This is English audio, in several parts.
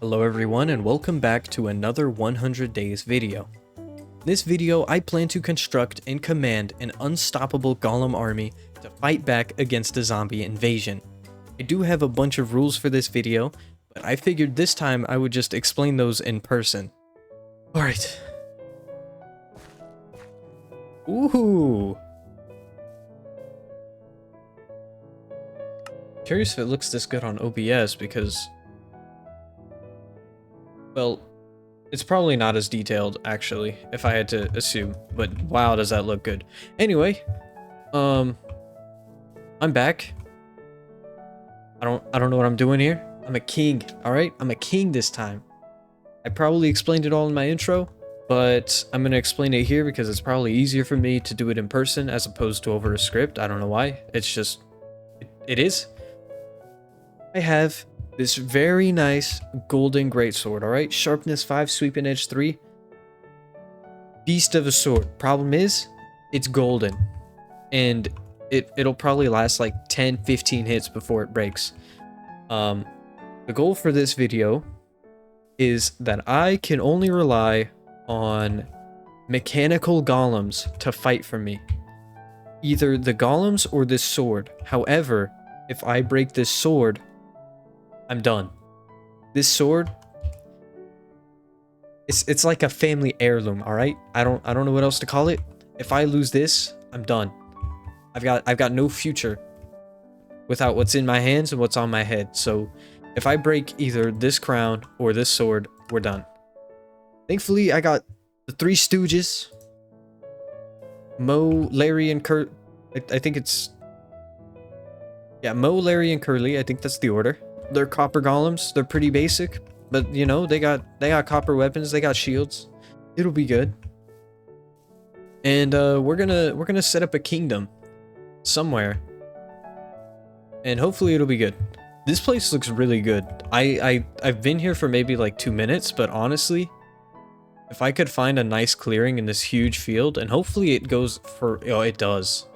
Hello everyone and welcome back to another 100 days video. In this video I plan to construct and command an unstoppable golem army to fight back against a zombie invasion. I do have a bunch of rules for this video, but I figured this time I would just explain those in person. Alright. Ooh! Curious if it looks this good on OBS because... well, it's probably not as detailed, actually, if I had to assume, but wow, does that look good. Anyway, I'm back. I don't know what I'm doing here. I'm a king, alright? I'm a king this time. I probably explained it all in my intro, but I'm gonna explain it here because it's probably easier for me to do it in person as opposed to over a script. I don't know why. It's just... it is. I have this very nice golden greatsword, alright? Sharpness 5, sweeping edge 3. Beast of a sword. Problem is, it's golden. And it'll probably last like 10-15 hits before it breaks. The goal for this video is that I can only rely on mechanical golems to fight for me. Either the golems or this sword. However, if I break this sword, I'm done. This sword, it's like a family heirloom, all right? I don't know what else to call it. If I lose this, I'm done. I've got no future without what's in my hands and what's on my head. So if I break either this crown or this sword, we're done. Thankfully, I got the Three Stooges, Mo, Larry, and Kurt. I think it's... yeah, Mo, Larry, and Curly. I think that's the order. They're copper golems. They're pretty basic, but you know, they got copper weapons, they got shields. It'll be good. And we're gonna set up a kingdom somewhere. And hopefully it'll be good. This place looks really good. I've been here for maybe like 2 minutes, but honestly, if I could find a nice clearing in this huge field, and hopefully it goes for... oh, it does.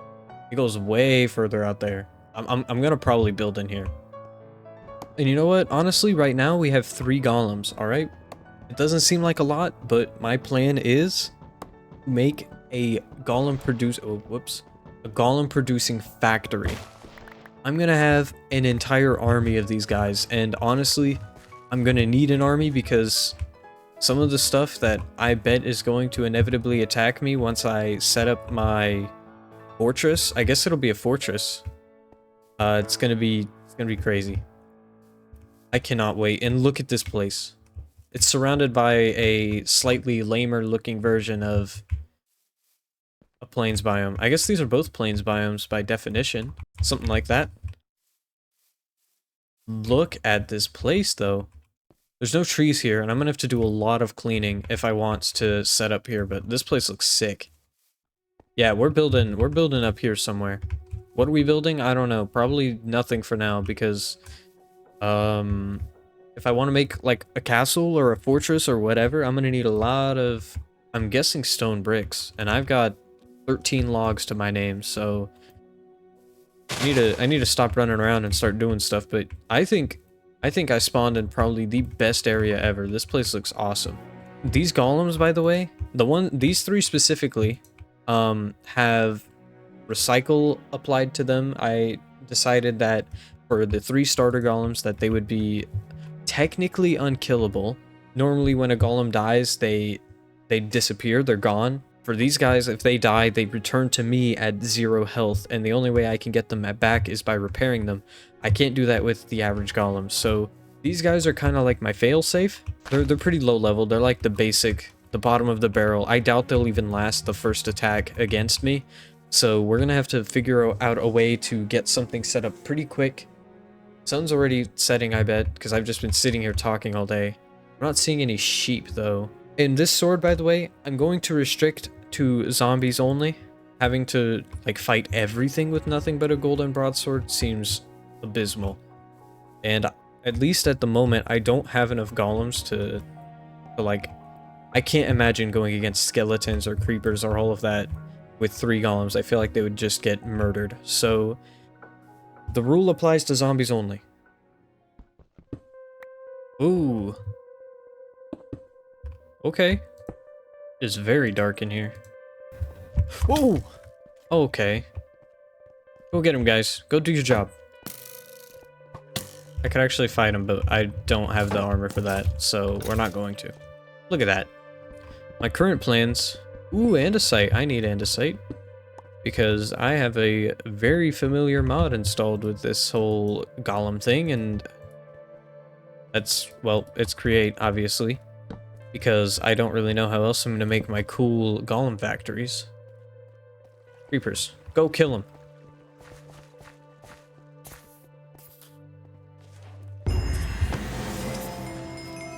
It goes way further out there. I'm gonna probably build in here. And you know what? Honestly, right now we have 3 golems, alright? It doesn't seem like a lot, but my plan is to make a golem producing factory. I'm gonna have an entire army of these guys, and honestly, I'm gonna need an army because some of the stuff that I bet is going to inevitably attack me once I set up my fortress. I guess it'll be a fortress. It's gonna be crazy. I cannot wait. And look at this place. It's surrounded by a slightly lamer looking version of a plains biome. I guess these are both plains biomes by definition. Something like that. Look at this place though. There's no trees here, and I'm gonna have to do a lot of cleaning if I want to set up here, but this place looks sick. Yeah, we're building up here somewhere. What are we building? I don't know. Probably nothing for now because if I want to make like a castle or a fortress or whatever, I'm gonna need a lot of, I'm guessing, stone bricks, and I've got 13 logs to my name, so I need to stop running around and start doing stuff. But I think I spawned in probably the best area ever. This place looks awesome. These golems, by the way, these 3 specifically have recycle applied to them. I decided that for the 3 starter golems that they would be technically unkillable. Normally when a golem dies, they disappear, they're gone. For these guys, if they die, they return to me at 0 health, and the only way I can get them back is by repairing them. I can't do that with the average golems, so these guys are kind of like my fail-safe. They're pretty low level, they're like the basic, the bottom of the barrel. I doubt they'll even last the first attack against me, so we're gonna have to figure out a way to get something set up pretty quick. Sun's already setting, I bet, because I've just been sitting here talking all day. I'm not seeing any sheep, though. And this sword, by the way, I'm going to restrict to zombies only. Having to, like, fight everything with nothing but a golden broadsword seems abysmal. And at least at the moment, I don't have enough golems to like... I can't imagine going against skeletons or creepers or all of that with 3 golems. I feel like they would just get murdered. So... the rule applies to zombies only. Ooh. Okay. It's very dark in here. Whoa! Okay. Go get him, guys. Go do your job. I could actually fight him, but I don't have the armor for that, so we're not going to. Look at that. My current plans... Ooh, andesite. I need andesite. Because I have a very familiar mod installed with this whole golem thing, and... That's, well, it's create, obviously. Because I don't really know how else I'm going to make my cool golem factories. Creepers. Go kill them.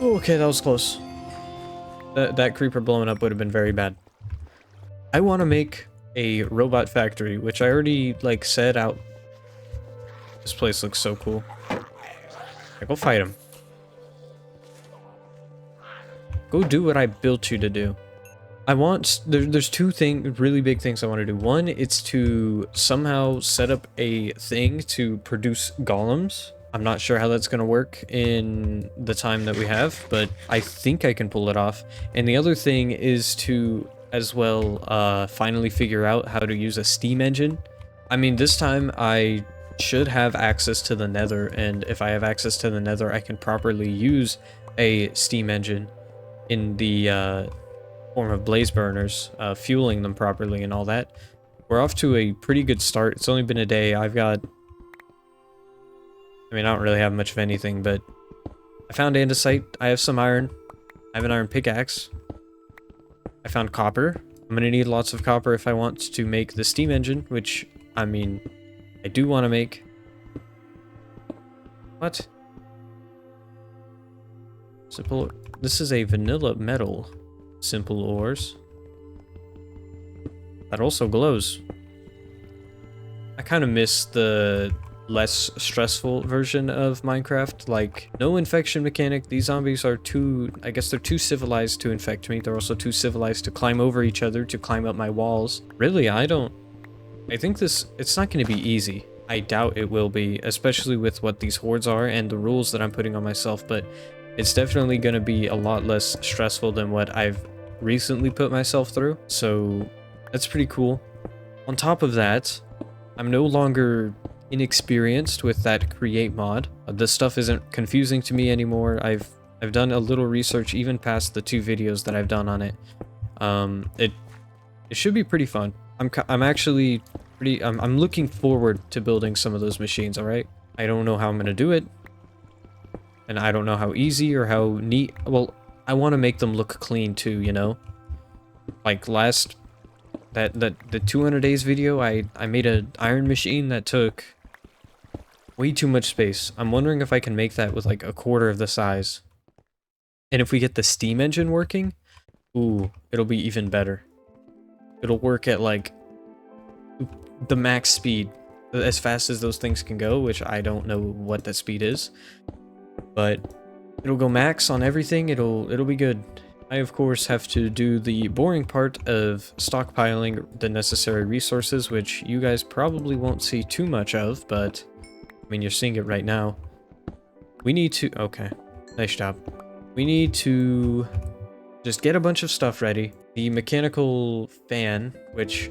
Oh, okay, that was close. That creeper blowing up would have been very bad. I want to make a robot factory, which I already, like, said out. This place looks so cool. Yeah, go fight him. Go do what I built you to do. I want... There's two really big things I want to do. One, it's to somehow set up a thing to produce golems. I'm not sure how that's going to work in the time that we have, but I think I can pull it off. And the other thing is to, as well, finally figure out how to use a steam engine. I mean, this time I should have access to the nether, and if I have access to the nether, I can properly use a steam engine in the form of blaze burners, fueling them properly and all that. We're off to a pretty good start. It's only been a day. I've got... I mean, I don't really have much of anything, but I found andesite. I have some iron. I have an iron pickaxe. I found copper. I'm going to need lots of copper if I want to make the steam engine, which, I mean, I do want to make. What? Simple. This is a vanilla metal. Simple ores. That also glows. I kind of miss the less stressful version of Minecraft. Like, no infection mechanic. These zombies are too... I guess they're too civilized to infect me. They're also too civilized to climb over each other, to climb up my walls. Really, I think this... It's not going to be easy. I doubt it will be, especially with what these hordes are and the rules that I'm putting on myself, but it's definitely going to be a lot less stressful than what I've recently put myself through. So, that's pretty cool. On top of that, I'm no longer inexperienced with that create mod. This stuff isn't confusing to me anymore. I've done a little research even past the 2 videos that I've done on it. It should be pretty fun. I'm actually pretty I'm looking forward to building some of those machines, all right? I don't know how I'm going to do it. And I don't know how easy or how neat. Well, I want to make them look clean too, you know? Like the 200 days video, I made an iron machine that took way too much space. I'm wondering if I can make that with like a quarter of the size. And if we get the steam engine working, ooh, it'll be even better. It'll work at like the max speed, as fast as those things can go, which I don't know what that speed is. But it'll go max on everything. It'll be good. I, of course, have to do the boring part of stockpiling the necessary resources, which you guys probably won't see too much of, but, I mean, you're seeing it right now. We need to... Okay, nice job. We need to just get a bunch of stuff ready. The mechanical fan, which...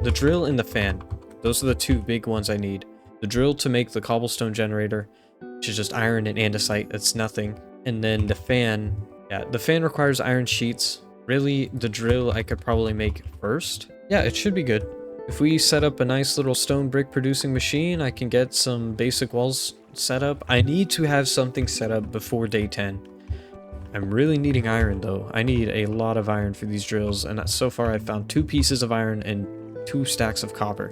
The drill and the fan. Those are the 2 big ones I need. The drill to make the cobblestone generator, which is just iron and andesite. That's nothing. And then the fan... Yeah, the fan requires iron sheets. Really, the drill I could probably make first. Yeah, it should be good. If we set up a nice little stone brick producing machine, I can get some basic walls set up. I need to have something set up before day 10. I'm really needing iron though. I need a lot of iron for these drills, and so far I've found 2 pieces of iron and 2 stacks of copper.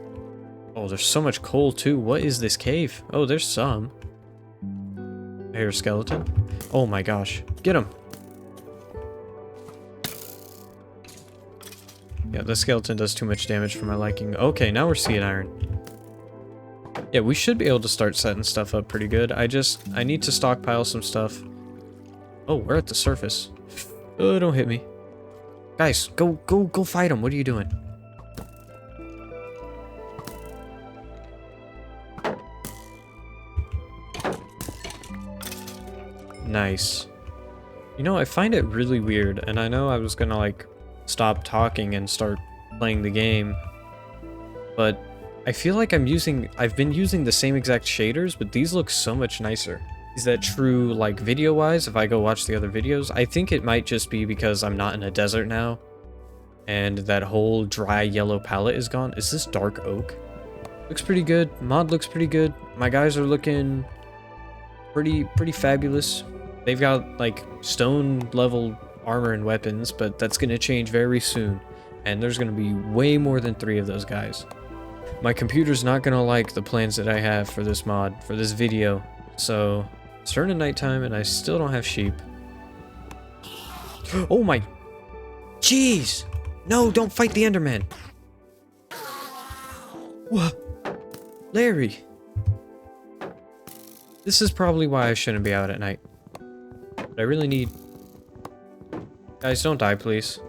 Oh, there's so much coal too. What is this cave? Oh, there's some. I hear a skeleton. Oh my gosh. Get him. Yeah, the skeleton does too much damage for my liking. Okay, now we're seeing iron. Yeah, we should be able to start setting stuff up pretty good. I need to stockpile some stuff. Oh, we're at the surface. Oh, don't hit me. Guys, go fight him. What are you doing? Nice. You know, I find it really weird, and I know I was gonna, like, stop talking and start playing the game, but I feel like I've been using the same exact shaders, but these look so much nicer. Is that true, like, video-wise, if I go watch the other videos? I think it might just be because I'm not in a desert now, and that whole dry yellow palette is gone. Is this dark oak? Looks pretty good. Mod looks pretty good. My guys are looking pretty fabulous. They've got, like, stone-level armor and weapons, but that's gonna change very soon, and there's gonna be way more than 3 of those guys. My computer's not gonna like the plans that I have for this mod, for this video, so it's turning nighttime and I still don't have sheep. Oh my... Jeez! No, don't fight the Enderman! What? Larry! This is probably why I shouldn't be out at night. But I really need... Guys, don't die, please.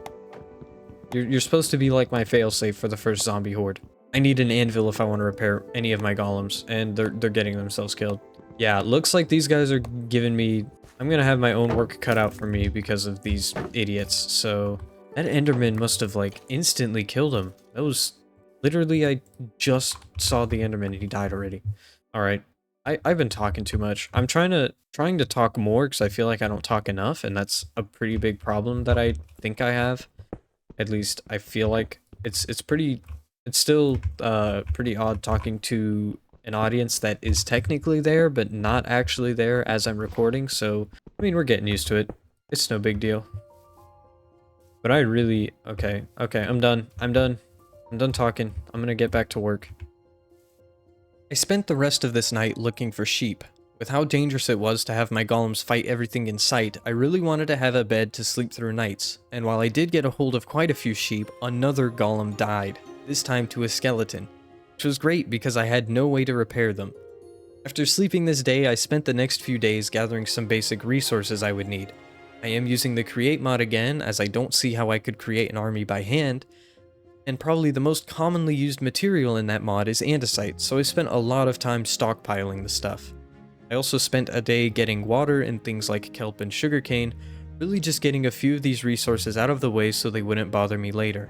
You're supposed to be like my failsafe for the first zombie horde. I need an anvil if I want to repair any of my golems, and they're getting themselves killed. Yeah, looks like these guys are giving me... I'm gonna have my own work cut out for me because of these idiots, so... That Enderman must have, like, instantly killed him. That was... Literally, I just saw the Enderman and he died already. Alright. I've been talking too much. I'm trying to talk more because I feel like I don't talk enough, and that's a pretty big problem that I think I have. At least I feel like it's still pretty odd talking to an audience that is technically there but not actually there as I'm recording, so I mean, we're getting used to it. It's no big deal. But I really... Okay, I'm done talking. I'm gonna get back to work. I spent the rest of this night looking for sheep. With how dangerous it was to have my golems fight everything in sight, I really wanted to have a bed to sleep through nights, and while I did get a hold of quite a few sheep, another golem died, this time to a skeleton, which was great because I had no way to repair them. After sleeping this day, I spent the next few days gathering some basic resources I would need. I am using the create mod again, as I don't see how I could create an army by hand, and probably the most commonly used material in that mod is andesite, so I spent a lot of time stockpiling the stuff. I also spent a day getting water and things like kelp and sugarcane, really just getting a few of these resources out of the way so they wouldn't bother me later.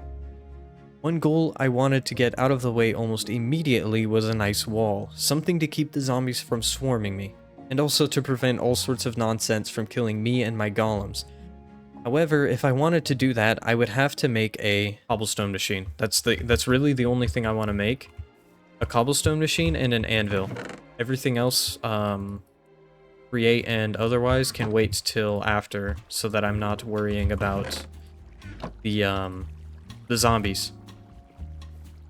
One goal I wanted to get out of the way almost immediately was a nice wall, something to keep the zombies from swarming me, and also to prevent all sorts of nonsense from killing me and my golems. However, if I wanted to do that, I would have to make a cobblestone machine. That's really the only thing I want to make. A cobblestone machine and an anvil. Everything else, create and otherwise, can wait till after, so that I'm not worrying about the zombies.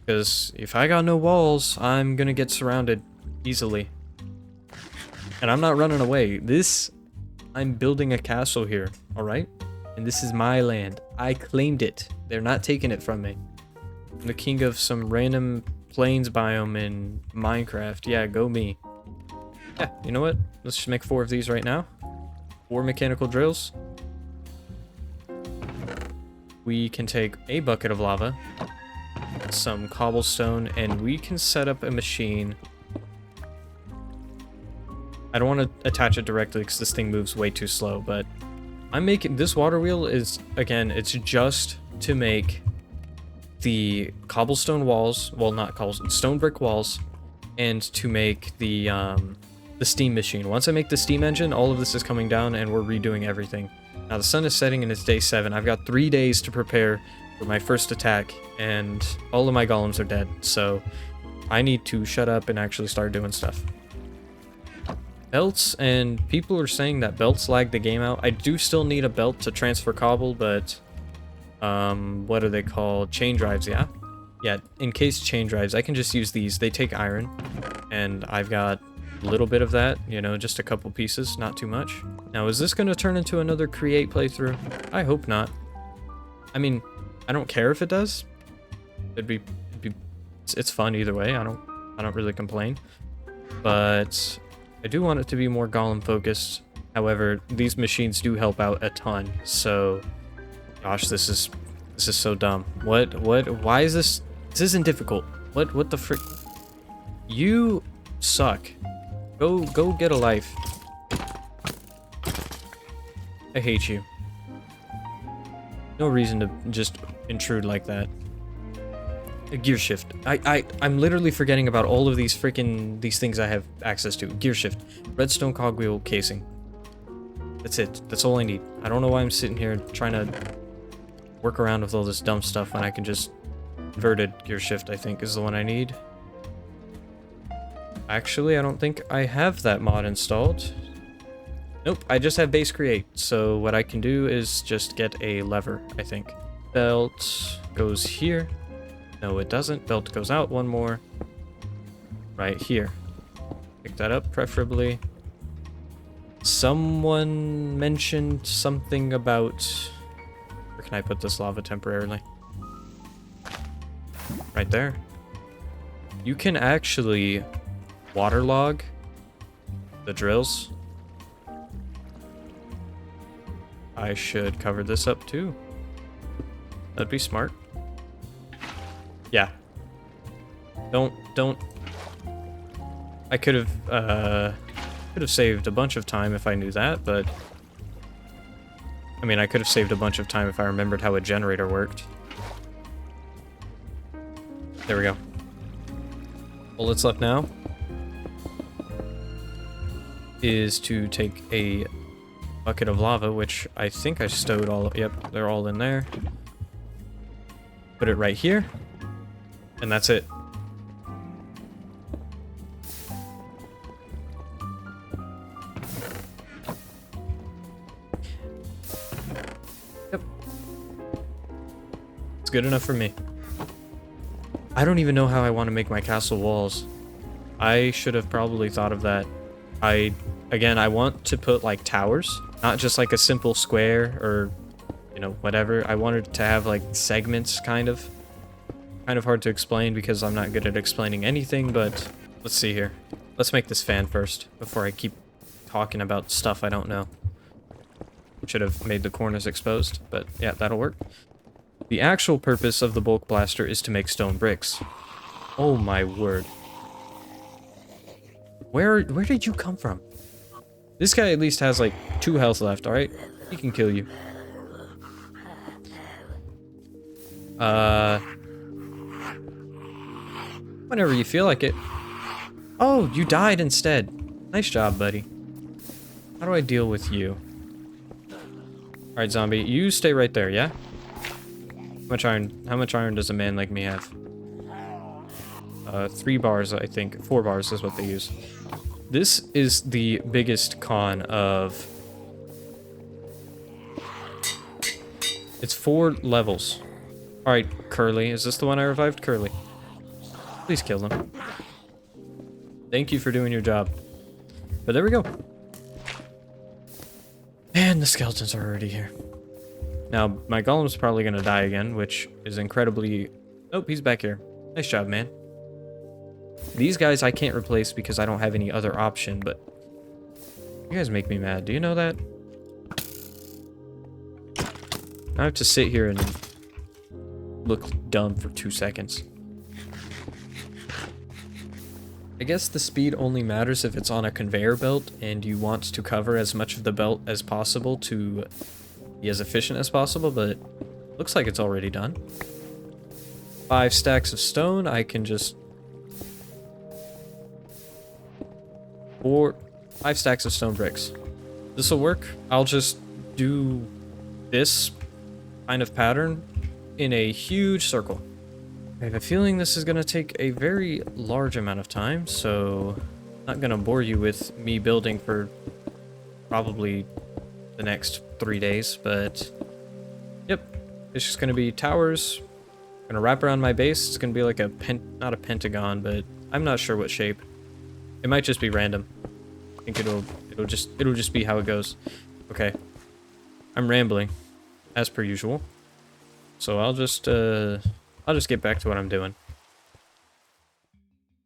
Because if I got no walls, I'm gonna get surrounded easily. And I'm not running away. I'm building a castle here, alright? And this is my land. I claimed it. They're not taking it from me. I'm the king of some random plains biome in Minecraft. Yeah, go me. Yeah, you know what? Let's just make 4 of these right now. 4 mechanical drills. We can take a bucket of lava, some cobblestone, and we can set up a machine. I don't want to attach it directly because this thing moves way too slow, but I'm making this water wheel is, again, it's just to make the cobblestone walls, well, not cobblestone, stone brick walls, and to make the steam machine. Once I make the steam engine, all of this is coming down and we're redoing everything. Now the sun is setting and it's day 7. I've got 3 days to prepare for my first attack, and all of my golems are dead, so I need to shut up and actually start doing stuff. Belts, and people are saying that belts lag the game out. I do still need a belt to transfer cobble, but what are they called? Chain drives, yeah? Yeah, in case chain drives, I can just use these. They take iron, and I've got a little bit of that, you know, just a couple pieces, not too much. Now, is this going to turn into another create playthrough? I hope not. I mean, I don't care if it does. It's fun either way. I don't really complain. But I do want it to be more golem focused. However, these machines do help out a ton. So, gosh, this is so dumb. Why is this? This isn't difficult. What the frick? You suck. Go get a life. I hate you. No reason to just intrude like that. A gear shift. I'm literally forgetting about all of these things I have access to. Gear shift. Redstone cogwheel casing. That's it. That's all I need. I don't know why I'm sitting here trying to work around with all this dumb stuff when I can just... Inverted gear shift, I think, is the one I need. Actually, I don't think I have that mod installed. Nope, I just have base create. So what I can do is just get a lever, I think. Belt goes here. No, it doesn't. Belt goes out one more. Right here. Pick that up, preferably. Someone mentioned something about... Where can I put this lava temporarily? Right there. You can actually waterlog the drills. I should cover this up too. That'd be smart. Yeah. Don't. I could have saved a bunch of time if I knew that, but I mean, I could have saved a bunch of time if I remembered how a generator worked. There we go. All that's left now is to take a bucket of lava, which I think I stowed all... Yep, they're all in there. Put it right here. And that's it. Yep. It's good enough for me. I don't even know how I want to make my castle walls. I should have probably thought of that. Again, I want to put like towers, not just like a simple square or, you know, whatever. I wanted to have like segments, kind of hard to explain because I'm not good at explaining anything, but let's see here. Let's make this fan first before I keep talking about stuff I don't know. Should have made the corners exposed, but yeah, that'll work. The actual purpose of the bulk blaster is to make stone bricks. Oh my word. Where did you come from? This guy at least has like 2 health left, alright? He can kill you. Whenever you feel like it. Oh, you died instead. Nice job, buddy. How do I deal with you? Alright, zombie, you stay right there, yeah? How much iron does a man like me have? 3 bars, I think. 4 bars is what they use. This is the biggest con of... It's 4 levels. Alright, Curly. Is this the one I revived? Curly. Please kill them. Thank you for doing your job. But there we go. And the skeletons are already here. Now, my golem's probably gonna die again, which is incredibly... Nope, he's back here. Nice job, man. These guys I can't replace because I don't have any other option, but... You guys make me mad. Do you know that? I have to sit here and look dumb for 2 seconds. I guess the speed only matters if it's on a conveyor belt and you want to cover as much of the belt as possible to be as efficient as possible, but looks like it's already done. 5 stacks of stone, I can just... 5 stacks of stone bricks. This'll work. I'll just do this kind of pattern in a huge circle. I have a feeling this is going to take a very large amount of time, so I'm not going to bore you with me building for probably the next 3 days, but yep, it's just going to be towers. I'm going to wrap around my base. It's going to be like a not a pentagon, but I'm not sure what shape. It might just be random. I think it'll just be how it goes. Okay. I'm rambling as per usual. So I'll just get back to what I'm doing.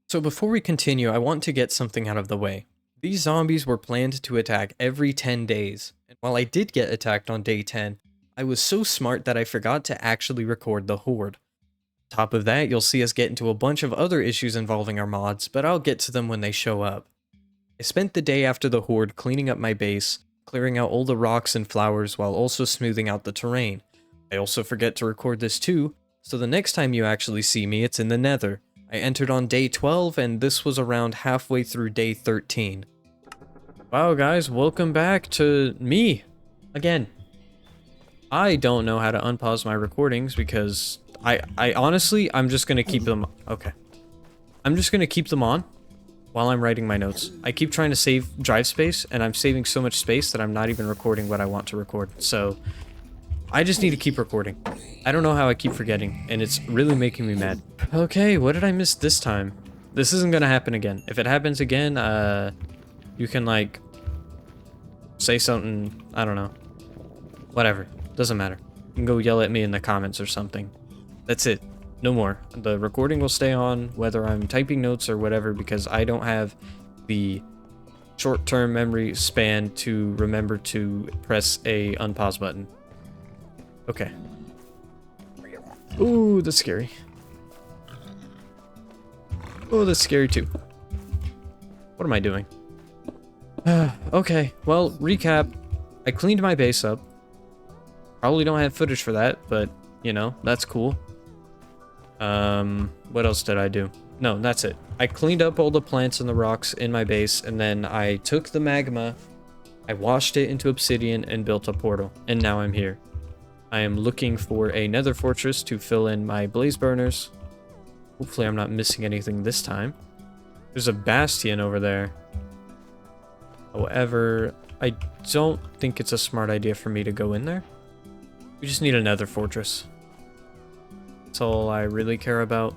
So before we continue, I want to get something out of the way. These zombies were planned to attack every 10 days, and while I did get attacked on day 10, I was so smart that I forgot to actually record the horde. Top of that, you'll see us get into a bunch of other issues involving our mods, but I'll get to them when they show up. I spent the day after the horde cleaning up my base, clearing out all the rocks and flowers while also smoothing out the terrain. I also forget to record this too, so the next time you actually see me, it's in the Nether. I entered on day 12, and this was around halfway through day 13. Wow, guys, welcome back to me again. I don't know how to unpause my recordings because I honestly, I'm just gonna keep them. Okay. I'm just gonna keep them on while I'm writing my notes. I keep trying to save drive space, and I'm saving so much space that I'm not even recording what I want to record. So I just need to keep recording. I don't know how I keep forgetting, and it's really making me mad. Okay, what did I miss this time? This isn't gonna happen again. If it happens again, you can, like, say something, I don't know. Whatever, doesn't matter. You can go yell at me in the comments or something. That's it. No more. The recording will stay on whether I'm typing notes or whatever because I don't have the short-term memory span to remember to press a unpause button. Okay. Ooh, that's scary. Oh, that's scary too. What am I doing? Okay, well, recap. I cleaned my base up. Probably don't have footage for that, but, you know, that's cool. What else did I do? No, that's it. I cleaned up all the plants and the rocks in my base, and then I took the magma, I washed it into obsidian, and built a portal. And now I'm here. I am looking for a nether fortress to fill in my blaze burners. Hopefully I'm not missing anything this time. There's a bastion over there. However, I don't think it's a smart idea for me to go in there. We just need a nether fortress. That's all I really care about.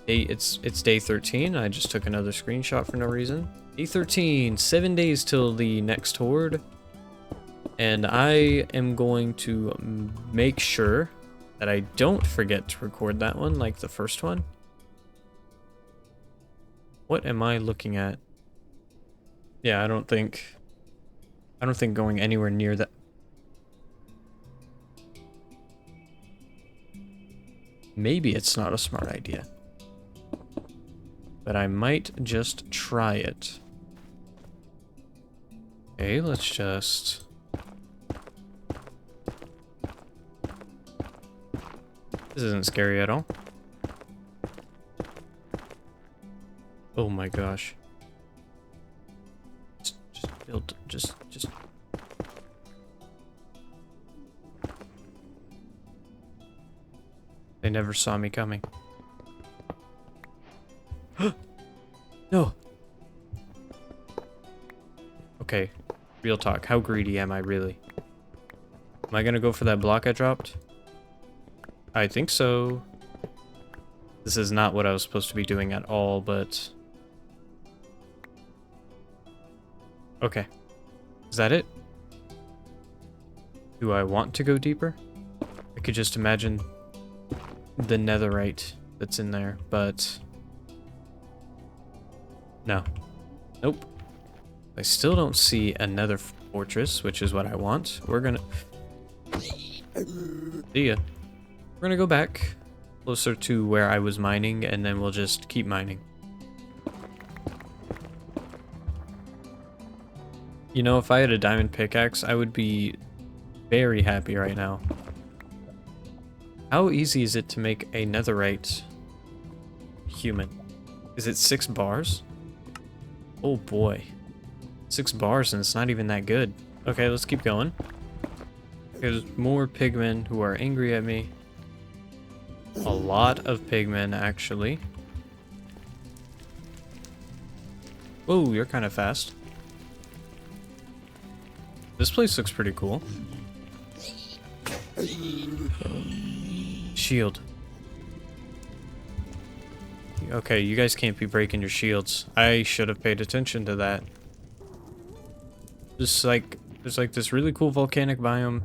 It's day 13. I just took another screenshot for no reason. Day 13, 7 days till the next horde. And I am going to make sure that I don't forget to record that one like the first one. What am I looking at? Yeah, I don't think going anywhere near that. Maybe it's not a smart idea. But I might just try it. Okay, let's just... This isn't scary at all. Oh my gosh. Just build, just... They never saw me coming. No! Okay, real talk. How greedy am I really? Am I gonna go for that block I dropped? I think so. This is not what I was supposed to be doing at all, but... Okay. Is that it? Do I want to go deeper? I could just imagine the netherite that's in there, but... No. Nope. I still don't see a nether fortress, which is what I want. We're gonna... See ya. We're gonna go back closer to where I was mining, and then we'll just keep mining. You know, if I had a diamond pickaxe, I would be very happy right now. How easy is it to make a netherite human? Is it 6 bars? Oh boy. 6 bars and it's not even that good. Okay, let's keep going. There's more pigmen who are angry at me. A lot of pigmen, actually. Whoa, you're kind of fast. This place looks pretty cool. Shield. Okay, you guys can't be breaking your shields. I should have paid attention to that. Just like, there's like this really cool volcanic biome.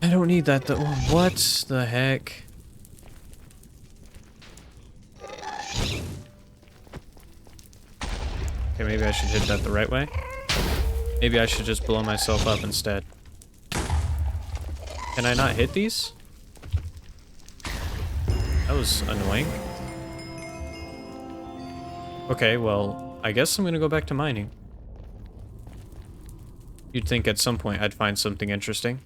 I don't need that though. What the heck? Okay, maybe I should hit that the right way. Maybe I should just blow myself up instead. Can I not hit these? That was annoying. Okay, well, I guess I'm gonna go back to mining. You'd think at some point I'd find something interesting.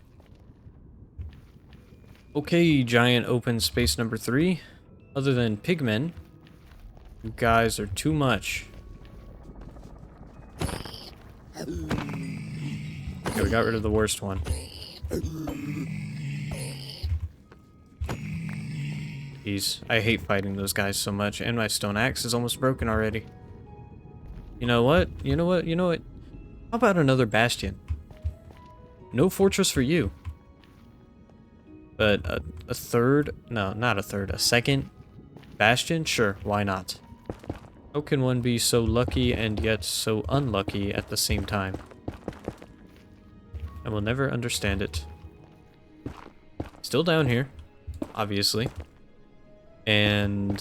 Okay, giant open space number 3. Other than pigmen, you guys are too much. Okay, we got rid of the worst one. Jeez, I hate fighting those guys so much, and my stone axe is almost broken already. You know what? You know what? You know what? How about another bastion? No fortress for you. But a third? No, not a third. A second bastion? Sure, why not? How can one be so lucky and yet so unlucky at the same time? I will never understand it. Still down here, obviously. And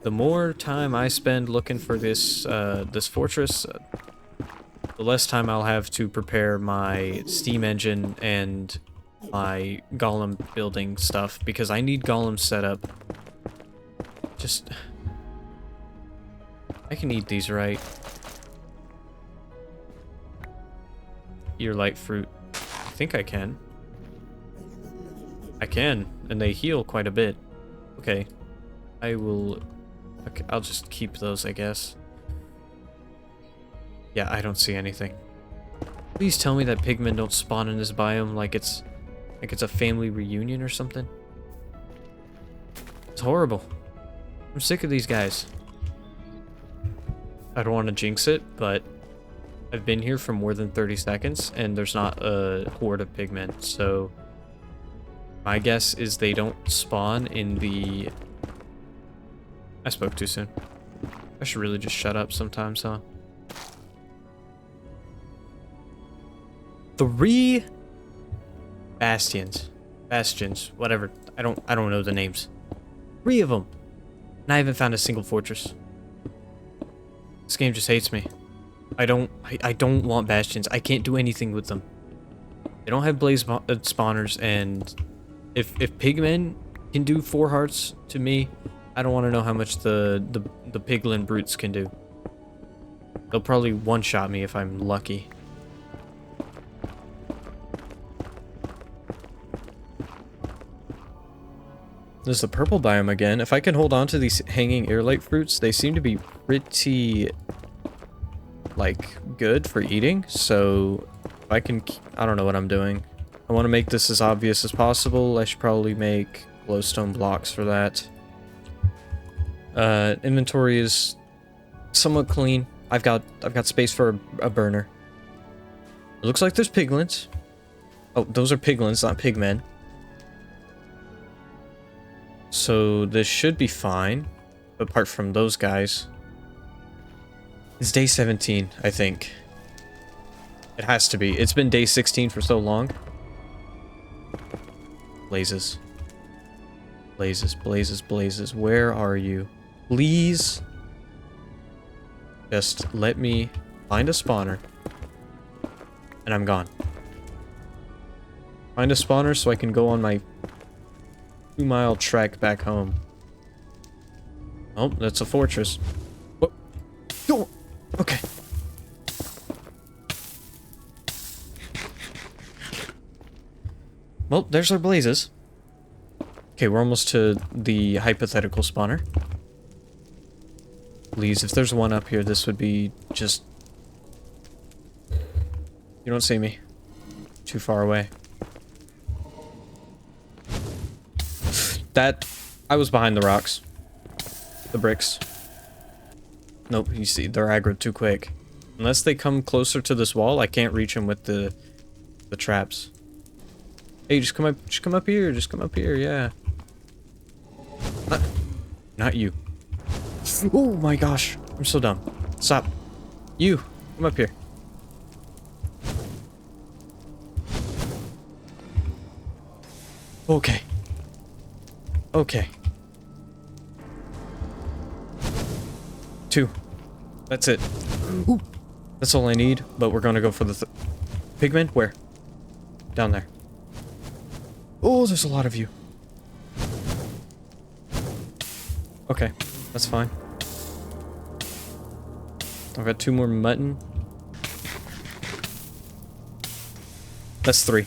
the more time I spend looking for this this fortress, the less time I'll have to prepare my steam engine and my golem building stuff, because I need golems set up. Just... I can eat these, right? Ear light fruit. I think I can. I can, and they heal quite a bit. Okay. I will... Okay, I'll just keep those, I guess. Yeah, I don't see anything. Please tell me that pigmen don't spawn in this biome like it's a family reunion or something. It's horrible. I'm sick of these guys. I don't want to jinx it, but I've been here for more than 30 seconds and there's not a horde of pigmen, so my guess is they don't spawn in the... I spoke too soon. I should really just shut up sometimes, huh? 3 bastions, whatever. I don't know the names. 3 of them, and I haven't found a single fortress. This game just hates me. I don't want bastions. I can't do anything with them. They don't have blaze spawners, and if pigmen can do 4 hearts to me, I don't want to know how much the piglin brutes can do. They'll probably one-shot me if I'm lucky. There's the purple biome again. If I can hold on to these hanging airlight fruits, they seem to be pretty, like, good for eating. So, if I can... I don't know what I'm doing. I want to make this as obvious as possible. I should probably make glowstone blocks for that. Inventory is somewhat clean. I've got space for a burner. It looks like there's piglins. Oh, those are piglins, not pigmen. So this should be fine, apart from those guys. It's day 17, I think. It has to be. It's been day 16 for so long. Blazes. Blazes, blazes, blazes. Where are you? Please. Just let me find a spawner. And I'm gone. Find a spawner so I can go on my 2-mile trek back home. Oh, that's a fortress. Whoa. Oh, okay. Well, there's our blazes. Okay, we're almost to the hypothetical spawner. Please, if there's one up here, this would be just... You don't see me. Too far away. That... I was behind the rocks. The bricks. Nope, you see, they're aggroed too quick. Unless they come closer to this wall, I can't reach them with the traps. Hey, just come up here, yeah. Not you. Oh my gosh, I'm so dumb. Stop. You, come up here. Okay. Okay. 2. That's it. Ooh. That's all I need, but we're gonna go for the pigmen? Where? Down there. Oh, there's a lot of you. Okay, that's fine. I've got 2 more mutton. That's 3.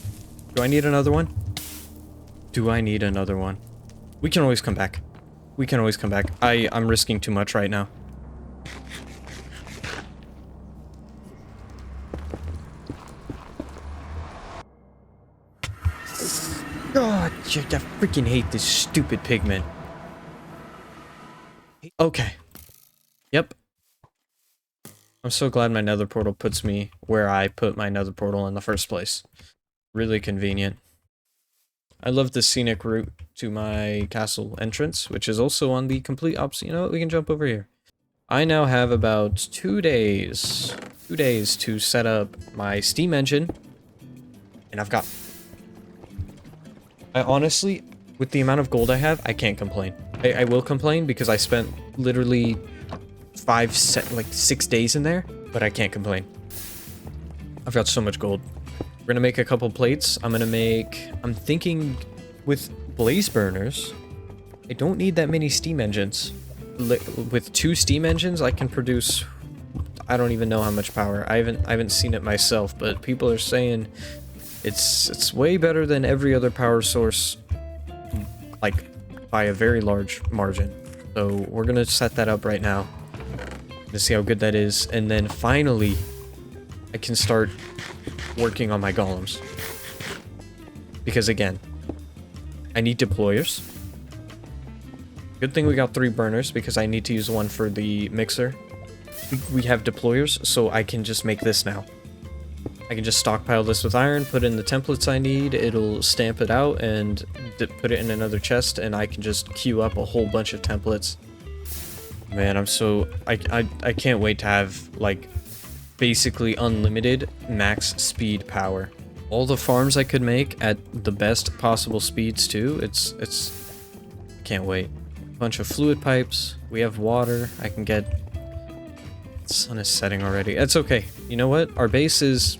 Do I need another one? Do I need another one? We can always come back. We can always come back. I'm risking too much right now. God, I freaking hate this stupid pigman. Okay. Yep. I'm so glad my nether portal puts me where I put my nether portal in the first place. Really convenient. I love the scenic route to my castle entrance, which is also on the complete opposite. You know what? We can jump over here. I now have about 2 days. 2 days to set up my steam engine. And I've got... I honestly, with the amount of gold I have, I can't complain. I will complain because I spent literally 6 days in there, but I can't complain. I've got so much gold. We're gonna make a couple plates. I'm thinking with blaze burners, I don't need that many steam engines. With 2 steam engines, I can produce, I don't even know how much power. I haven't seen it myself, but people are saying it's way better than every other power source, like by a very large margin. So we're gonna set that up right now to see how good that is, and then finally I can start working on my golems. Because again, I need deployers. Good thing we got 3 burners because I need to use 1 for the mixer. We have deployers, so I can just make this now. I can just stockpile this with iron, put in the templates I need, it'll stamp it out and put it in another chest, and I can just queue up a whole bunch of templates. Man, I'm so... I can't wait to have, like, basically unlimited max speed power. All the farms I could make at the best possible speeds, too. It's... Can't wait. Bunch of fluid pipes. We have water. I can get... The sun is setting already. That's okay. You know what? Our base is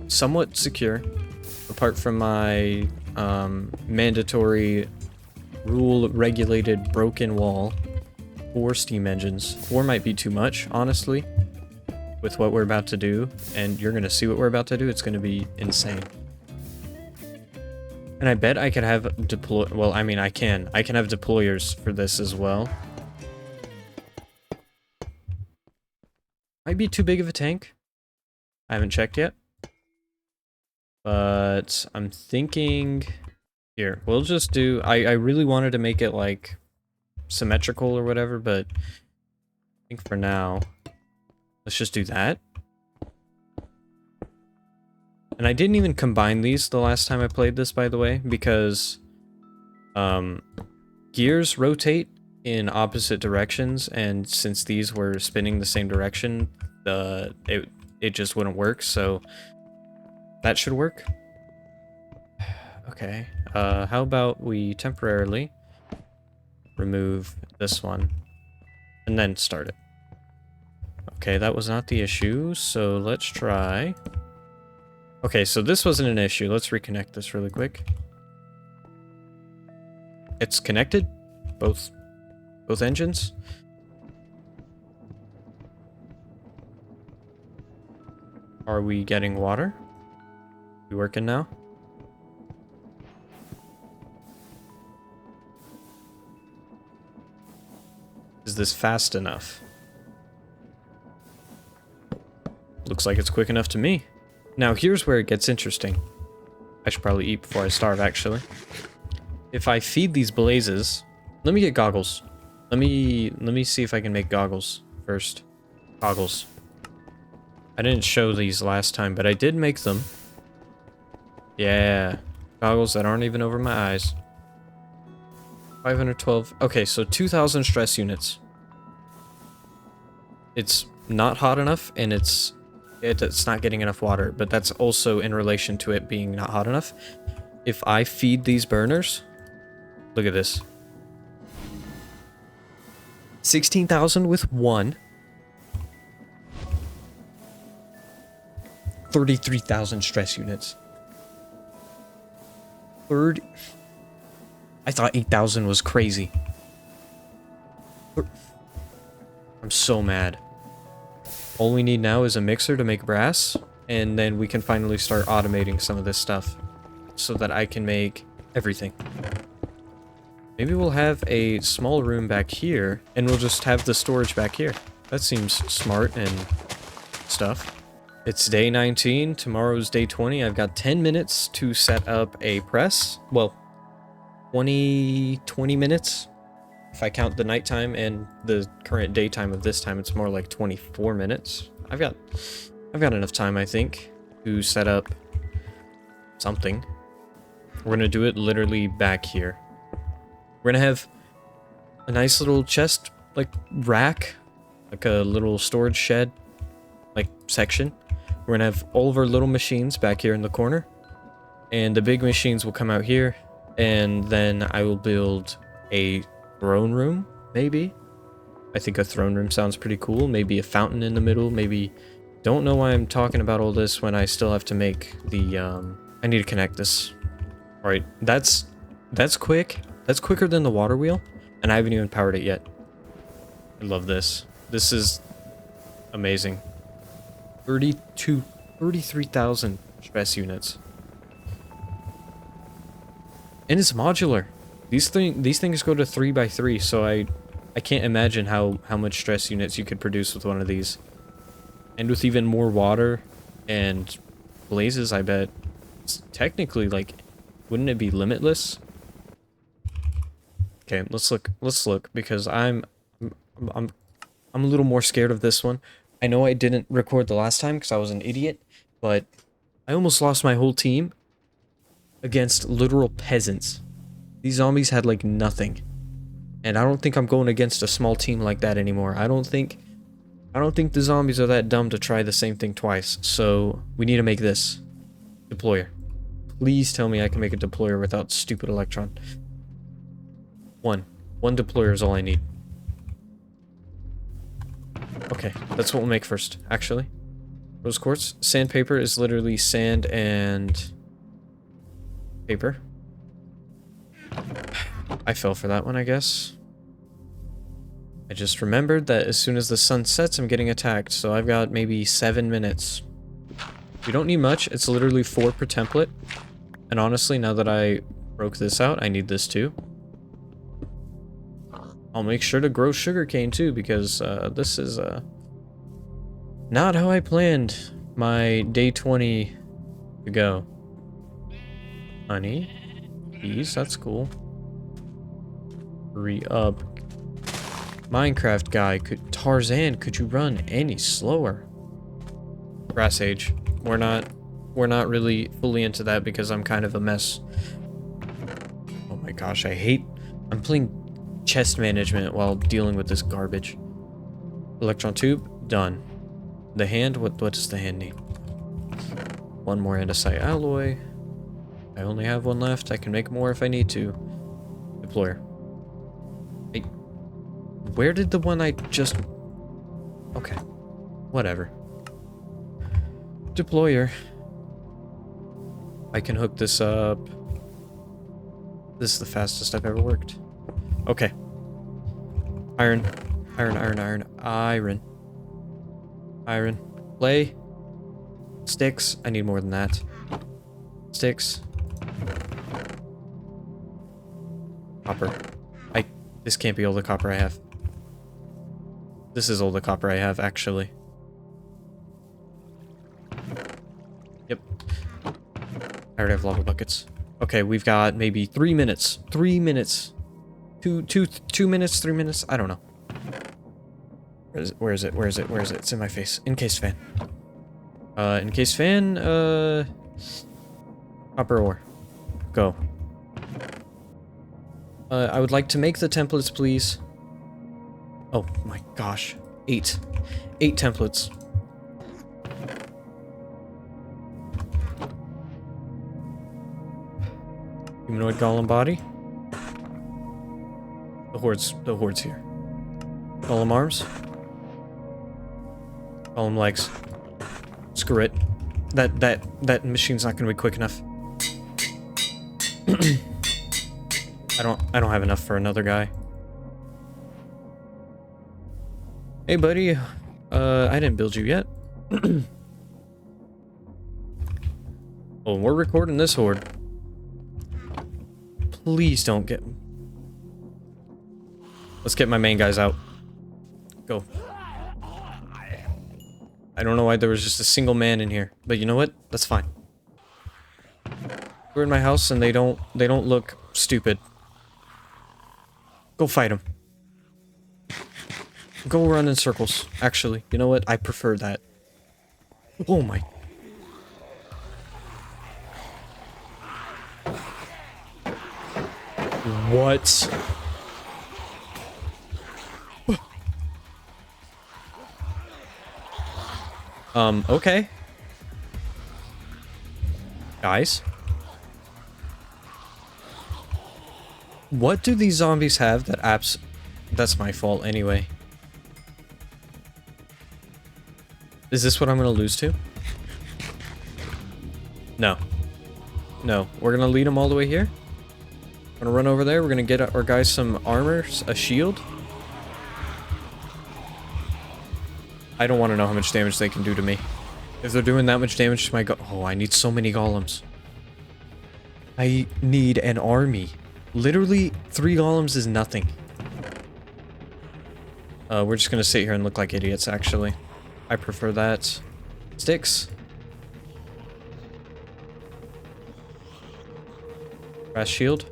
somewhat secure, apart from my mandatory rule-regulated broken wall. 4 steam engines. 4 might be too much, honestly, with what we're about to do, and you're gonna see what we're about to do. It's gonna be insane. And I bet I could have well, I mean, I can have deployers for this as well. Might be too big of a tank. I haven't checked yet. But I'm thinking... Here, we'll just do... I really wanted to make it, like, symmetrical or whatever, but I think for now, let's just do that. And I didn't even combine these the last time I played this, by the way, because gears rotate in opposite directions, and since these were spinning the same direction, it just wouldn't work, so that should work. Okay, how about we temporarily remove this one and then start it. Okay, that was not the issue, so let's try... Okay, so this wasn't an issue. Let's reconnect this really quick. It's connected? Both engines? Are we getting water? We working now? Is this fast enough? Looks like it's quick enough to me. Now here's where it gets interesting. I should probably eat before I starve, actually. If I feed these blazes... Let me get goggles. Let me see if I can make goggles first. Goggles. I didn't show these last time, but I did make them. Yeah. Goggles that aren't even over my eyes. 512. Okay, so 2,000 stress units. It's not hot enough, and it's not getting enough water, but that's also in relation to it being not hot enough. If I feed these burners, look at this. 16,000 with 1. 33,000 stress units. I thought 8,000 was crazy. I'm so mad. All we need now is a mixer to make brass, and then we can finally start automating some of this stuff so that I can make everything. Maybe we'll have a small room back here, and we'll just have the storage back here. That seems smart and stuff. It's day 19, tomorrow's day 20. I've got 10 minutes to set up a press. Well, 20 minutes. If I count the nighttime and the current daytime of this time, it's more like 24 minutes. I've got enough time, I think, to set up something. We're gonna do it literally back here. We're gonna have a nice little chest, like, rack, like a little storage shed, like, section. We're gonna have all of our little machines back here in the corner, and the big machines will come out here, and then I will build a throne room, maybe? I think a throne room sounds pretty cool. Maybe a fountain in the middle, maybe... Don't know why I'm talking about all this when I still have to make the, I need to connect this. Alright, that's quick. That's quicker than the water wheel, and I haven't even powered it yet. I love this. This is amazing. 33,000 stress units. And it's modular. These things go to 3x3, so I can't imagine how much stress units you could produce with one of these. And with even more water and blazes, I bet it's technically, like, wouldn't it be limitless? Okay, let's look because I'm a little more scared of this one. I know I didn't record the last time because I was an idiot, but I almost lost my whole team against literal peasants. These zombies had like nothing. And I don't think I'm going against a small team like that anymore. I don't think the zombies are that dumb to try the same thing twice. So we need to make this deployer. Please tell me I can make a deployer without stupid electron. One deployer is all I need. Okay, that's what we'll make first, actually. Rose quartz. Sandpaper is literally sand and paper. I fell for that one, I guess. I just remembered that as soon as the sun sets, I'm getting attacked, so I've got maybe 7 minutes. We don't need much. It's literally 4 per template. And honestly, now that I broke this out, I need this too. I'll make sure to grow sugarcane too, because this is not how I planned my day 20 to go. Honey, bees, that's cool. Hurry up. Minecraft guy, Tarzan, could you run any slower? Grass age. We're not really fully into that because I'm kind of a mess. Oh my gosh, I'm playing chest management while dealing with this garbage. Electron tube, done. The hand, what does the hand need? One more andesite alloy. I only have one left. I can make more if I need to. Deployer. Hey, where did the one I just... Okay, whatever. Deployer. I can hook this up. This is the fastest I've ever worked. Okay. Iron. Clay. Sticks. I need more than that. Sticks. Copper. This can't be all the copper I have. This is all the copper I have, actually. Yep. I already have lava buckets. Okay, we've got maybe 3 minutes. 3 minutes. 2 minutes, 3 minutes? I don't know. Where is it? It's in my face. Encased fan. Encased fan, copper ore. Go. I would like to make the templates, please. Oh my gosh. 8 templates. Humanoid golem body. The horde's here. Golem arms. Golem legs. Screw it. That machine's not gonna be quick enough. I don't have enough for another guy. Hey buddy, I didn't build you yet. Oh, we're recording this horde. Please don't get... Let's get my main guys out. Go. I don't know why there was just a single man in here, but you know what? That's fine. We're in my house and they don't look stupid. Go fight them. Go run in circles. Actually, you know what? I prefer that. Oh my. What? Okay. Guys? What do these zombies have that that's my fault anyway. Is this what I'm gonna lose to? No. No. We're gonna lead them all the way here. We're gonna run over there. We're gonna get our guys some armor, a shield. I don't want to know how much damage they can do to me. If they're doing that much damage to my oh, I need so many golems. I need an army. Literally, 3 golems is nothing. We're just gonna sit here and look like idiots, actually. I prefer that. Sticks. Brass shield.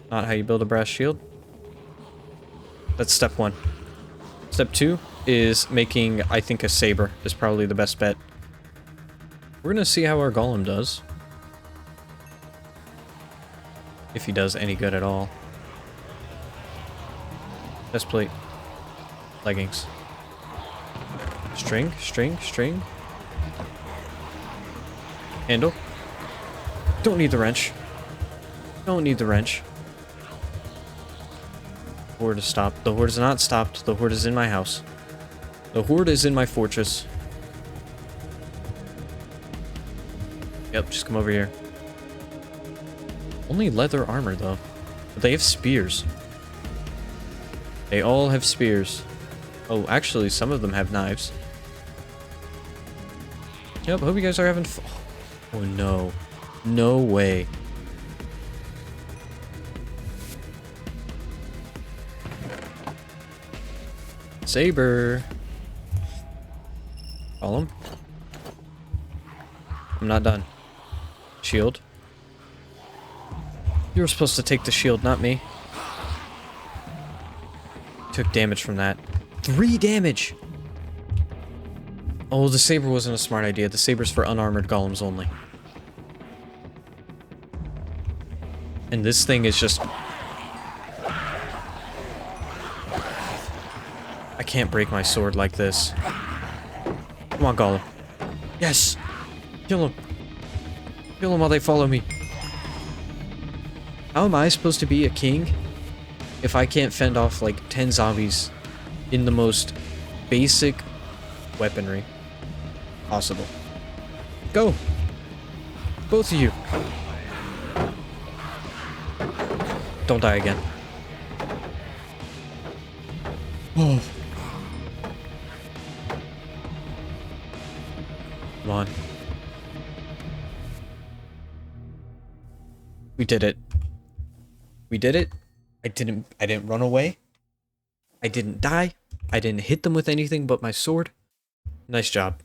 Not how you build a brass shield. That's step 1. Step 2 is making, I think, a saber is probably the best bet. We're gonna see how our golem does. If he does any good at all. Chest plate. Leggings. String, string, string. Handle. Don't need the wrench. Don't need the wrench. Horde is stopped. The horde is not stopped. The horde is in my house. The horde is in my fortress. Yep, just come over here. Only leather armor, though. But they have spears. They all have spears. Oh, actually, some of them have knives. Yep, hope you guys are having fun. Oh, no. No way. Saber. Call him. I'm not done. Shield. You were supposed to take the shield, not me. Took damage from that. 3 damage! Oh, the saber wasn't a smart idea. The saber's for unarmored golems only. And this thing is just... I can't break my sword like this. Come on, golem. Yes! Kill him. Kill him while they follow me. How am I supposed to be a king if I can't fend off like 10 zombies in the most basic weaponry possible? Go! Both of you. Don't die again. Oh. Come on. We did it. We did it. I didn't run away. I didn't die. I didn't hit them with anything but my sword. Nice job.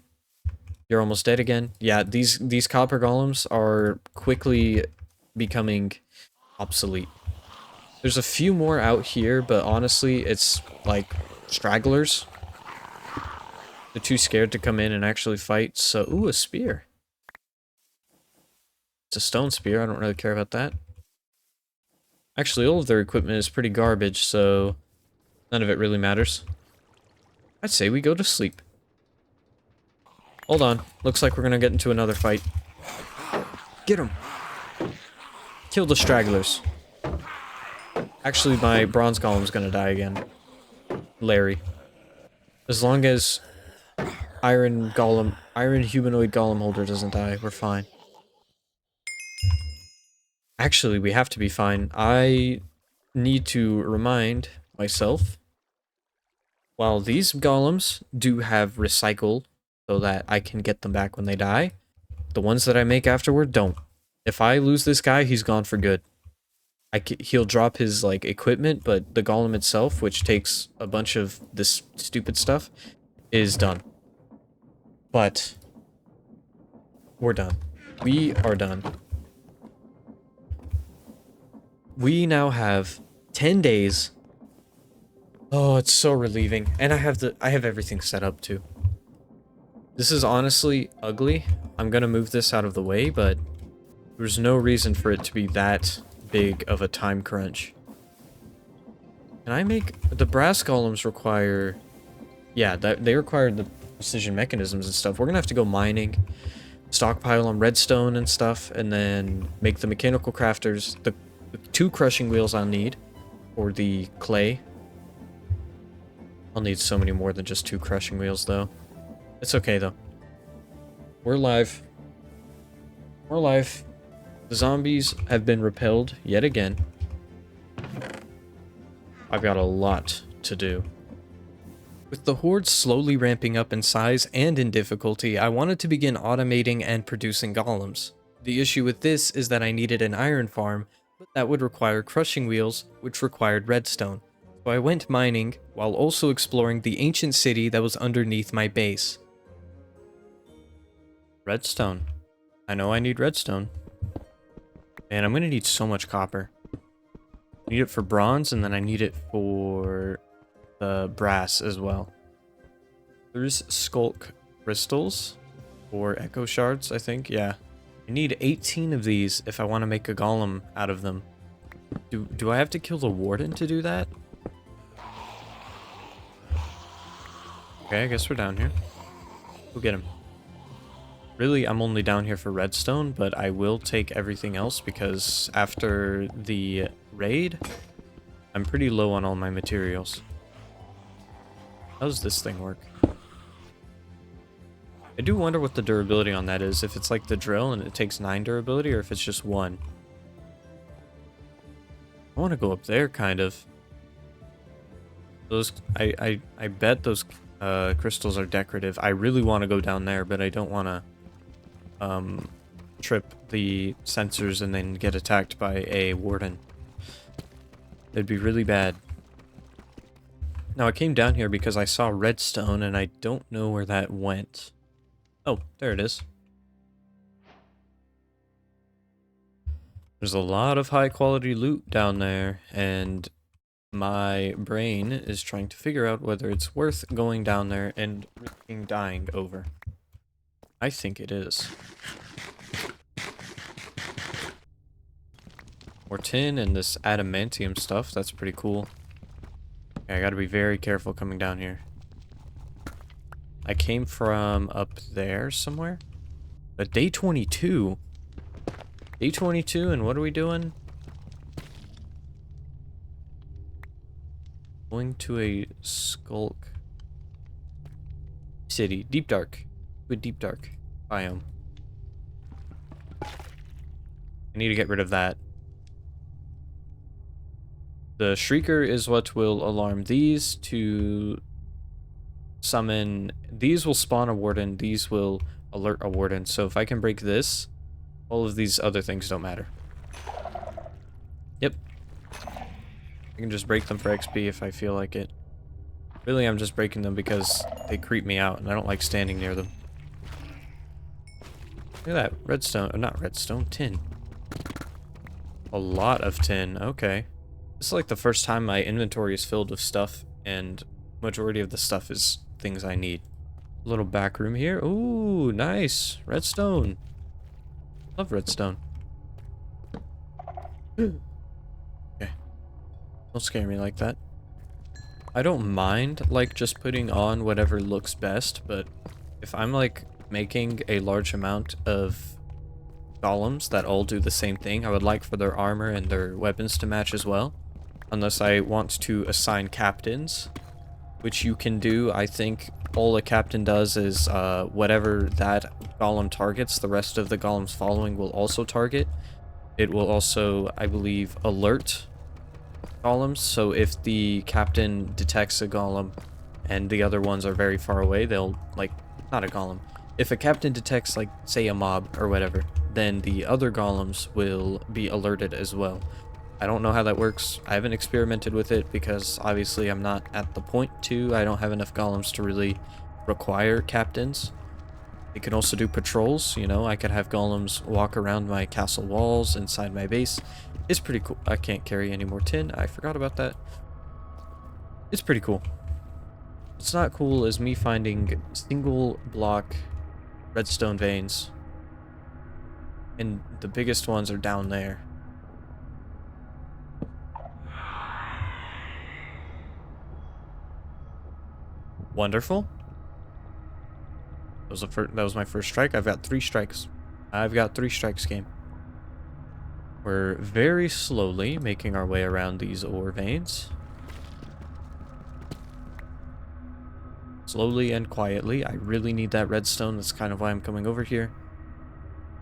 You're almost dead again. Yeah, these copper golems are quickly becoming obsolete. There's a few more out here, but honestly, it's like stragglers. They're too scared to come in and actually fight, so... Ooh, a spear. It's a stone spear, I don't really care about that. Actually, all of their equipment is pretty garbage, so... none of it really matters. I'd say we go to sleep. Hold on. Looks like we're gonna get into another fight. Get him! Kill the stragglers. Actually, my bronze golem's gonna die again. Larry. As long as iron humanoid golem holder doesn't die, we're fine. Actually, we have to be fine. I need to remind myself, while these golems do have recycle so that I can get them back when they die, The ones that I make afterward don't. If I lose this guy, he's gone for good. He'll drop his, like, equipment, but the golem itself, which takes a bunch of this stupid stuff, is done. But we're done. We are done. We now have 10 days. Oh, it's so relieving. And I have everything set up too. This is honestly ugly. I'm gonna move this out of the way, but there's no reason for it to be that big of a time crunch. Can I make the brass golems require? Yeah, they require the precision mechanisms and stuff. We're gonna have to go mining, stockpile on redstone and stuff, and then make the mechanical crafters. The 2 crushing wheels I'll need for the clay. I'll need so many more than just 2 crushing wheels though. It's okay though. We're live. We're alive. The zombies have been repelled yet again. I've got a lot to do. With the hordes slowly ramping up in size and in difficulty, I wanted to begin automating and producing golems. The issue with this is that I needed an iron farm, but that would require crushing wheels, which required redstone. So I went mining, while also exploring the ancient city that was underneath my base. Redstone. I know I need redstone. Man, I'm gonna need so much copper. I need it for bronze, and then I need it for the brass as well. There's skulk crystals, or echo shards, I think. Yeah. I need 18 of these if I want to make a golem out of them. Do I have to kill the warden to do that? Okay, I guess we're down here. Go get him. Really, I'm only down here for redstone, but I will take everything else because after the raid, I'm pretty low on all my materials. How does this thing work? I do wonder what the durability on that is. If it's like the drill and it takes 9 durability, or if it's just 1. I want to go up there, kind of. Those, I bet those crystals are decorative. I really want to go down there, but I don't want to trip the sensors and then get attacked by a warden. It'd be really bad. Now, I came down here because I saw redstone, and I don't know where that went. Oh, there it is. There's a lot of high-quality loot down there, and my brain is trying to figure out whether it's worth going down there and risking dying over. I think it is. More tin and this adamantium stuff, that's pretty cool. Okay, I gotta be very careful coming down here. I came from up there somewhere. But day 22? Day 22, and what are we doing? Going to a skulk city. Deep dark. A deep dark biome. I need to get rid of that. The shrieker is what will alarm these to summon. These will spawn a warden. These will alert a warden. So if I can break this, all of these other things don't matter. Yep. I can just break them for XP if I feel like it. Really, I'm just breaking them because they creep me out and I don't like standing near them. Look at that. Redstone. Not redstone. Tin. A lot of tin. Okay. This is like the first time my inventory is filled with stuff, and majority of the stuff is things I need. Little back room here. Ooh, nice. Redstone. Love redstone. Okay. Don't scare me like that. I don't mind, like, just putting on whatever looks best, but if I'm, like, making a large amount of golems that all do the same thing, I would like for their armor and their weapons to match as well. Unless I want to assign captains, which you can do. I think all a captain does is whatever that golem targets, the rest of the golems following will also target. It will also, I believe, alert golems. So if the captain detects a golem and the other ones are very far away, they'll, like, not a golem. if a captain detects, like, say a mob or whatever, then the other golems will be alerted as well. I don't know how that works. I haven't experimented with it because obviously I'm not at the point to. I don't have enough golems to really require captains. They can also do patrols, you know. I could have golems walk around my castle walls inside my base. It's pretty cool. I can't carry any more tin. I forgot about that. It's pretty cool. What's not cool is me finding single block redstone veins. And the biggest ones are down there. Wonderful. That was my first strike. I've got 3 strikes. I've got 3 strikes, game. We're very slowly making our way around these ore veins. Slowly and quietly. I really need that redstone. That's kind of why I'm coming over here.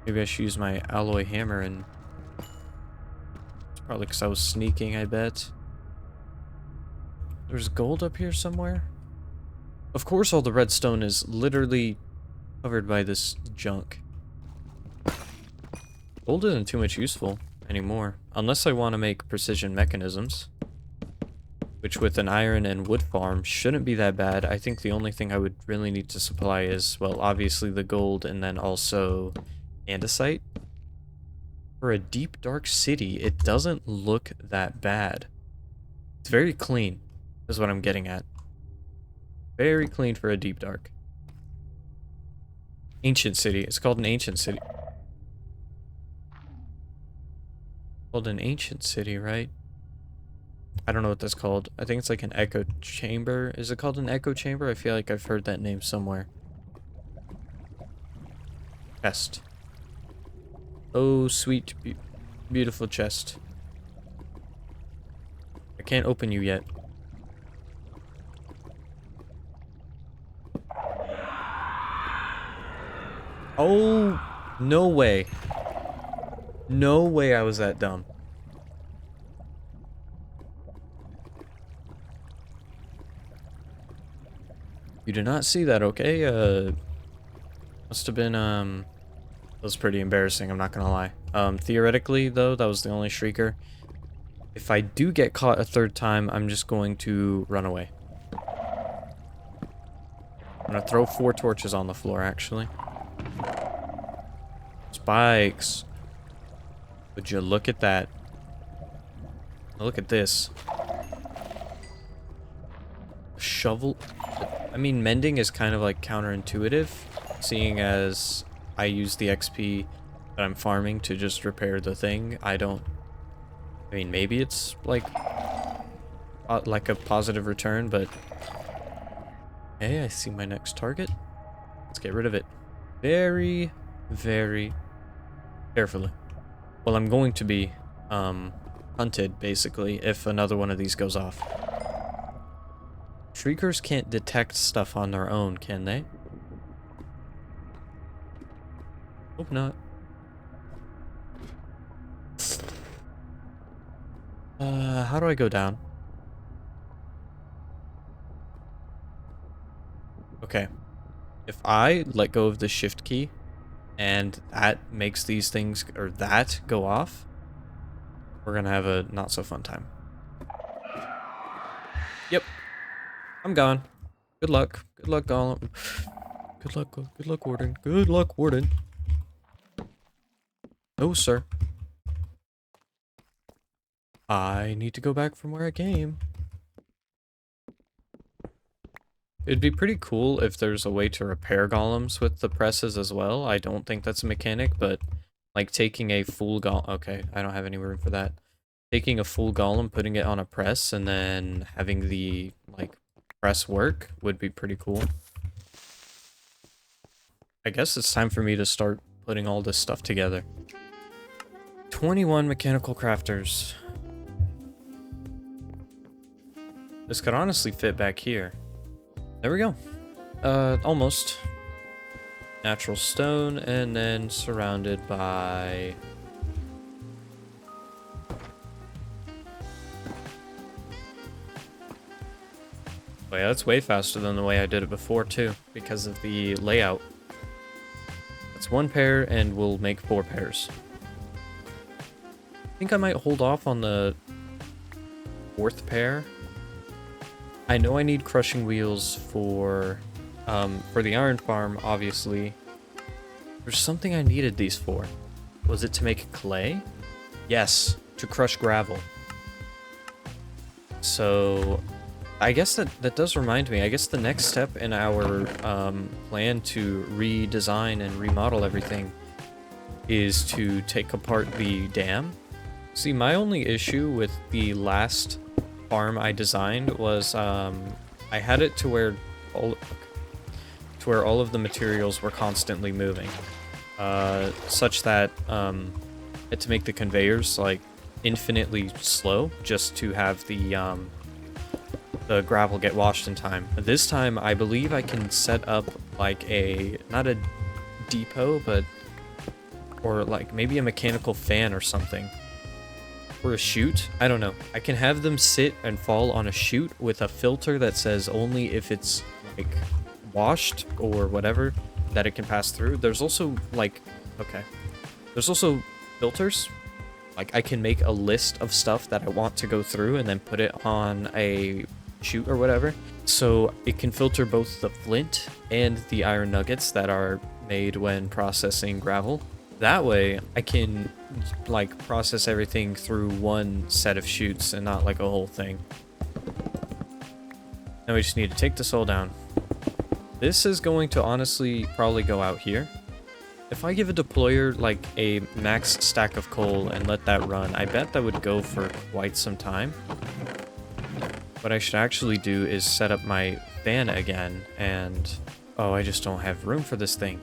Maybe I should use my alloy hammer and... It's probably because I was sneaking, I bet. There's gold up here somewhere? Of course all the redstone is literally covered by this junk. Gold isn't too much useful anymore. Unless I want to make precision mechanisms. Which with an iron and wood farm shouldn't be that bad. I think the only thing I would really need to supply is, well, obviously the gold and then also andesite. For a deep dark city, it doesn't look that bad. It's very clean, is what I'm getting at. Very clean for a deep dark. Ancient city. It's called an ancient city. Called an ancient city, right? I don't know what that's called. I think it's like an echo chamber. Is it called an echo chamber? I feel like I've heard that name somewhere. Chest. Oh, sweet, beautiful chest. I can't open you yet. Oh, no way. No way I was that dumb. You did not see that, okay? Must have been, that was pretty embarrassing, I'm not gonna lie. Theoretically, though, that was the only shrieker. If I do get caught a 3rd time, I'm just going to run away. I'm gonna throw 4 torches on the floor, actually. Spikes. Would you look at that? Look at this. A shovel. I mean, mending is kind of like counterintuitive, seeing as I use the XP that I'm farming to just repair the thing. I mean, maybe it's like a positive return, but hey, I see my next target. Let's get rid of it very, very carefully. Well, I'm going to be hunted, basically, if another one of these goes off. Shriekers can't detect stuff on their own, can they? Hope not. How do I go down? Okay. If I let go of the shift key, and that makes these things, or that, go off, we're gonna have a not so fun time. Yep. I'm gone. Good luck. Good luck, Golem. Good luck, Warden. Good luck, Warden. No, sir. I need to go back from where I came. It'd be pretty cool if there's a way to repair golems with the presses as well. I don't think that's a mechanic, but like taking a full golem... Okay, I don't have any room for that. Taking a full golem, putting it on a press, and then having the, like, press work would be pretty cool. I guess it's time for me to start putting all this stuff together. 21 mechanical crafters. This could honestly fit back here. There we go. Almost. Natural stone, and then surrounded by... Oh yeah, that's way faster than the way I did it before, too, because of the layout. That's 1 pair, and we'll make 4 pairs. I think I might hold off on the 4th pair. I know I need crushing wheels for the iron farm, obviously. There's something I needed these for. Was it to make clay? Yes, to crush gravel. So, I guess that does remind me. I guess the next step in our plan to redesign and remodel everything is to take apart the dam. See, my only issue with the last farm I designed was I had it to where all of the materials were constantly moving, such that to make the conveyors like infinitely slow, just to have the gravel get washed in time. This time, I believe I can set up like not a depot, or like maybe a mechanical fan or something. Or a chute, I don't know. I can have them sit and fall on a chute with a filter that says only if it's like washed or whatever that it can pass through. There's also like, there's also filters. Like I can make a list of stuff that I want to go through and then put it on a chute or whatever. So it can filter both the flint and the iron nuggets that are made when processing gravel. That way I can like process everything through one set of chutes and not like a whole thing. Now we just need to take this all down. This is going to honestly probably go out here. If I give a deployer like a max stack of coal and let that run, I bet that would go for quite some time. What I should actually do is set up my fan again, and oh, I just don't have room for this thing.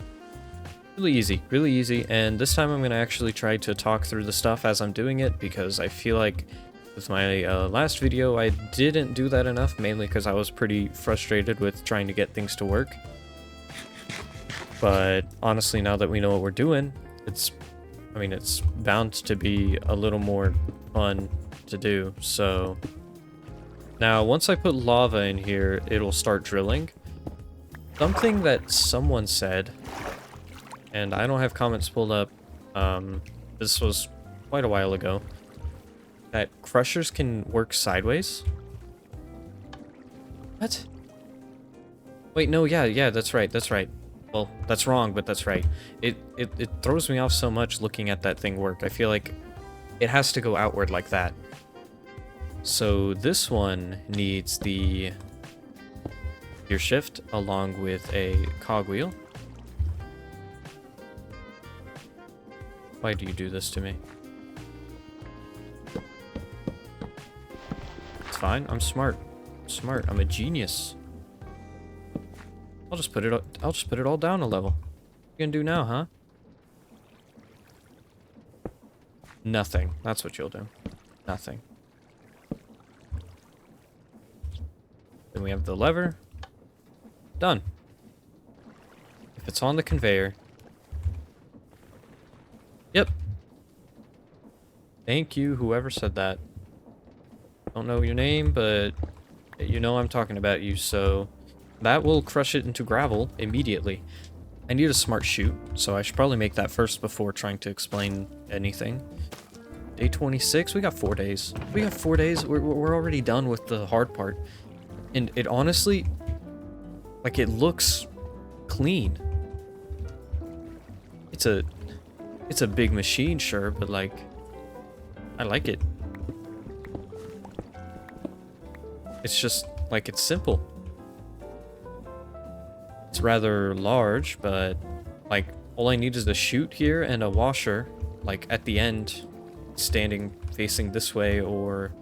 Really easy, and this time I'm going to actually try to talk through the stuff as I'm doing it, because I feel like with my last video I didn't do that enough, mainly because I was pretty frustrated with trying to get things to work. But honestly, now that we know what we're doing, it's bound to be a little more fun to do. So now once I put lava in here, it'll start drilling. Something that someone said, and I don't have comments pulled up, this was quite a while ago, that crushers can work sideways. What? Wait, no, yeah, that's right. Well, that's wrong, but that's right. It throws me off so much looking at that thing work. I feel like it has to go outward like that. So this one needs the gear shift along with a cogwheel. Why do you do this to me? It's fine. I'm smart. I'm a genius. I'll just put it all down a level. What are you gonna do now, huh? Nothing. That's what you'll do. Nothing. Then we have the lever. Done. If it's on the conveyor. Yep. Thank you, whoever said that. Don't know your name, but you know I'm talking about you, so that will crush it into gravel immediately. I need a smart chute, so I should probably make that first before trying to explain anything. Day 26? We got 4 days. We got 4 days? We're already done with the hard part. And it honestly, like, it looks clean. It's a big machine, sure, but like, I like it. It's just, like, it's simple. It's rather large, but like, all I need is a chute here and a washer, like, at the end, standing facing this way, or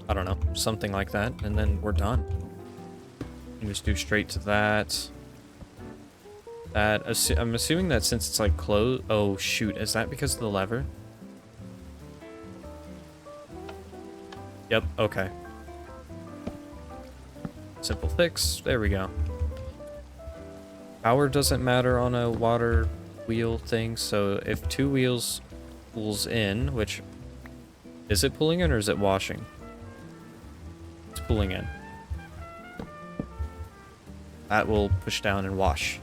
I don't know, something like that, and then we're done. You just do straight to that. I'm assuming that since it's like closed. Oh shoot, is that because of the lever? Yep, okay. Simple fix, there we go. Power doesn't matter on a water wheel thing, so if 2 wheels pulls in, which, is it pulling in or is it washing? It's pulling in. That will push down and wash.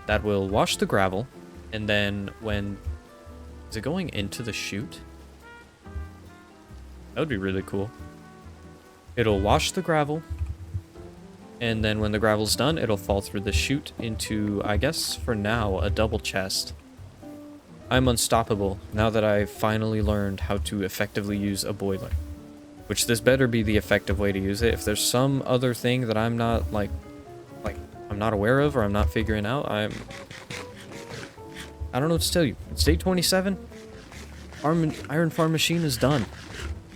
That will wash the gravel, And then when... Is it going into the chute? That would be really cool. It'll wash the gravel. And then when the gravel's done, it'll fall through the chute into, I guess, for now, a double chest. I'm unstoppable now that I've finally learned how to effectively use a boiler. Which this better be the effective way to use it. If there's some other thing that I'm not, I'm not aware of or I'm not figuring out, I don't know what to tell you. It's day 27. Iron Farm Machine is done.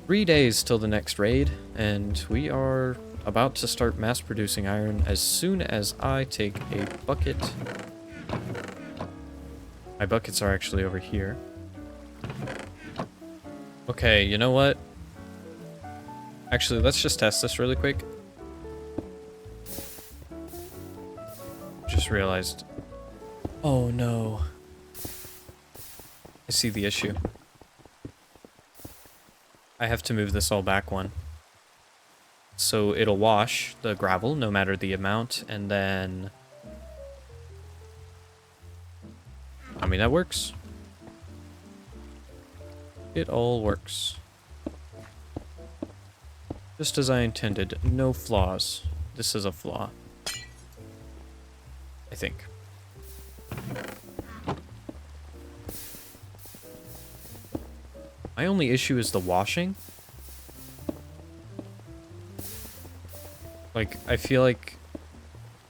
3 days till the next raid, and we are about to start mass producing iron as soon as I take a bucket. My buckets are actually over here. Okay, you know what? Actually, let's just test this really quick. Just realized. Oh no. I see the issue. I have to move this all back one. So it'll wash the gravel no matter the amount, and then... I mean, that works. It all works. Just as I intended. No flaws. This is a flaw. I think. My only issue is the washing. Like, I feel like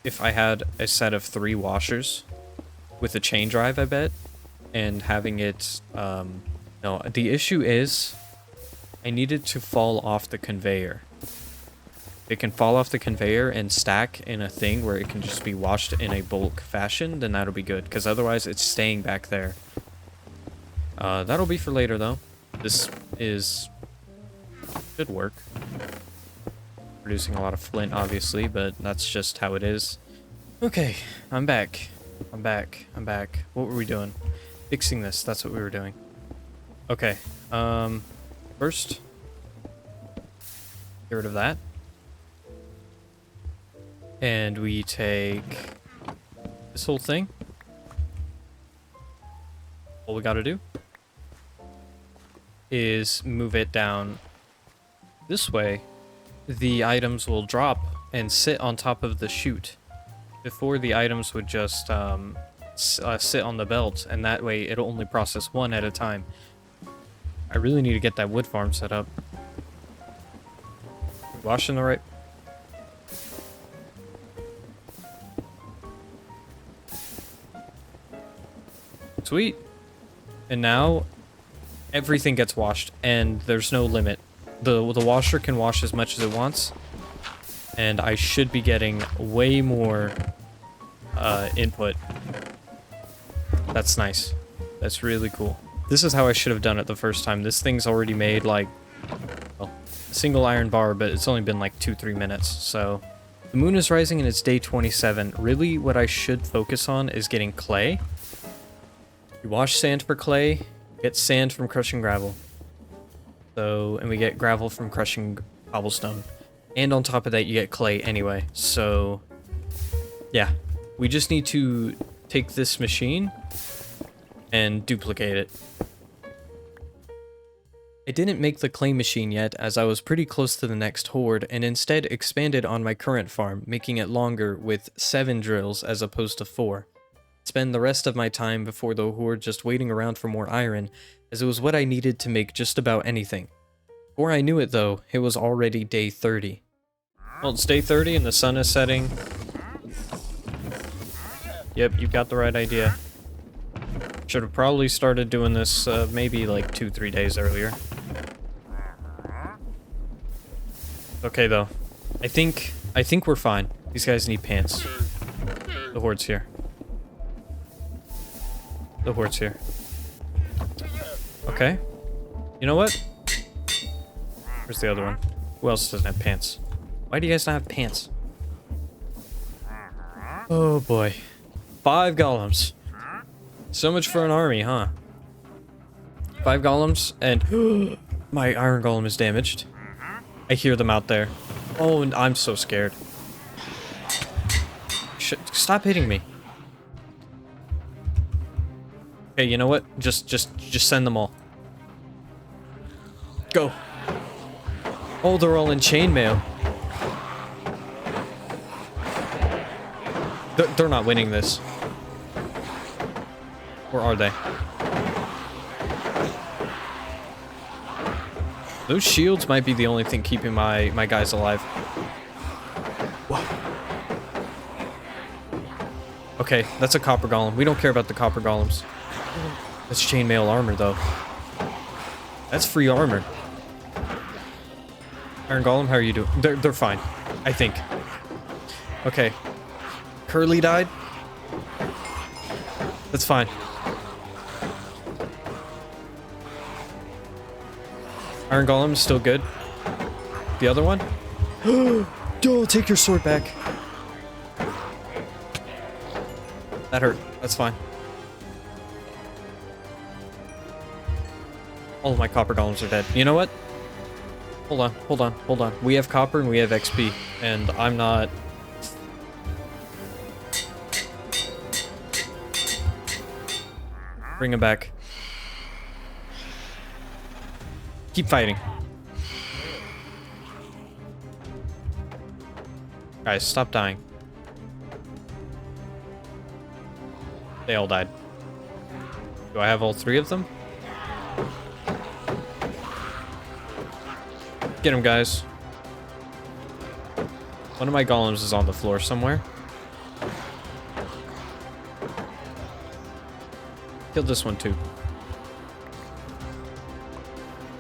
if I had a set of 3 washers with a chain drive, I bet, and having it, no, the issue is I need it to fall off the conveyor. It can fall off the conveyor and stack in a thing where it can just be washed in a bulk fashion, then that'll be good, because otherwise it's staying back there. That'll be for later, though. This should work. Producing a lot of flint, obviously, but that's just how it is. Okay, I'm back. I'm back. What were we doing? Fixing this, that's what we were doing. Okay, first, get rid of that. And we take this whole thing. All we gotta do is move it down this way. The items will drop and sit on top of the chute. Before, the items would just sit on the belt, and that way it'll only process one at a time. I really need to get that wood farm set up. Washing the right... Sweet. And now everything gets washed, and there's no limit. The washer can wash as much as it wants, and I should be getting way more input. That's nice. That's really cool. This is how I should have done it the first time. This thing's already made like, well, a single iron bar, but it's only been like 2-3 minutes. So the moon is rising and it's day 27. Really, what I should focus on is getting clay. You wash sand for clay, get sand from crushing gravel. So, and we get gravel from crushing cobblestone. And on top of that, you get clay anyway. So, yeah. We just need to take this machine and duplicate it. I didn't make the clay machine yet, as I was pretty close to the next horde, and instead expanded on my current farm, making it longer with 7 drills as opposed to 4. Spend the rest of my time before the horde just waiting around for more iron, as it was what I needed to make just about anything. Before I knew it though, it was already day 30. Well, it's day 30 and the sun is setting. Yep, you got the right idea. Should have probably started doing this maybe like 2-3 days earlier. Okay though, I think we're fine. These guys need pants. The horde's here. The horde's here. Okay. You know what? Where's the other one? Who else doesn't have pants? Why do you guys not have pants? Oh boy. 5 golems. So much for an army, huh? 5 golems and my iron golem is damaged. I hear them out there. Oh, and I'm so scared. Stop hitting me. Okay, you know what? Just send them all. Go. Oh, they're all in chainmail. They're not winning this. Or are they? Those shields might be the only thing keeping my guys alive. Whoa. Okay, that's a copper golem. We don't care about the copper golems. That's chainmail armor, though. That's free armor. Iron Golem, how are you doing? They're fine, I think. Okay. Curly died. That's fine. Iron Golem's still good. The other one? Oh, take your sword back. That hurt. That's fine. All of my copper golems are dead. You know what? Hold on, hold on, hold on. We have copper and we have XP, and I'm not... Bring him back. Keep fighting. Guys, stop dying. They all died. Do I have all three of them? Get him, guys. One of my golems is on the floor somewhere. Killed this one too.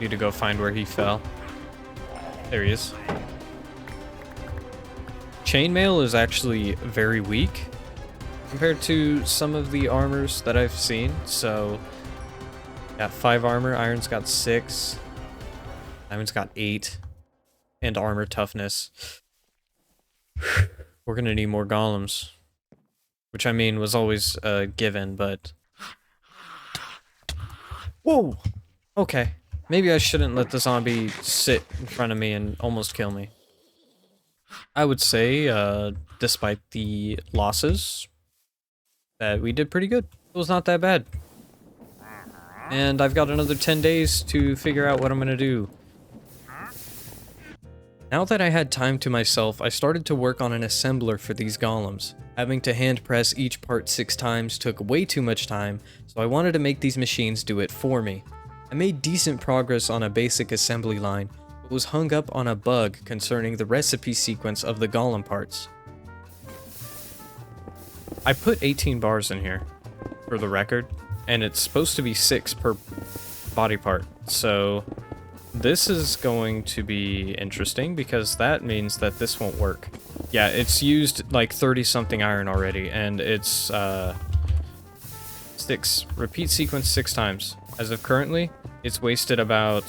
Need to go find where he fell. There he is. Chainmail is actually very weak compared to some of the armors that I've seen. So, got 5 armor. Iron's got 6. Diamond's got 8. And armor toughness. We're gonna need more golems. Which, I mean, was always a given, but... Whoa! Okay. Maybe I shouldn't let the zombie sit in front of me and almost kill me. I would say, despite the losses, that we did pretty good. It was not that bad. And I've got another 10 days to figure out what I'm gonna do. Now that I had time to myself, I started to work on an assembler for these golems. Having to hand press each part 6 times took way too much time, so I wanted to make these machines do it for me. I made decent progress on a basic assembly line, but was hung up on a bug concerning the recipe sequence of the golem parts. I put 18 bars in here, for the record, and it's supposed to be 6 per body part, so this is going to be interesting because that means that this won't work. Yeah, it's used like 30-something iron already, and it's 6. Repeat sequence 6 times. As of currently, it's wasted about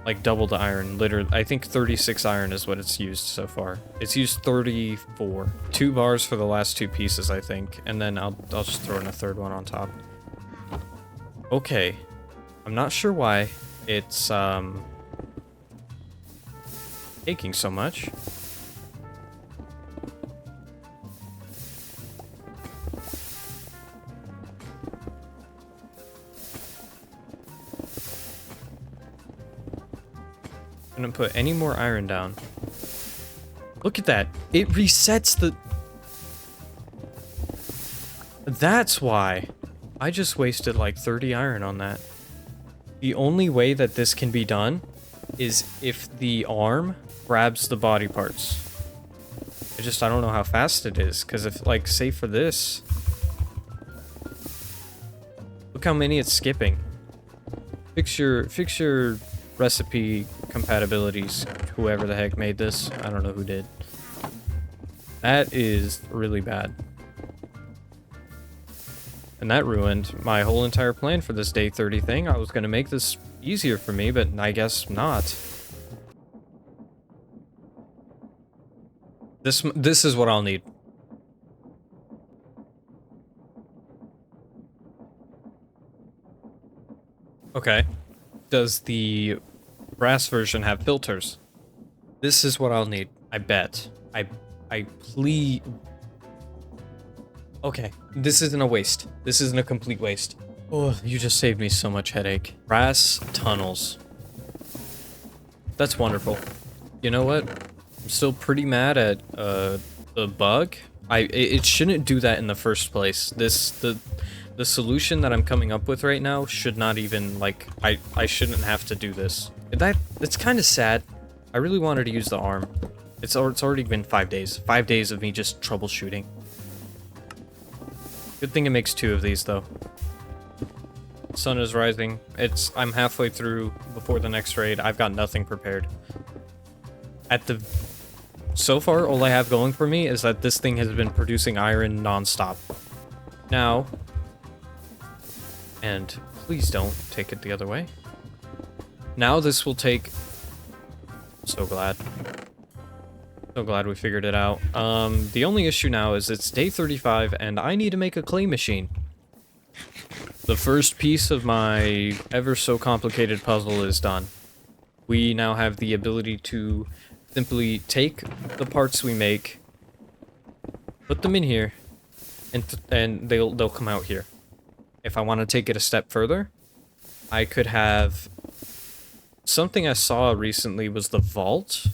like double the iron. Literally, I think 36 iron is what it's used so far. It's used 34. 2 bars for the last 2 pieces, I think, and then I'll just throw in a third one on top. Okay, I'm not sure why it's taking so much. I didn't put any more iron down. Look at that. It resets the... That's why. I just wasted like 30 iron on that. The only way that this can be done is if the arm grabs the body parts. I don't know how fast it is, because if, like, say for this... Look how many it's skipping. Fix your recipe compatibilities, whoever the heck made this. I don't know who did. That is really bad. And that ruined my whole entire plan for this day 30 thing. I was going to make this easier for me, but I guess not. This is what I'll need. Okay. Does the brass version have filters? This is what I'll need. I bet. I plead. Okay. This isn't a waste. This isn't a complete waste. Oh, you just saved me so much headache. Brass tunnels. That's wonderful. You know what? I'm still pretty mad at the bug. It shouldn't do that in the first place. The solution that I'm coming up with right now should not even, like, I shouldn't have to do this. It's kind of sad. I really wanted to use the arm. It's already been 5 days. 5 days of me just troubleshooting. Good thing it makes 2 of these though. Sun is rising. I'm halfway through before the next raid. I've got nothing prepared. So far, all I have going for me is that this thing has been producing iron non-stop. Now, and please don't take it the other way. Now this will take... So glad. So glad we figured it out. The only issue now is it's day 35 and I need to make a clay machine. The first piece of my ever so complicated puzzle is done. We now have the ability to simply take the parts we make, put them in here, and they'll come out here. If I want to take it a step further, I could have... Something I saw recently was the vault,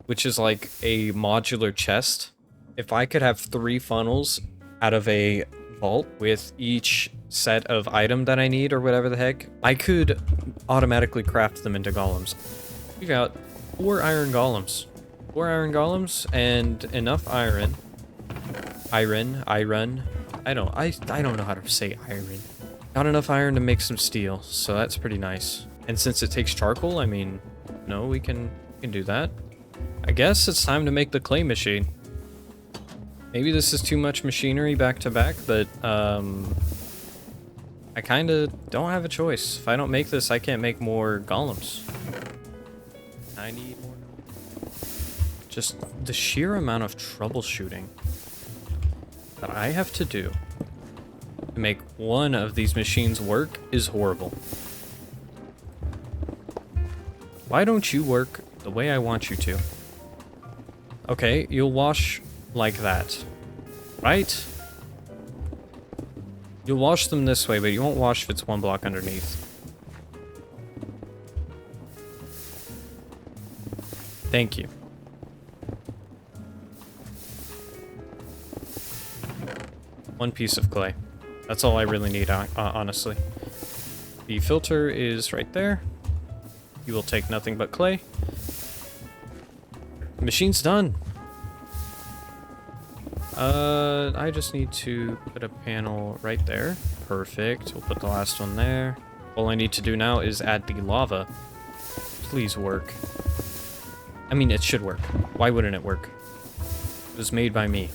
which is like a modular chest. If I could have 3 funnels out of a vault with each set of item that I need or whatever the heck, I could automatically craft them into golems. We got 4 iron golems. 4 iron golems and enough iron. I don't know how to say iron. Got enough iron to make some steel, so that's pretty nice. And since it takes charcoal, I mean, no, we can do that. I guess it's time to make the clay machine. Maybe this is too much machinery back to back, but I kinda don't have a choice. If I don't make this, I can't make more golems. I need more. Just the sheer amount of troubleshooting that I have to do to make one of these machines work is horrible. Why don't you work the way I want you to? Okay, you'll wash like that, right? You'll wash them this way, but you won't wash if it's 1 block underneath. Thank you. One piece of clay. That's all I really need, honestly. The filter is right there. You will take nothing but clay. The machine's done. I just need to put a panel right there. Perfect. We'll put the last one there. All I need to do now is add the lava. Please work. I mean, it should work. Why wouldn't it work? It was made by me.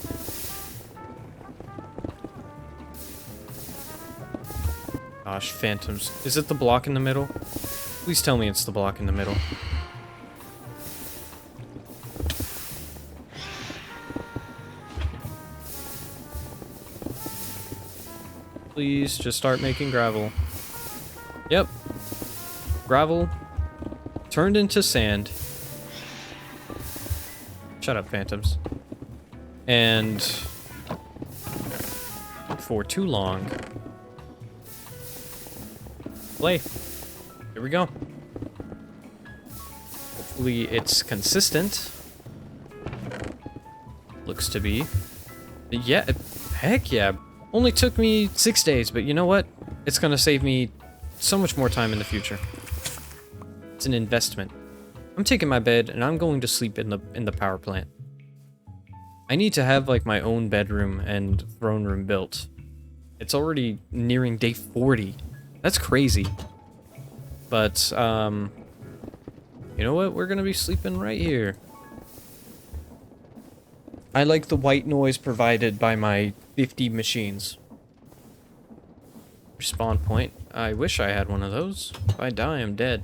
Gosh, phantoms. Is it the block in the middle? Please tell me it's the block in the middle. Please just start making gravel. Yep. Gravel turned into sand. Shut up, phantoms. And for too long. Play. Here we go. Hopefully it's consistent. Looks to be. Yeah, heck yeah. Only took me 6 days, but you know what? It's gonna save me so much more time in the future. It's an investment. I'm taking my bed and I'm going to sleep in the power plant. I need to have like my own bedroom and throne room built. It's already nearing day 40. That's crazy. But you know what? We're gonna be sleeping right here. I like the white noise provided by my 50 machines. Respawn point. I wish I had one of those. If I die, I'm dead.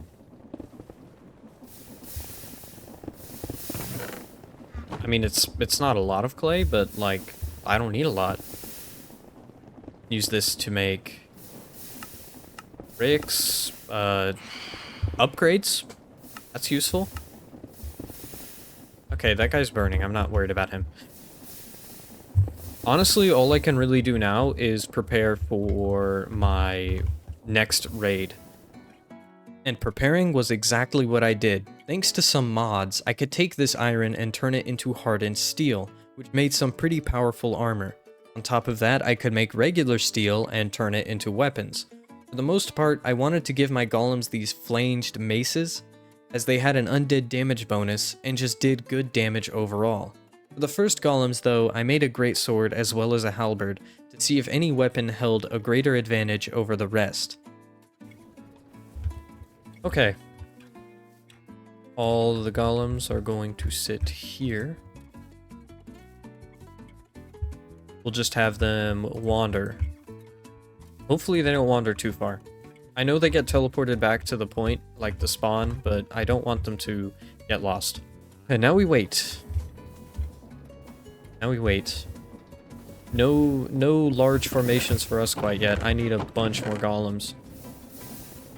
I mean, it's not a lot of clay, but like, I don't need a lot. Use this to make bricks, upgrades. That's useful. Okay, that guy's burning. I'm not worried about him. Honestly, all I can really do now is prepare for my next raid. And preparing was exactly what I did. Thanks to some mods, I could take this iron and turn it into hardened steel, which made some pretty powerful armor. On top of that, I could make regular steel and turn it into weapons. For the most part, I wanted to give my golems these flanged maces, as they had an undead damage bonus and just did good damage overall. For the first golems though, I made a great sword as well as a halberd to see if any weapon held a greater advantage over the rest. Okay. All the golems are going to sit here. We'll just have them wander. Hopefully they don't wander too far. I know they get teleported back to the point, like the spawn, but I don't want them to get lost. And now we wait. Now we wait. No large formations for us quite yet. I need a bunch more golems.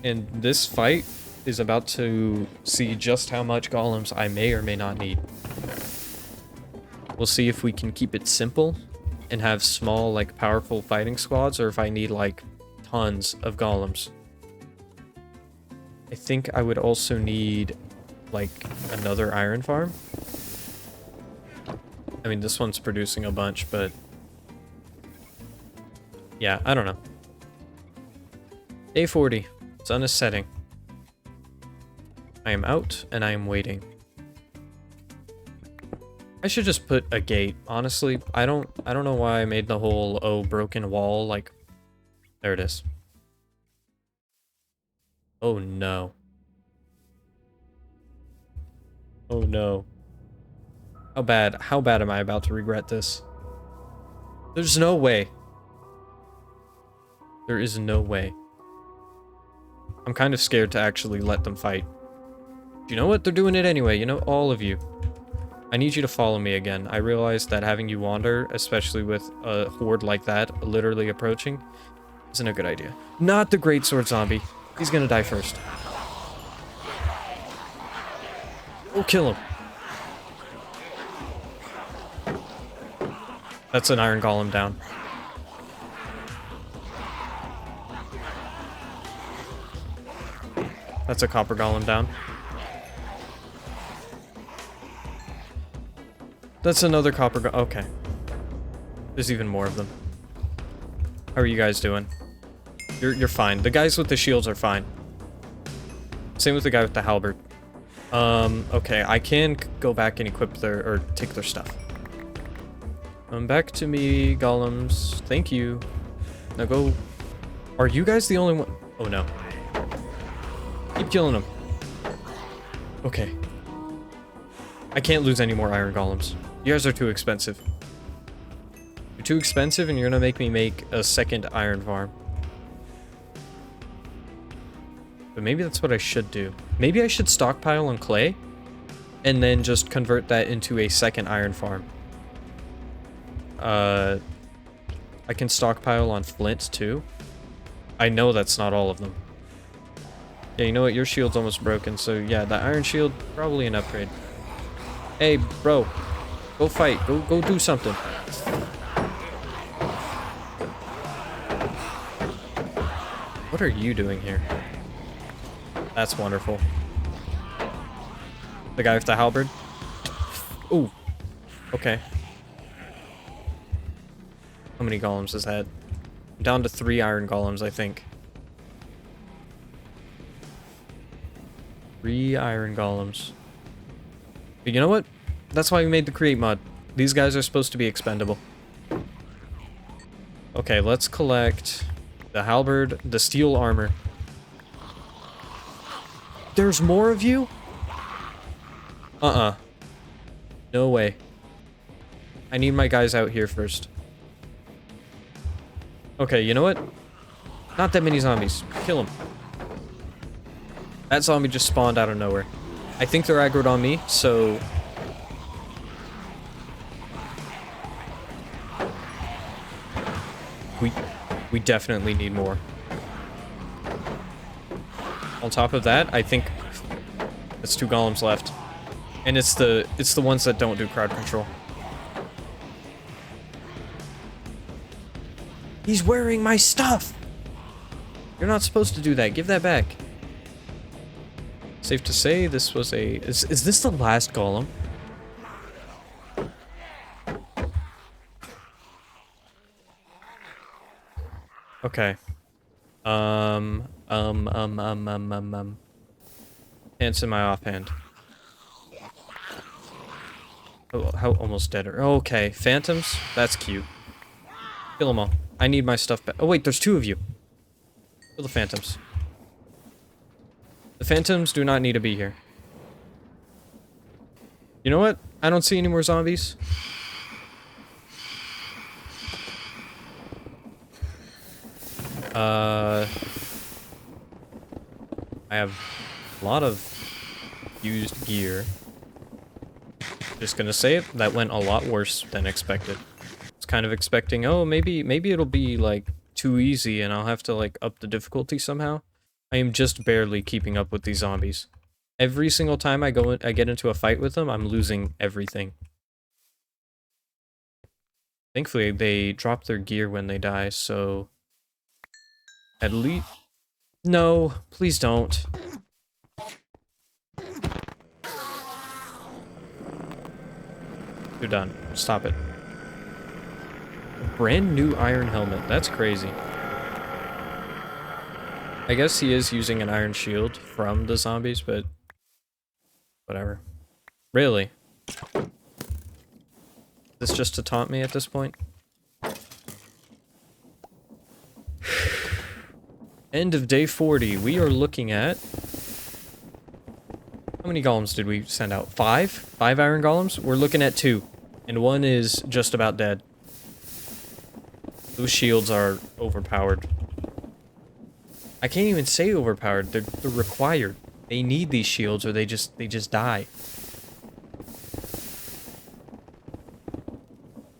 And this fight is about to see just how much golems I may or may not need. We'll see if we can keep it simple and have small, like, powerful fighting squads, or if I need, like, tons of golems. I think I would also need, like, another iron farm. I mean, this one's producing a bunch, but... yeah, I don't know. Day 40. Sun is setting. I am out, and I am waiting. I should just put a gate, honestly. I don't know why I made the whole, oh, broken wall, like... there it is. Oh no. Oh no. How bad am I about to regret this? There's no way. There is no way. I'm kind of scared to actually let them fight. You know what? They're doing it anyway, you know, all of you. I need you to follow me again. I realize that having you wander, especially with a horde like that literally approaching, isn't a good idea. Not the greatsword zombie. He's gonna die first. Oh, kill him. That's an iron golem down. That's a copper golem down. That's another copper golem. Okay. There's even more of them. How are you guys doing? You're fine. The guys with the shields are fine. Same with the guy with the halberd. Okay, I can go back and equip their, or take their stuff. Come back to me, golems. Thank you. Now go. Are you guys the only one? Oh no. Keep killing them. Okay. I can't lose any more iron golems. You guys are too expensive. You're too expensive and you're gonna make me make a second iron farm. But maybe that's what I should do. Maybe I should stockpile on clay and then just convert that into a second iron farm. I can stockpile on flint too. I know that's not all of them. Yeah, you know what? Your shield's almost broken, so yeah, that iron shield, probably an upgrade. Hey, bro. Go fight. Go do something. What are you doing here? That's wonderful. The guy with the halberd? Ooh. Okay. How many golems is that? I'm down to 3 iron golems, I think. 3 iron golems. But you know what? That's why we made the create mod. These guys are supposed to be expendable. Okay, let's collect the halberd, the steel armor. There's more of you? Uh-uh. No way. I need my guys out here first. Okay, you know what? Not that many zombies. Kill them. That zombie just spawned out of nowhere. I think they're aggroed on me, so... We definitely need more. On top of that, I think that's 2 golems left. And it's the ones that don't do crowd control. He's wearing my stuff! You're not supposed to do that. Give that back. Safe to say this was a... Is this the last golem? Okay. Hands in my offhand. Oh, how almost dead are... Okay, phantoms? That's cute. Kill them all. I need my stuff back. Oh wait, there's two of you. Kill the phantoms. The phantoms do not need to be here. You know what? I don't see any more zombies. I have a lot of used gear. Just gonna say it, that went a lot worse than expected. I was kind of expecting, oh, maybe it'll be, like, too easy and I'll have to, like, up the difficulty somehow. I am just barely keeping up with these zombies. Every single time I get into a fight with them, I'm losing everything. Thankfully, they drop their gear when they die, so... At least... No, please don't. You're done. Stop it. A brand new iron helmet. That's crazy. I guess he is using an iron shield from the zombies, but... Whatever. Really? Is this just to taunt me at this point? End of day 40. We are looking at... How many golems did we send out? 5? 5 iron golems? We're looking at 2. And 1 is just about dead. Those shields are overpowered. I can't even say overpowered. They're required. They need these shields or they just die.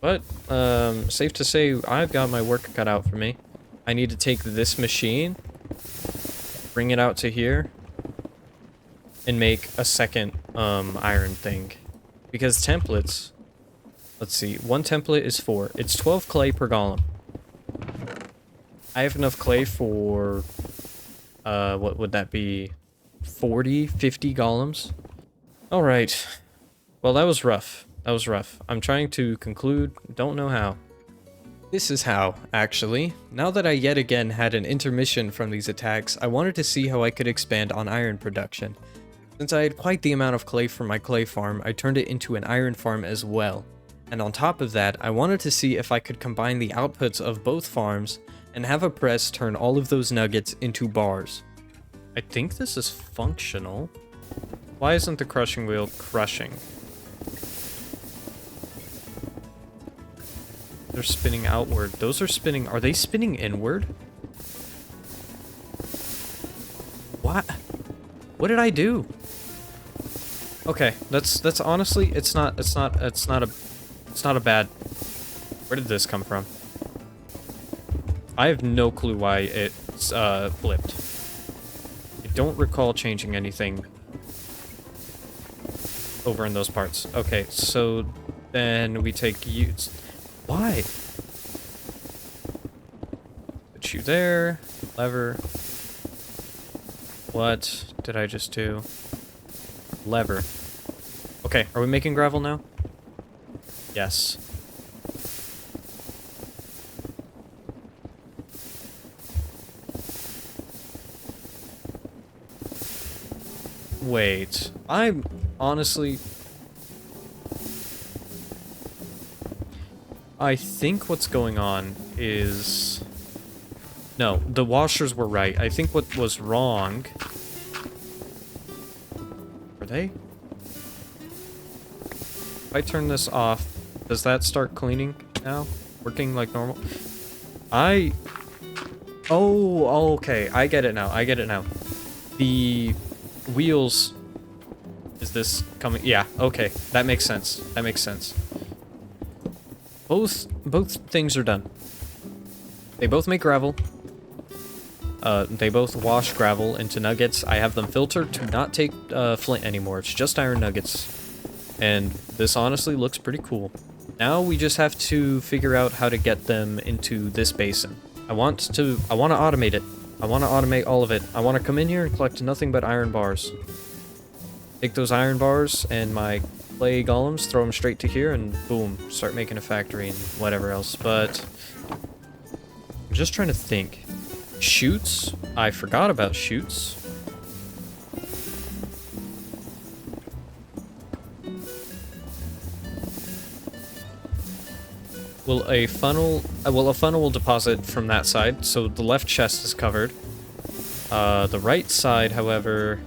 But, safe to say, I've got my work cut out for me. I need to take this machine, bring it out to here, and make a second, iron thing. Because templates... Let's see, 1 template is 4. It's 12 clay per golem. I have enough clay for... what would that be? 40, 50 golems? Alright. Well, that was rough. That was rough. I'm trying to conclude. Don't know how. This is how, actually. Now that I yet again had an intermission from these attacks, I wanted to see how I could expand on iron production. Since I had quite the amount of clay from my clay farm, I turned it into an iron farm as well. And on top of that, I wanted to see if I could combine the outputs of both farms and have a press turn all of those nuggets into bars. I think this is functional. Why isn't the crushing wheel crushing? They're spinning outward. Those are spinning... Are they spinning inward? What? What did I do? Okay, that's honestly, it's not a bad... Where did this come from? I have no clue why it's, flipped. I don't recall changing anything over in those parts. Okay, so then we take you... Why? Put you there. Lever. What did I just do? Lever. Okay, are we making gravel now? Yes. Wait, I'm honestly... I think what's going on is... No, the washers were right. I think what was wrong... Are they? If I turn this off, does that start cleaning now? Working like normal? Oh, okay. I get it now. I get it now. The wheels... Is this coming? Yeah, okay. That makes sense. That makes sense. Both things are done. They both make gravel. They both wash gravel into nuggets. I have them filtered to not take flint anymore. It's just iron nuggets. And this honestly looks pretty cool. Now we just have to figure out how to get them into this basin. I want to automate it. I want to automate all of it. I want to come in here and collect nothing but iron bars. Take those iron bars and my clay golems, throw them straight to here, and boom, start making a factory and whatever else. But I'm just trying to think. Chutes? I forgot about chutes. Will a funnel... well, a funnel will deposit from that side, so the left chest is covered. The right side, however...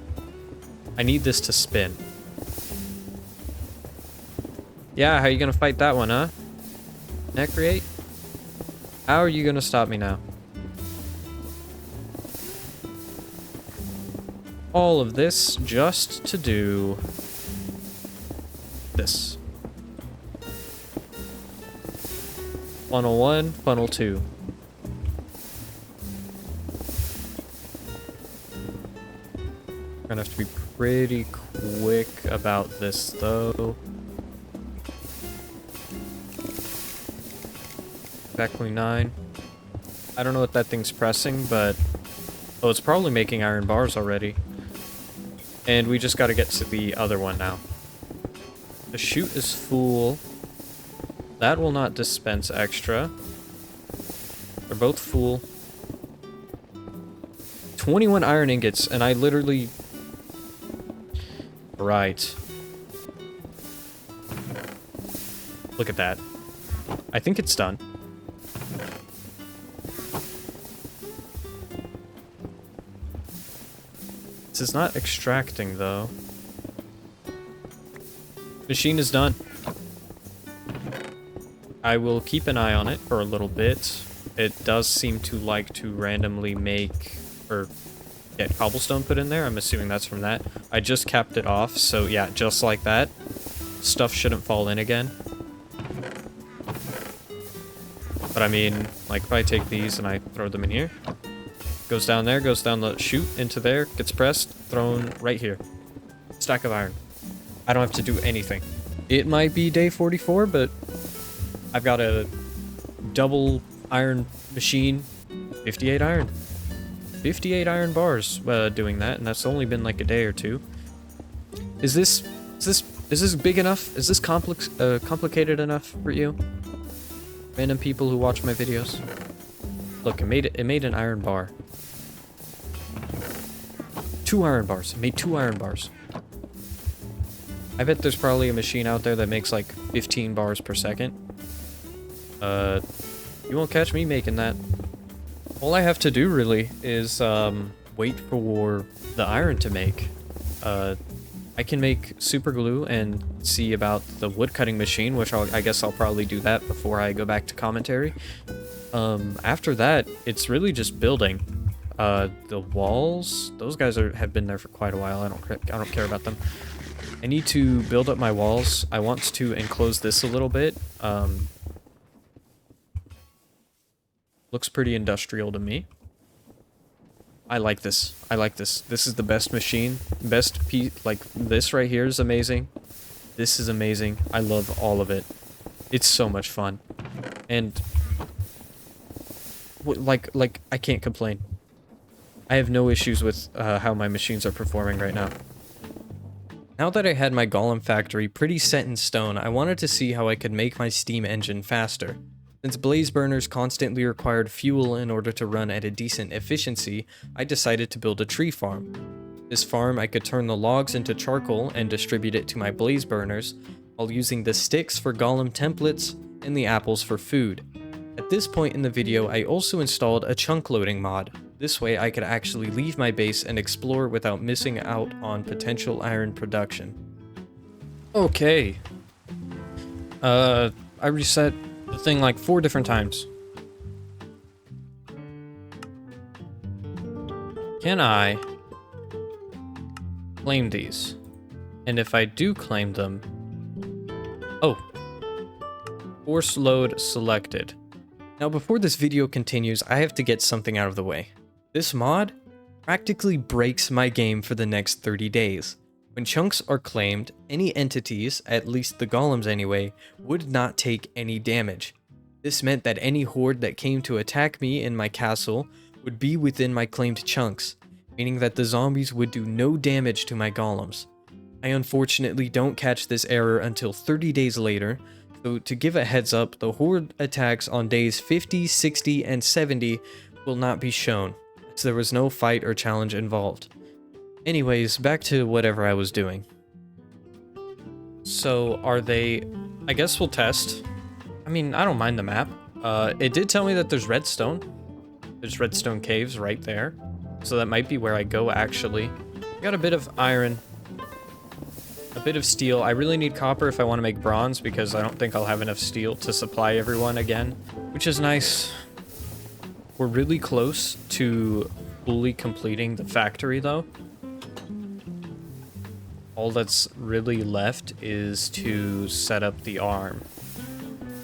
I need this to spin. Yeah, how are you gonna fight that one, huh? Necreate? How are you gonna stop me now? All of this just to do... this. Funnel 1, funnel 2. Gonna have to be pretty quick about this, though. Exactly 9. I don't know what that thing's pressing, but... oh, it's probably making iron bars already. And we just gotta get to the other one now. The chute is full. That will not dispense extra. They're both full. 21 iron ingots, and I literally... right. Look at that. I think it's done. This is not extracting, though. Machine is done. I will keep an eye on it for a little bit. It does seem to like to randomly make, or get cobblestone put in there. I'm assuming that's from that. I just capped it off, so yeah, just like that. Stuff shouldn't fall in again. But I mean, like if I take these and I throw them in here, goes down there, goes down the chute, into there, gets pressed, thrown right here. Stack of iron. I don't have to do anything. It might be day 44, but I've got a double iron machine, 58 iron. 58 iron bars doing that, and that's only been like a day or two. Is this big enough? Is this complicated enough for you? Random people who watch my videos. Look, it made an iron bar. 2 iron bars. It made 2 iron bars. I bet there's probably a machine out there that makes like 15 bars per second. You won't catch me making that. All I have to do really is wait for the iron to make. I can make super glue and see about the wood cutting machine, which I guess I'll probably do that before I go back to commentary. After that, it's really just building. The walls, those guys have been there for quite a while. I don't care about them. I need to build up my walls. I want to enclose this a little bit. Looks pretty industrial to me. I like this. I like this. This is the best machine. Best piece. Like, this right here is amazing. This is amazing. I love all of it. It's so much fun. And... like, I can't complain. I have no issues with how my machines are performing right now. Now that I had my golem factory pretty set in stone, I wanted to see how I could make my steam engine faster. Since blaze burners constantly required fuel in order to run at a decent efficiency, I decided to build a tree farm. This farm I could turn the logs into charcoal and distribute it to my blaze burners, while using the sticks for golem templates and the apples for food. At this point in the video, I also installed a chunk loading mod. This way I could actually leave my base and explore without missing out on potential iron production. Okay. I reset the thing like 4 different times. Can I claim these? And if I do claim them... oh. Force load selected. Now before this video continues, I have to get something out of the way. This mod practically breaks my game for the next 30 days. When chunks are claimed, any entities, at least the golems anyway, would not take any damage. This meant that any horde that came to attack me in my castle would be within my claimed chunks, meaning that the zombies would do no damage to my golems. I unfortunately don't catch this error until 30 days later, so to give a heads up, the horde attacks on days 50, 60, and 70 will not be shown, as there was no fight or challenge involved. Anyways, back to whatever I was doing. So, are they... I guess we'll test. I mean, I don't mind the map. It did tell me that there's redstone. There's redstone caves right there. So that might be where I go, actually. I got a bit of iron. A bit of steel. I really need copper if I want to make bronze, because I don't think I'll have enough steel to supply everyone again. Which is nice. We're really close to fully completing the factory, though. All that's really left is to set up the arm.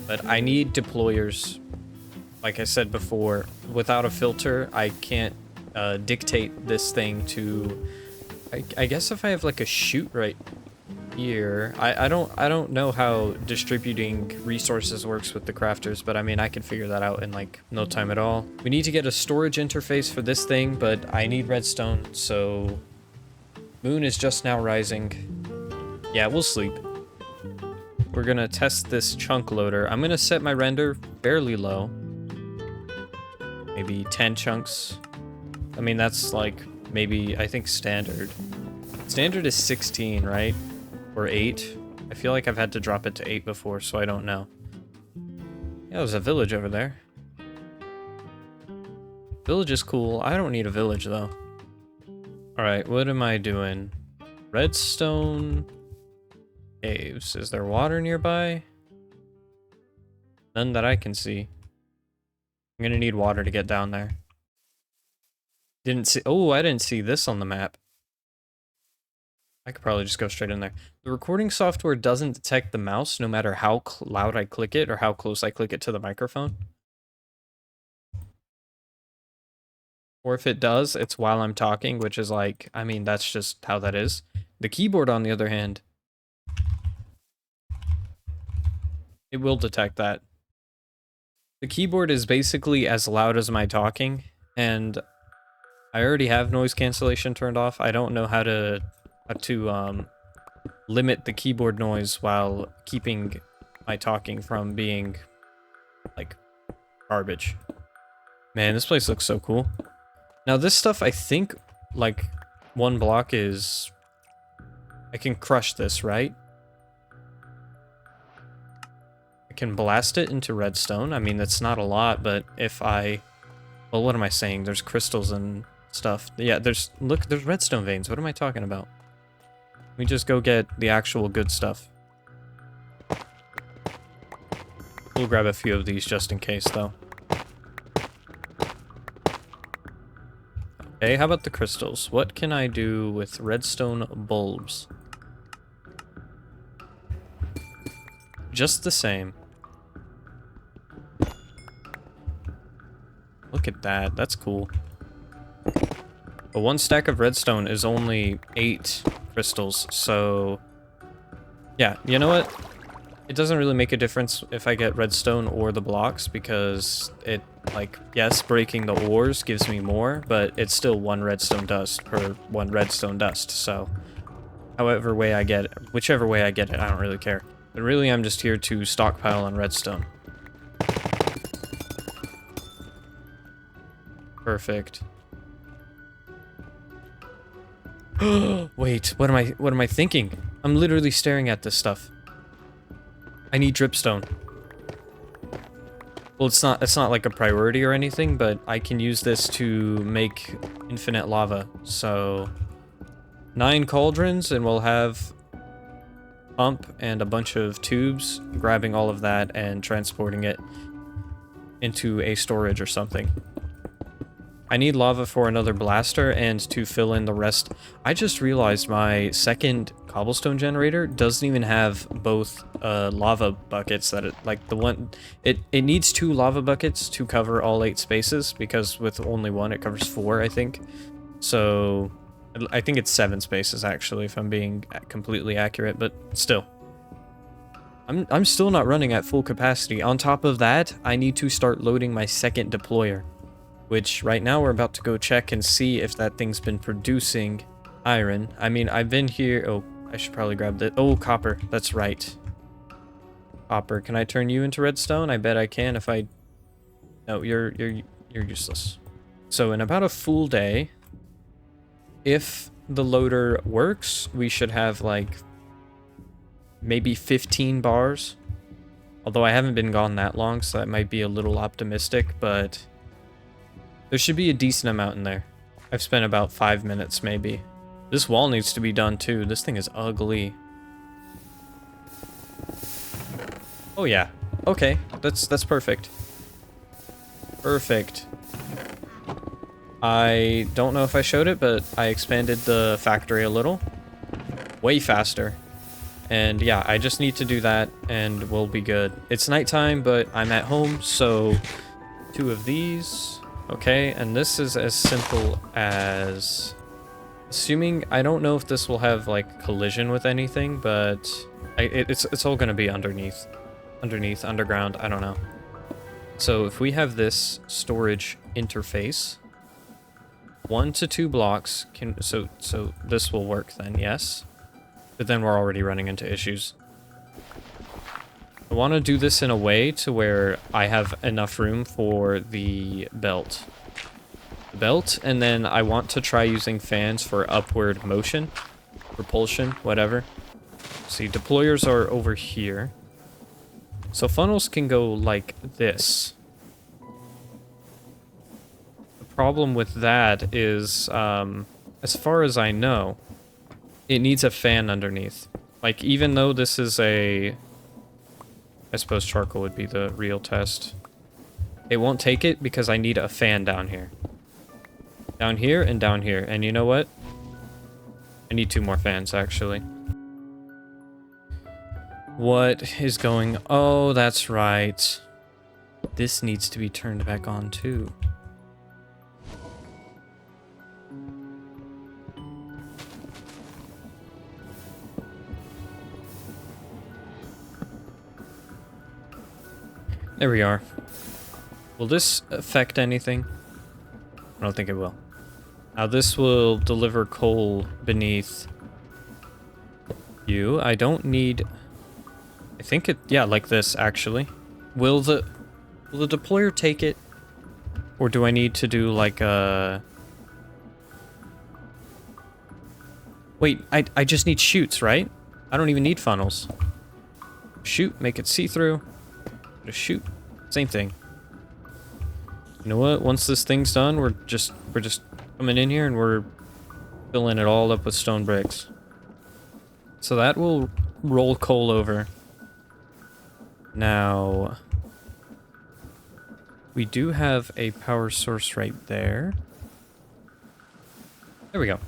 But I need deployers. Like I said before, without a filter, I can't dictate this thing to... I guess if I have like a chute right here, I don't know how distributing resources works with the crafters, but I mean I can figure that out in like no time at all. We need to get a storage interface for this thing, but I need redstone, so moon is just now rising. Yeah, we'll sleep. We're gonna test this chunk loader. I'm gonna set my render fairly low. Maybe 10 chunks. I mean, that's like maybe, I think standard. Standard is 16, right? Or 8. I feel like I've had to drop it to 8 before, so I don't know. Yeah, there's a village over there. Village is cool. I don't need a village, though. Alright, what am I doing? Redstone caves. Is there water nearby? None that I can see. I'm gonna need water to get down there. Didn't see... Oh, I didn't see this on the map. I could probably just go straight in there. The recording software doesn't detect the mouse no matter how loud I click it or how close I click it to the microphone. Or if it does, it's while I'm talking, which is like, I mean, that's just how that is. The keyboard, on the other hand, it will detect that. The keyboard is basically as loud as my talking, and I already have noise cancellation turned off. I don't know how to limit the keyboard noise while keeping my talking from being like garbage. Man, this place looks so cool. Now this stuff, I think like 1 block is... I can crush this, right? I can blast it into redstone. I mean, that's not a lot, but if I... Well, what am I saying? There's crystals and stuff. Yeah, there's... Look, there's redstone veins. What am I talking about? Let me just go get the actual good stuff. We'll grab a few of these just in case, though. Okay, how about the crystals? What can I do with redstone bulbs? Just the same. Look at that, that's cool. But 1 stack of redstone is only 8 crystals, so... Yeah, you know what? It doesn't really make a difference if I get redstone or the blocks, because it, like, yes, breaking the ores gives me more, but it's still 1 redstone dust per 1 redstone dust, so... However way I get it, whichever way I get it, I don't really care. But really, I'm just here to stockpile on redstone. Perfect. Wait, what am I thinking? I'm literally staring at this stuff. I need dripstone. Well, it's not like a priority or anything, but I can use this to make infinite lava. So 9 cauldrons, and we'll have pump and a bunch of tubes, grabbing all of that and transporting it into a storage or something. I need lava for another blaster and to fill in the rest. I just realized my second cobblestone generator doesn't even have both lava buckets that it, like the one, it needs 2 lava buckets to cover all 8 spaces, because with only 1 it covers 4, I think. So I think it's 7 spaces actually, if I'm being completely accurate, but still. I'm still not running at full capacity. On top of that, I need to start loading my second deployer, which right now we're about to go check and see if that thing's been producing iron. I mean, I've been here. Oh, I should probably grab the... Oh, copper. That's right. Copper. Can I turn you into redstone? I bet I can if I... No, you're useless. So in about a full day, if the loader works, we should have like maybe 15 bars. Although I haven't been gone that long, so that might be a little optimistic, but there should be a decent amount in there. I've spent about 5 minutes maybe. This wall needs to be done too. This thing is ugly. Oh yeah. Okay, that's perfect. Perfect. I don't know if I showed it, but I expanded the factory a little. Way faster. And yeah, I just need to do that and we'll be good. It's nighttime, but I'm at home, so 2 of these. Okay, and this is as simple as... Assuming, I don't know if this will have like collision with anything, but it's all gonna be underneath. Underground, I don't know. So if we have this storage interface, 1 to 2 blocks can, so this will work then, yes. But then we're already running into issues. I want to do this in a way to where I have enough room for the belt. And then I want to try using fans for upward motion, propulsion, whatever. See, deployers are over here. So funnels can go like this. The problem with that is, as far as I know, it needs a fan underneath. Like, even though this is a... I suppose charcoal would be the real test. It won't take it because I need a fan down here. Down here and down here. And you know what? I need 2 more fans, actually. What is going... Oh, that's right. This needs to be turned back on, too. There we are. Will this affect anything? I don't think it will. Now this will deliver coal beneath you. I don't need... I think it... Yeah, like this, actually. Will the deployer take it? Or do I need to do like a... Wait, I just need chutes, right? I don't even need funnels. Shoot, make it see-through. Shoot, same thing. You know what? Once this thing's done, we're just coming in here and we're filling it all up with stone bricks. So that will roll coal over. Now, we do have a power source right there. There we go.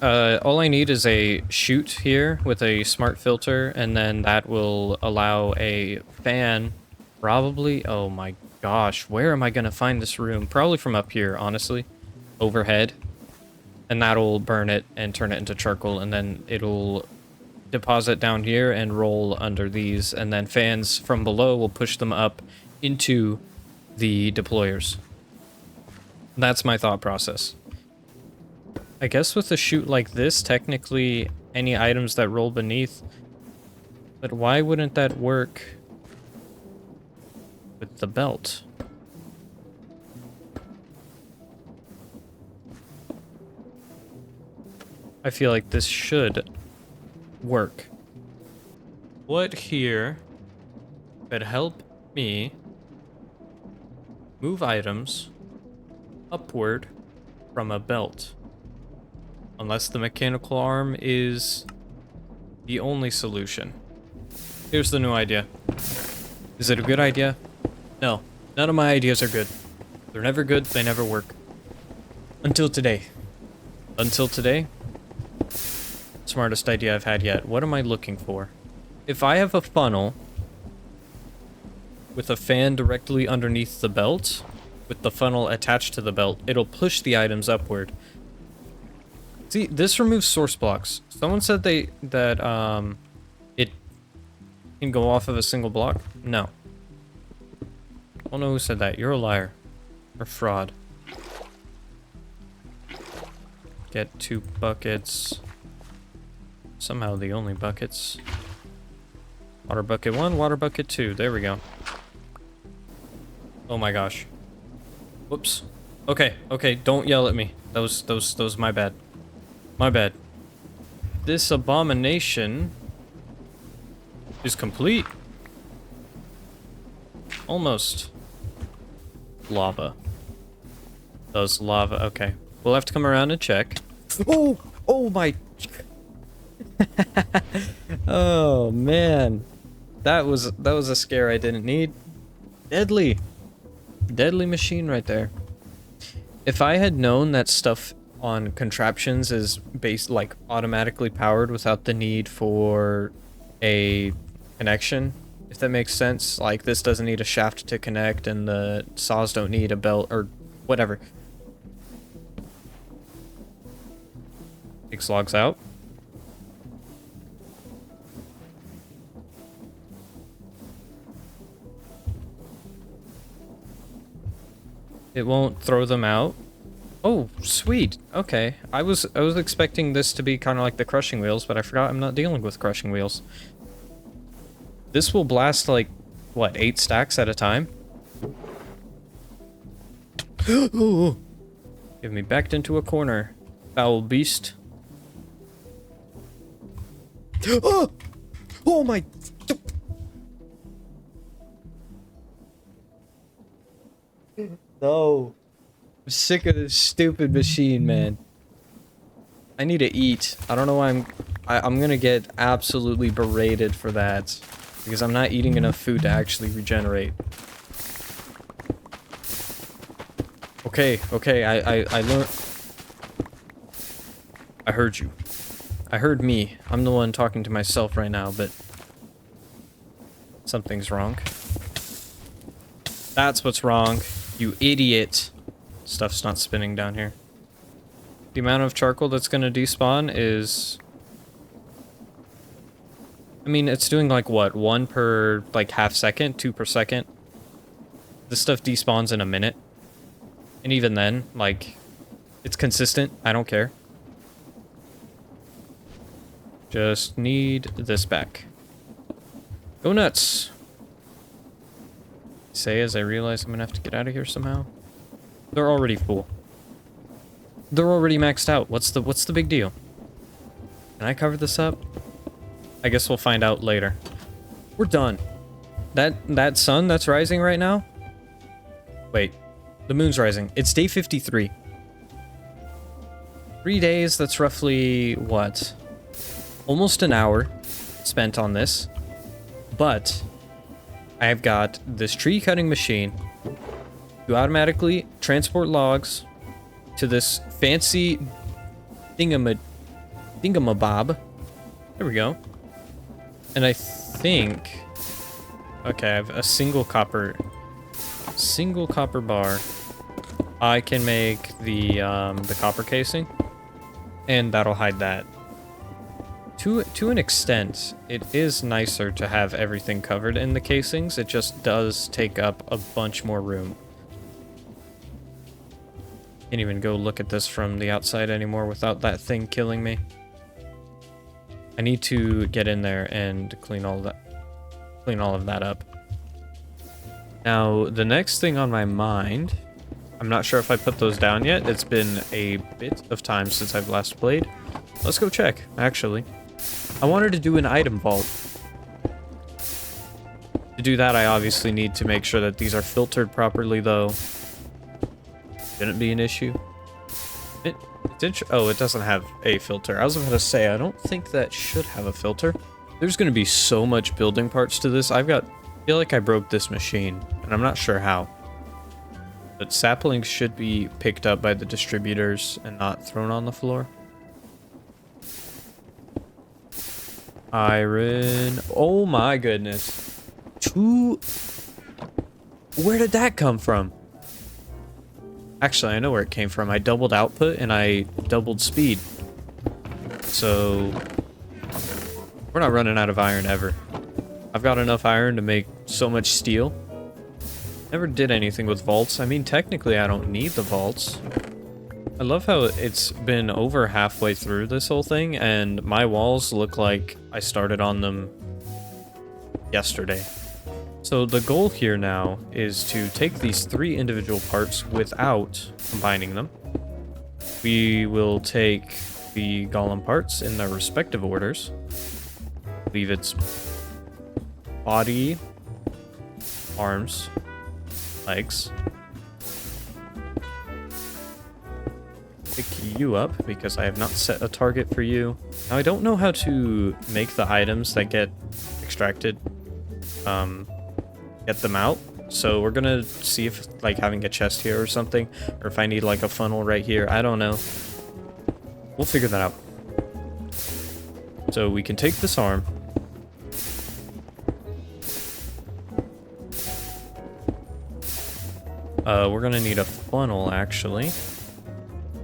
All I need is a chute here with a smart filter, and then that will allow a fan, probably, oh my gosh, where am I gonna find this room? Probably from up here, honestly, overhead, and that'll burn it and turn it into charcoal, and then it'll deposit down here and roll under these, and then fans from below will push them up into the deployers. That's my thought process. I guess with a chute like this, technically any items that roll beneath, but why wouldn't that work with the belt? I feel like this should work. What here could help me move items upward from a belt? Unless the mechanical arm is the only solution. Here's the new idea. Is it a good idea? No. None of my ideas are good. They're never good, they never work. Until today. Until today? Smartest idea I've had yet. What am I looking for? If I have a funnel with a fan directly underneath the belt, with the funnel attached to the belt, it'll push the items upward. See, this removes source blocks. Someone said that it can go off of a single block. No. I don't know who said that. You're a liar. Or fraud. Get 2 buckets. Somehow the only buckets. Water bucket 1, water bucket 2. There we go. Oh my gosh. Whoops. Okay, okay, don't yell at me. That was my bad. My bad. This abomination is complete. Almost. Lava. Those lava, okay. We'll have to come around and check. Oh! Oh my... Oh man. That was a scare I didn't need. Deadly. Deadly machine right there. If I had known that stuff on contraptions is based like automatically powered without the need for a connection, if that makes sense, like this doesn't need a shaft to connect and the saws don't need a belt or whatever. Takes logs out. It won't throw them out. Oh, sweet. Okay. I was expecting this to be kind of like the crushing wheels, but I forgot I'm not dealing with crushing wheels. This will blast like what, 8 stacks at a time? Give me backed into a corner, foul beast. Oh! Oh my... No. I'm sick of this stupid machine, man. I need to eat. I don't know why I'm gonna get absolutely berated for that. Because I'm not eating enough food to actually regenerate. Okay, okay, I learned... I heard you. I heard me. I'm the one talking to myself right now, but... something's wrong. That's what's wrong. You idiot. Stuff's not spinning down here. The amount of charcoal that's gonna despawn is... I mean, it's doing like what? 1 per like half second? 2 per second? This stuff despawns in a minute. And even then, like, it's consistent. I don't care. Just need this back. Go nuts! Say as I realize I'm gonna have to get out of here somehow. They're already full. They're already maxed out. What's the big deal? Can I cover this up? I guess we'll find out later. We're done. That sun that's rising right now? Wait. The moon's rising. It's day 53. 3 days, that's roughly what? Almost an hour spent on this. But I've got this tree cutting machine to automatically transport logs to this fancy thingamabob. There we go. And I think... okay, I have a single copper bar. I can make the copper casing, and that'll hide that. To an extent, it is nicer to have everything covered in the casings. It just does take up a bunch more room. Can't even go look at this from the outside anymore without that thing killing me. I need to get in there and clean all of that up. Now, the next thing on my mind, I'm not sure if I put those down yet. It's been a bit of time since I've last played. Let's go check, actually. I wanted to do an item vault. To do that, I obviously need to make sure that these are filtered properly, though. Shouldn't be an issue. Oh, it doesn't have a filter. I was about to say, I don't think that should have a filter. There's going to be so much building parts to this. I feel like I broke this machine, and I'm not sure how. But saplings should be picked up by the distributors and not thrown on the floor. Iron. Oh my goodness. Where did that come from? Actually, I know where it came from. I doubled output and I doubled speed. So we're not running out of iron ever. I've got enough iron to make so much steel. Never did anything with vaults. I mean, technically I don't need the vaults. I love how it's been over halfway through this whole thing, and my walls look like I started on them yesterday. So the goal here now is to take these 3 individual parts without combining them. We will take the golem parts in their respective orders. Leave its body, arms, legs. Pick you up because I have not set a target for you. Now I don't know how to make the items that get extracted, get them out. So we're gonna see if like having a chest here or something, or if I need like a funnel right here. I don't know. We'll figure that out. So we can take this arm. We're gonna need a funnel actually.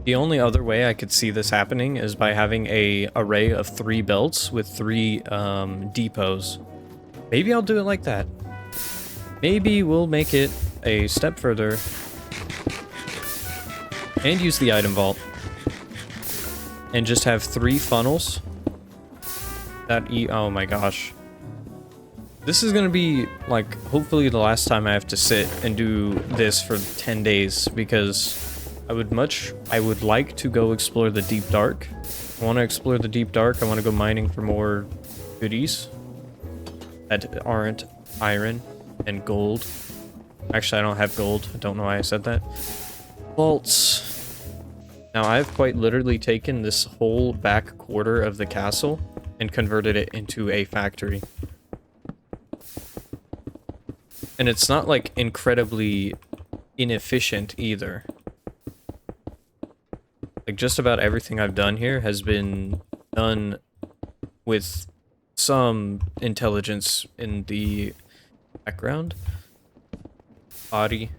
The only other way I could see this happening is by having a array of 3 belts with 3 depots. Maybe I'll do it like that. Maybe we'll make it a step further and use the item vault and just have 3 funnels that oh my gosh. This is gonna be like hopefully the last time I have to sit and do this for 10 days because I would like to go explore the deep dark. I want to explore the deep dark. I want to go mining for more goodies that aren't iron and gold. Actually, I don't have gold. I don't know why I said that. Vaults. Now, I've quite literally taken this whole back quarter of the castle and converted it into a factory. And it's not like incredibly inefficient either. Like just about everything I've done here has been done with some intelligence in the background. Body,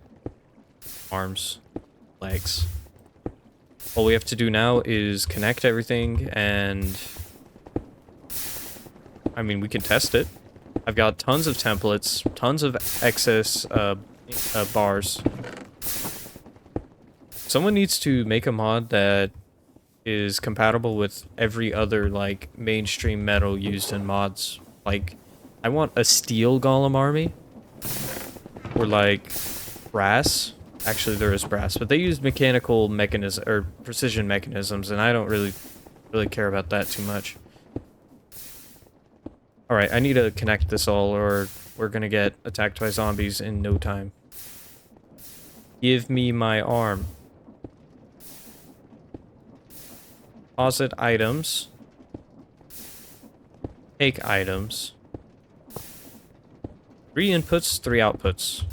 arms, legs. All we have to do now is connect everything and I mean, we can test it. I've got tons of templates, tons of excess bars. Someone needs to make a mod that is compatible with every other, like, mainstream metal used in mods. Like, I want a steel golem army. Or, like, brass. Actually, there is brass, but they use mechanical mechanism or precision mechanisms, and I don't really care about that too much. Alright, I need to connect this all, or we're gonna get attacked by zombies in no time. Give me my arm. Deposit items. Take items. 3 inputs, 3 outputs.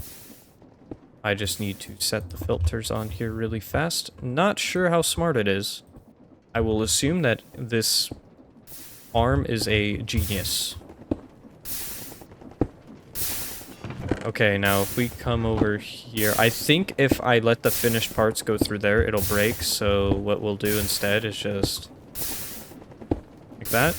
I just need to set the filters on here really fast. Not sure how smart it is. I will assume that this arm is a genius. Okay, now if we come over here, I think if I let the finished parts go through there, it'll break, so what we'll do instead is just like that.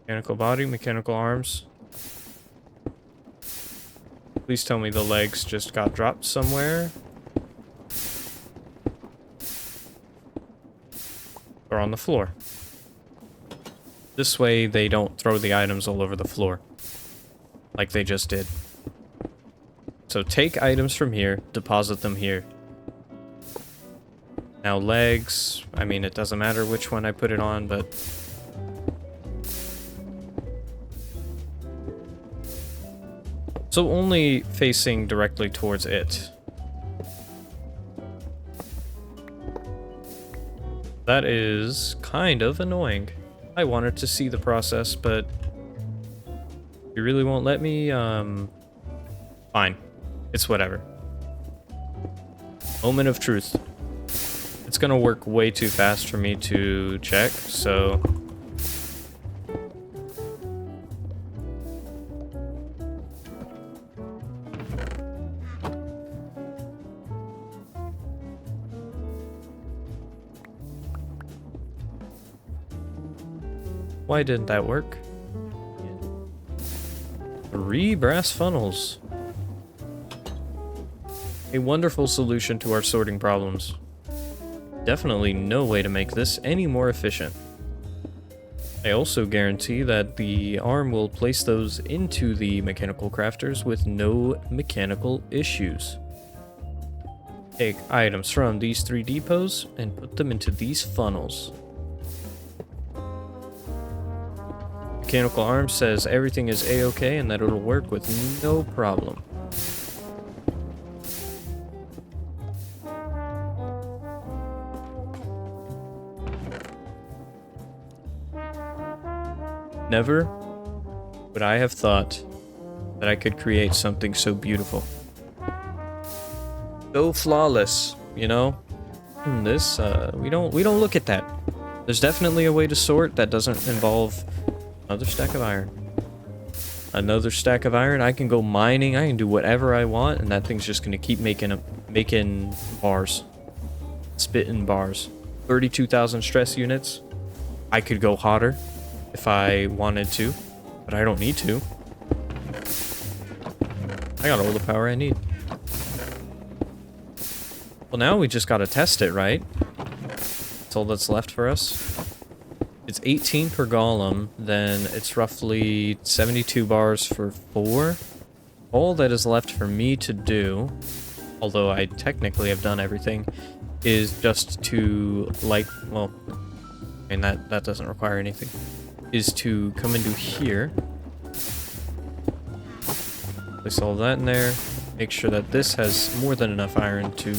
Mechanical body, mechanical arms. Please tell me the legs just got dropped somewhere. Or on the floor. This way they don't throw the items all over the floor. Like they just did. So take items from here, deposit them here. Now legs, I mean it doesn't matter which one I put it on, but... So only facing directly towards it. That is kind of annoying. I wanted to see the process, but you really won't let me, fine. It's whatever. Moment of truth. It's gonna work way too fast for me to check, so... Why didn't that work? 3 brass funnels. A wonderful solution to our sorting problems. Definitely no way to make this any more efficient. I also guarantee that the arm will place those into the mechanical crafters with no mechanical issues. Take items from these 3 depots and put them into these funnels. Mechanical arm says everything is a-okay and that it'll work with no problem. Never would I have thought that I could create something so beautiful. So flawless, you know? This, we don't look at that. There's definitely a way to sort that doesn't involve another stack of iron. Another stack of iron, I can go mining, I can do whatever I want, and that thing's just gonna keep making bars. Spitting bars. 32,000 stress units. I could go hotter if I wanted to, but I don't need to. I got all the power I need. Well, now we just gotta test it, right? That's all that's left for us. It's 18 per golem, then it's roughly 72 bars for 4. All that is left for me to do, although I technically have done everything, is just to well, I mean that doesn't require anything, is to come into here, place all that in there, make sure that this has more than enough iron to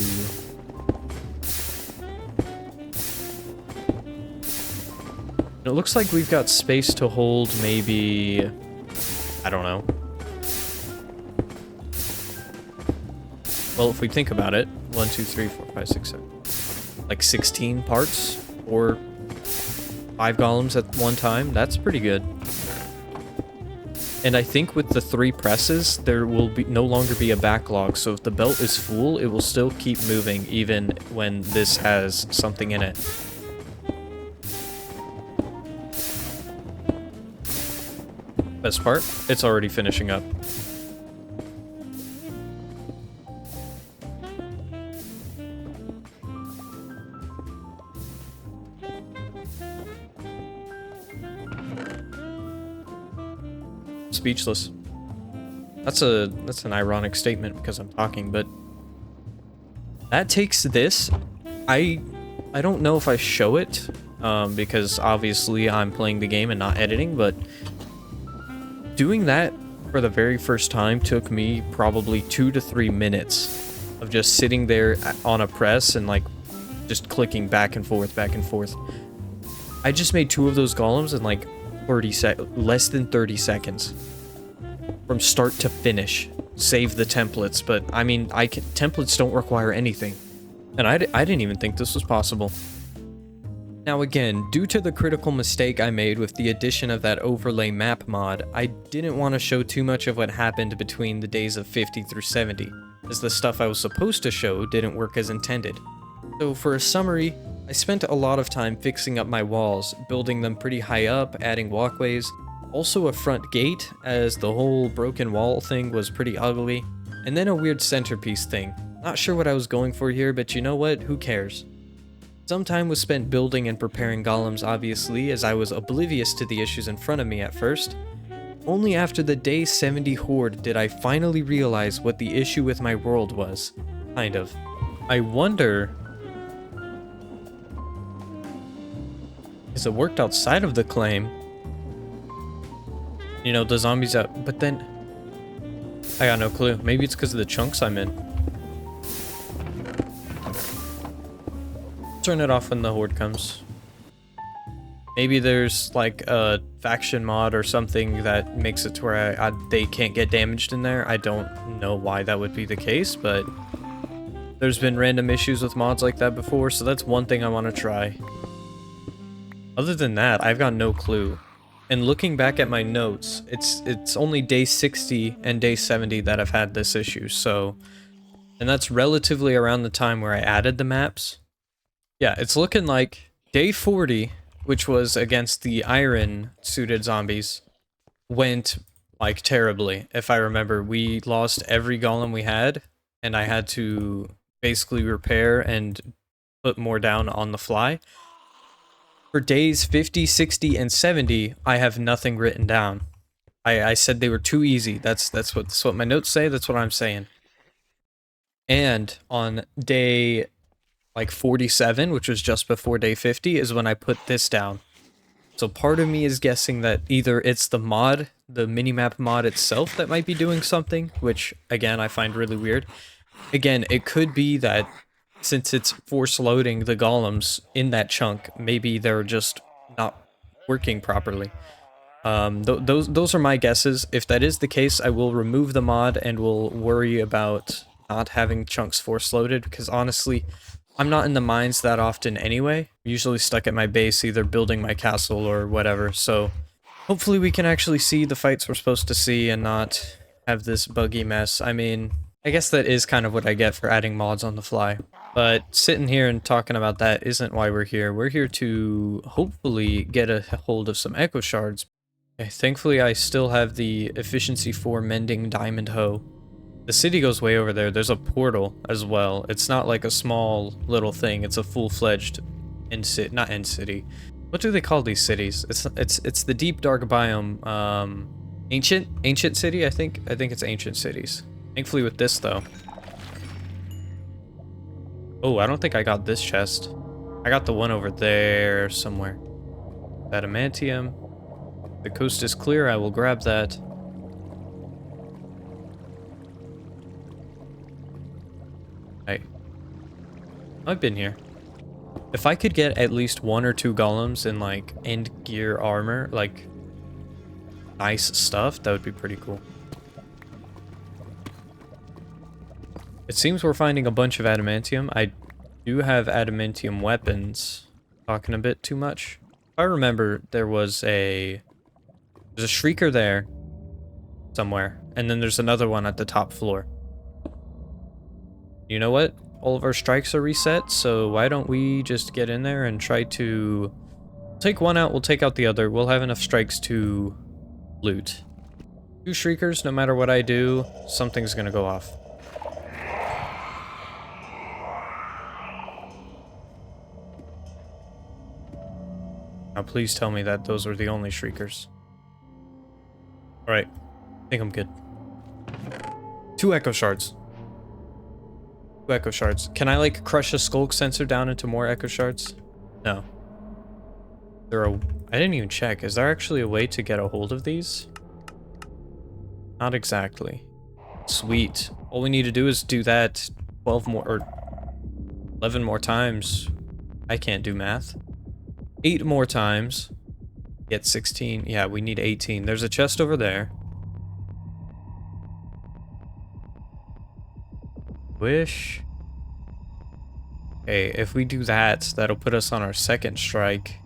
it looks like we've got space to hold maybe, I don't know. Well, if we think about it, 1, 2, 3, 4, 5, 6, 7, like 16 parts or 5 golems at one time, that's pretty good. And I think with the 3 presses, there will be no longer be a backlog, so if the belt is full, it will still keep moving even when this has something in it. Best part, it's already finishing up. Speechless. That's an ironic statement because I'm talking, but that takes this. I don't know if I show it because obviously I'm playing the game and not editing, but doing that for the very first time took me probably 2 to 3 minutes of just sitting there on a press and like just clicking back and forth, back and forth. I just made 2 of those golems in like less than 30 seconds from start to finish. Save the templates, but I mean, templates don't require anything, and I didn't even think this was possible. Now again, due to the critical mistake I made with the addition of that overlay map mod, I didn't want to show too much of what happened between the days of 50 through 70, as the stuff I was supposed to show didn't work as intended. So for a summary, I spent a lot of time fixing up my walls, building them pretty high up, adding walkways, also a front gate, as the whole broken wall thing was pretty ugly, and then a weird centerpiece thing. Not sure what I was going for here, but you know what, who cares? Some time was spent building and preparing golems, obviously, as I was oblivious to the issues in front of me at first. Only after the day 70 horde did I finally realize what the issue with my world was. Kind of. I wonder... Is it worked outside of the claim? You know, the zombies out... But then... I got no clue. Maybe it's because of the chunks I'm in. Turn it off when the horde comes. Maybe there's like a faction mod or something that makes it to where they can't get damaged in there. I don't know why that would be the case, but there's been random issues with mods like that before, so that's one thing I want to try. Other than that, I've got no clue. And looking back at my notes, it's only day 60 and day 70 that I've had this issue, so... And that's relatively around the time where I added the maps. Yeah, it's looking like day 40 which was against the iron suited zombies, went like terribly. If I remember, we lost every golem we had, and I had to basically repair and put more down on the fly. For days 50, 60, and 70, I have nothing written down. I said they were too easy. That's what my notes say. That's what I'm saying. And on day like 47, which was just before day 50, is when I put this down. So part of me is guessing that either it's the mod, the minimap mod itself that might be doing something, which again I find really weird. Again, it could be that since it's force loading the golems in that chunk, maybe they're just not working properly. Those are my guesses. If that is the case, I will remove the mod and will worry about not having chunks force loaded, because honestly, I'm not in the mines that often anyway. I'm usually stuck at my base, either building my castle or whatever, so hopefully we can actually see the fights we're supposed to see and not have this buggy mess. I mean, I guess that is kind of what I get for adding mods on the fly. But sitting here and talking about that isn't why we're here. We're here to hopefully get a hold of some echo shards. Okay, thankfully I still have the efficiency 4 mending diamond hoe. The city goes way over there. There's a portal as well. It's not like a small little thing. It's a full-fledged end city, not end city. What do they call these cities? It's the deep dark biome. Ancient city. I think it's ancient cities. Thankfully with this though. Oh, I don't think I got this chest. I got the one over there somewhere. Adamantium. The coast is clear. I will grab that. I've been here. If I could get at least 1 or 2 golems in like end gear armor, like nice stuff, that would be pretty cool. It seems we're finding a bunch of adamantium. I do have adamantium weapons. Talking a bit too much. If I remember, there's a shrieker there somewhere, and then there's another one at the top floor. You know what? All of our strikes are reset, so why don't we just get in there and try to take one out, we'll take out the other. We'll have enough strikes to loot. 2 shriekers, no matter what I do, something's gonna go off. Now please tell me that those were the only shriekers. Alright, I think I'm good. 2 echo shards. 2 echo shards. Can I like crush a skulk sensor down into more echo shards? No. I didn't even check. Is there actually a way to get a hold of these? Not exactly. Sweet. All we need to do is do that 12 more or 11 more times. I can't do math. 8 more times. Get 16. Yeah, we need 18. There's a chest over there. Wish. Okay, if we do that, that'll put us on our 2nd strike.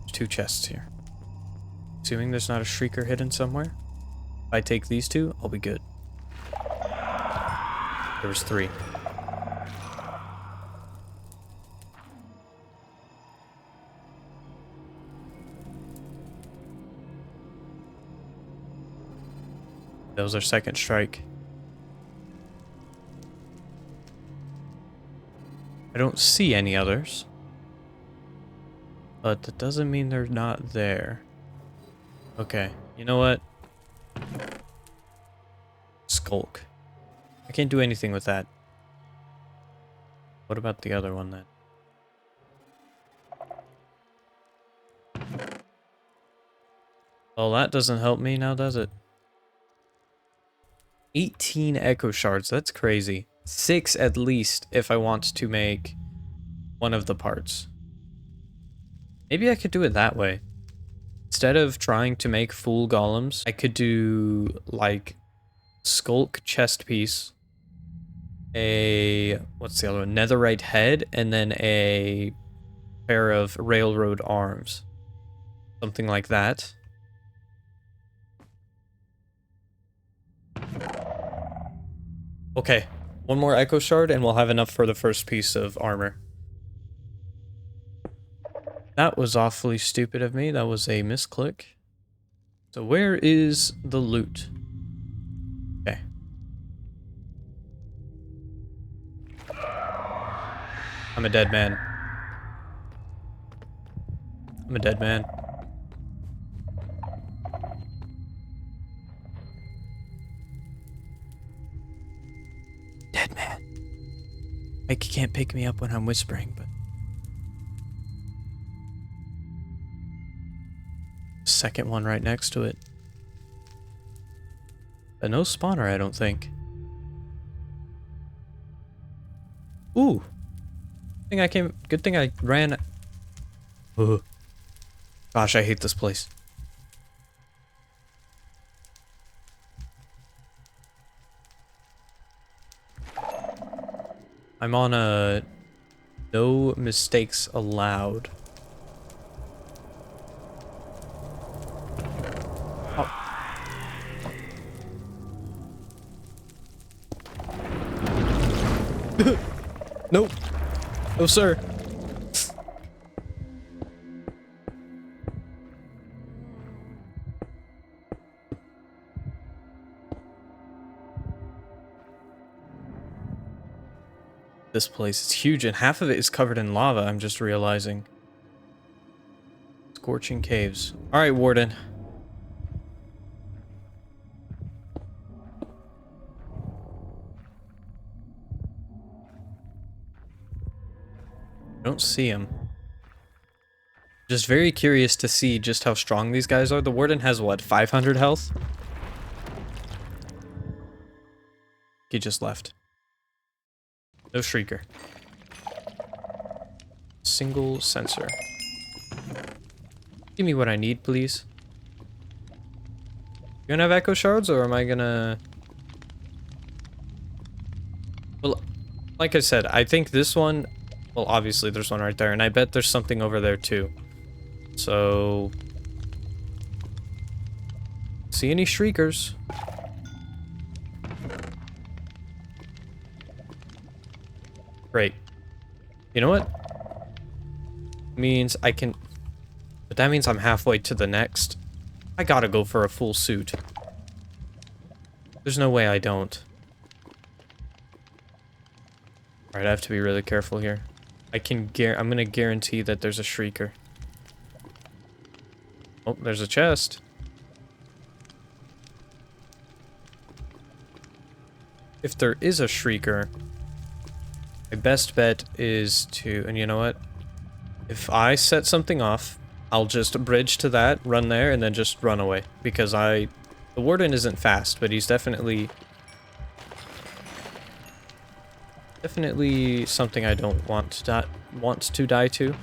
There's 2 chests here. Assuming there's not a shrieker hidden somewhere. If I take these 2, I'll be good. There was 3. That was our 2nd strike. I don't see any others. But that doesn't mean they're not there. Okay, you know what? Skulk. I can't do anything with that. What about the other one then? Well, that doesn't help me now, does it? 18 echo shards, that's crazy. 6 at least if I want to make one of the parts. Maybe I could do it that way. Instead of trying to make full golems, I could do like skulk chest piece, what's the other one? Netherite head, and then a pair of railroad arms. Something like that. Okay, one more echo shard and we'll have enough for the first piece of armor. That was awfully stupid of me. That was a misclick. So where is the loot? Okay. I'm a dead man. I'm a dead man. Dead man. Mike can't pick me up when I'm whispering, but... Second one right next to it. But no spawner, I don't think. Ooh! Good thing I ran... Ugh. Gosh, I hate this place. I'm on a... No mistakes allowed. Nope. No, sir. This place is huge, and half of it is covered in lava, I'm just realizing. Scorching caves. Alright, Warden. I don't see him. Just very curious to see just how strong these guys are. The Warden has, what, 500 health? He just left. No Shrieker. Single sensor. Give me what I need, please. You gonna have echo shards, or am I gonna... Well, like I said, I think this one... Well, obviously there's one right there, and I bet there's something over there too. So... See any Shriekers? Great. You know what? Means I can... But that means I'm halfway to the next. I gotta go for a full suit. There's no way I don't. Alright, I have to be really careful here. I'm gonna guarantee that there's a Shrieker. Oh, there's a chest. If there is a Shrieker, my best bet is to... And you know what? If I set something off, I'll just bridge to that, run there, and then just run away. Because the Warden isn't fast, but he's definitely something I don't want to die to.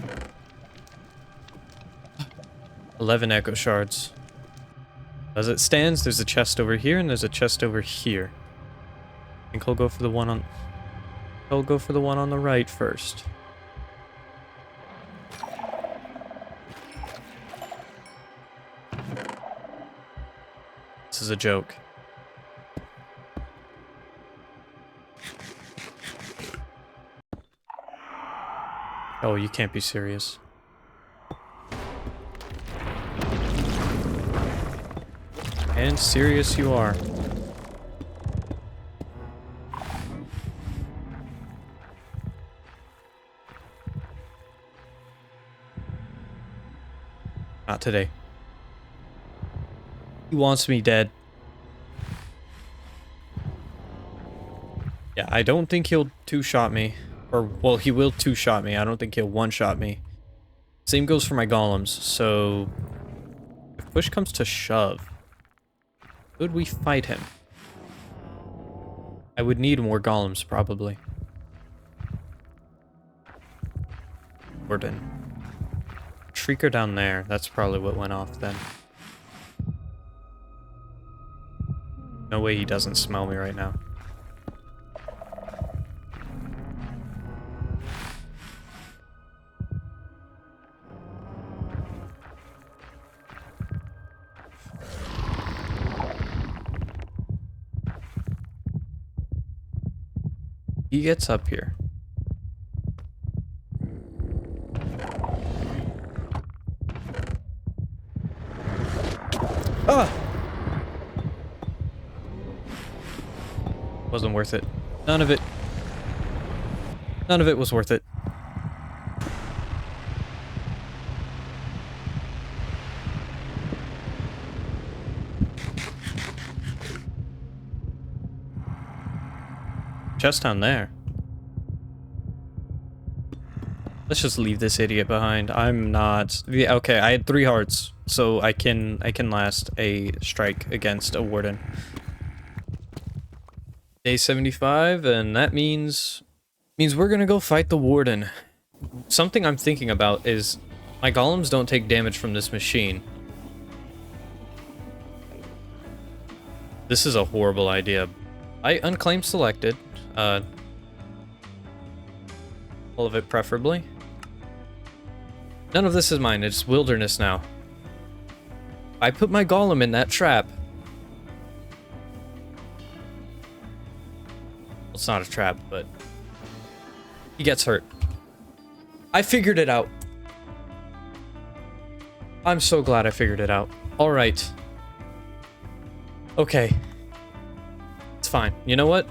11 echo shards. As it stands, there's a chest over here, and there's a chest over here. I think I'll go for the one on... I'll go for the one on the right first. This is a joke. Oh, you can't be serious. And serious you are. Not today. He wants me dead. Yeah, I don't think he'll two-shot me. Or, well, he will two-shot me. I don't think he'll one-shot me. Same goes for my golems, so... If push comes to shove, could we fight him? I would need more golems, probably. Warden. Shrieker down there. That's probably what went off then. No way he doesn't smell me right now. He gets up here. Ah! Wasn't worth it. None of it. None of it was worth it. Chest down there. Let's just leave this idiot behind. I'm not... Yeah, okay, I had 3 hearts, so I can last a strike against a warden. Day 75, and that means we're gonna go fight the warden. Something I'm thinking about is my golems don't take damage from this machine. This is a horrible idea. I unclaim selected. All of it preferably. None of this is mine, it's wilderness now. I put my golem in that trap. Well, it's not a trap, but he gets hurt. I figured it out. I'm so glad I figured it out. All right. Okay. It's fine. You know what?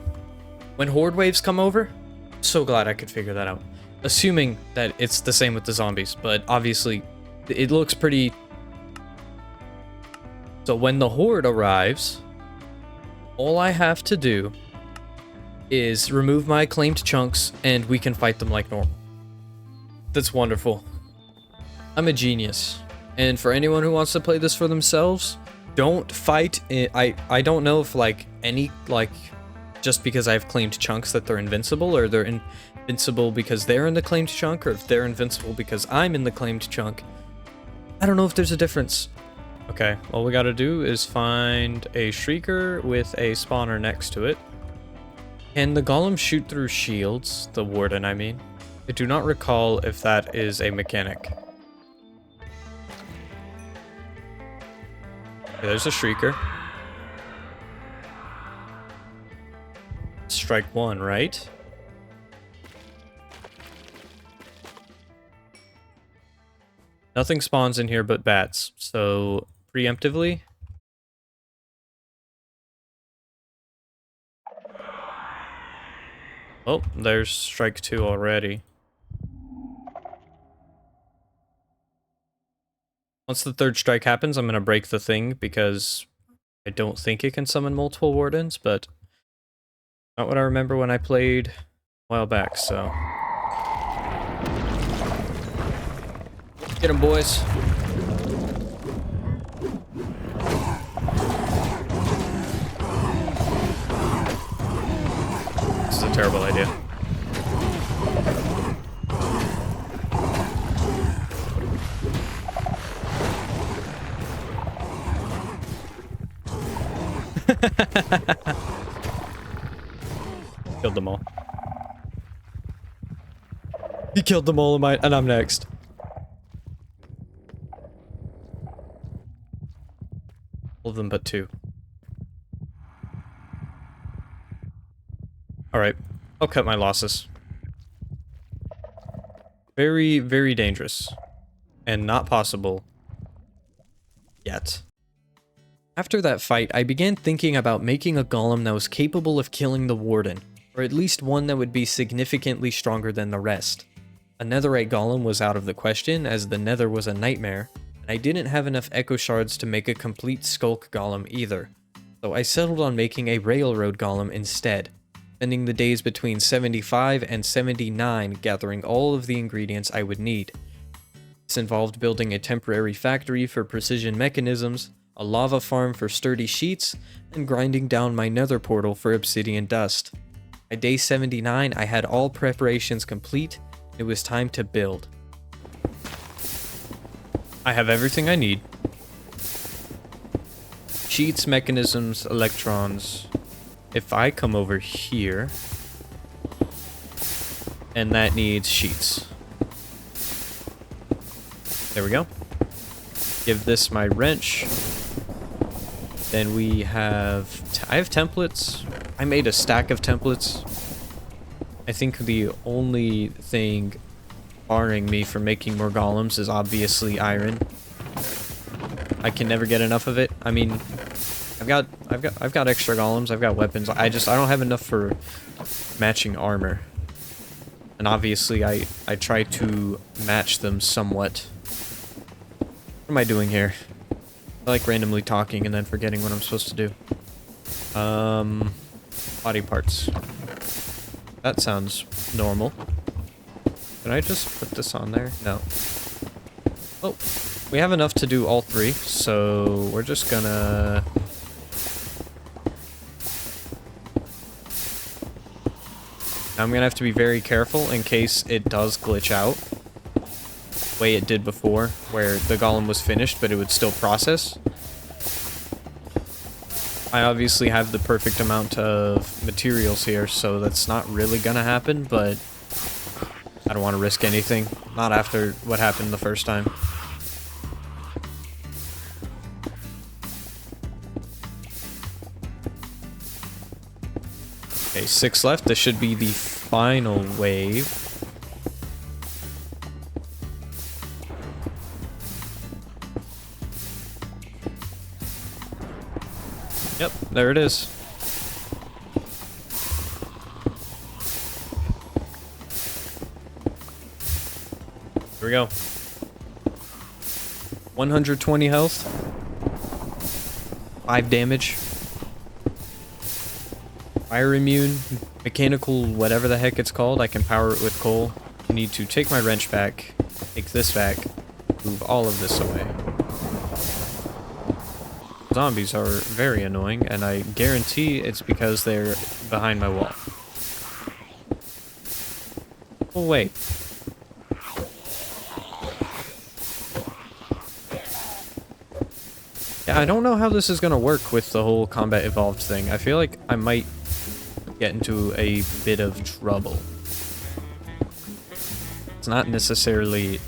When horde waves come over, I'm so glad I could figure that out. Assuming that it's the same with the zombies, but obviously it looks pretty... So when the horde arrives, all I have to do is remove my claimed chunks and we can fight them like normal. That's wonderful. I'm a genius. And for anyone who wants to play this for themselves, don't fight... I don't know if just because I've claimed chunks that they're invincible, or they're invincible because they're in the claimed chunk, or if they're invincible because I'm in the claimed chunk. I don't know if there's a difference. Okay, all we gotta do is find a shrieker with a spawner next to it. Can the golem shoot through shields? The warden, I mean. I do not recall if that is a mechanic. Okay, there's a shrieker. Strike 1, right? Nothing spawns in here but bats, so preemptively. Oh, there's strike 2 already. Once the 3rd strike happens, I'm gonna break the thing because I don't think it can summon multiple wardens, but not what I remember when I played a while back, so. Get him, boys. This is a terrible idea. Killed them all. He killed them all, and I'm next. All of them but 2. Alright, I'll cut my losses. Very, very dangerous. And not possible. Yet. After that fight, I began thinking about making a golem that was capable of killing the warden, or at least one that would be significantly stronger than the rest. A netherite golem was out of the question, as the nether was a nightmare, and I didn't have enough echo shards to make a complete skulk golem either, so I settled on making a railroad golem instead, spending the days between 75 and 79 gathering all of the ingredients I would need. This involved building a temporary factory for precision mechanisms, a lava farm for sturdy sheets, and grinding down my nether portal for obsidian dust. By day 79, I had all preparations complete. It was time to build. I have everything I need. Sheets, mechanisms, electrons. If I come over here, and that needs sheets. There we go. Give this my wrench. Then we have... I have templates. I made a stack of templates. I think the only thing barring me from making more golems is obviously iron. I can never get enough of it. I mean, I've got extra golems. I've got weapons. I don't have enough for matching armor. And obviously, I try to match them somewhat. What am I doing here? I like randomly talking and then forgetting what I'm supposed to do. Body parts. That sounds normal. Can I just put this on there? No. Oh, we have enough to do all three, so we're just gonna... I'm gonna have to be very careful in case it does glitch out. The way it did before, where the golem was finished, but it would still process. I obviously have the perfect amount of materials here, so that's not really gonna happen, but I don't want to risk anything. Not after what happened the first time. Okay, 6 left. This should be the final wave. Yep, there it is. Here we go. 120 health. 5 damage. Fire immune. Mechanical, whatever the heck it's called. I can power it with coal. I need to take my wrench back. Take this back. Move all of this away. Zombies are very annoying, and I guarantee it's because they're behind my wall. Oh, wait. Yeah, I don't know how this is gonna work with the whole combat evolved thing. I feel like I might get into a bit of trouble. It's not necessarily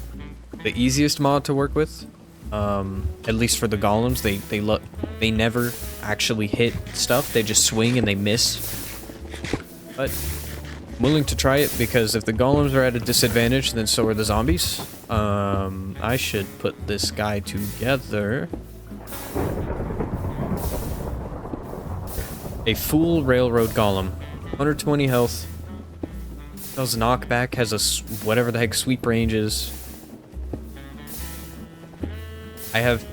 the easiest mod to work with. At least for the golems, they never actually hit stuff. They just swing and they miss. But I'm willing to try it because if the golems are at a disadvantage, then so are the zombies. I should put this guy together. A full railroad golem. 120 health. Does knockback, has a whatever the heck sweep range is. I have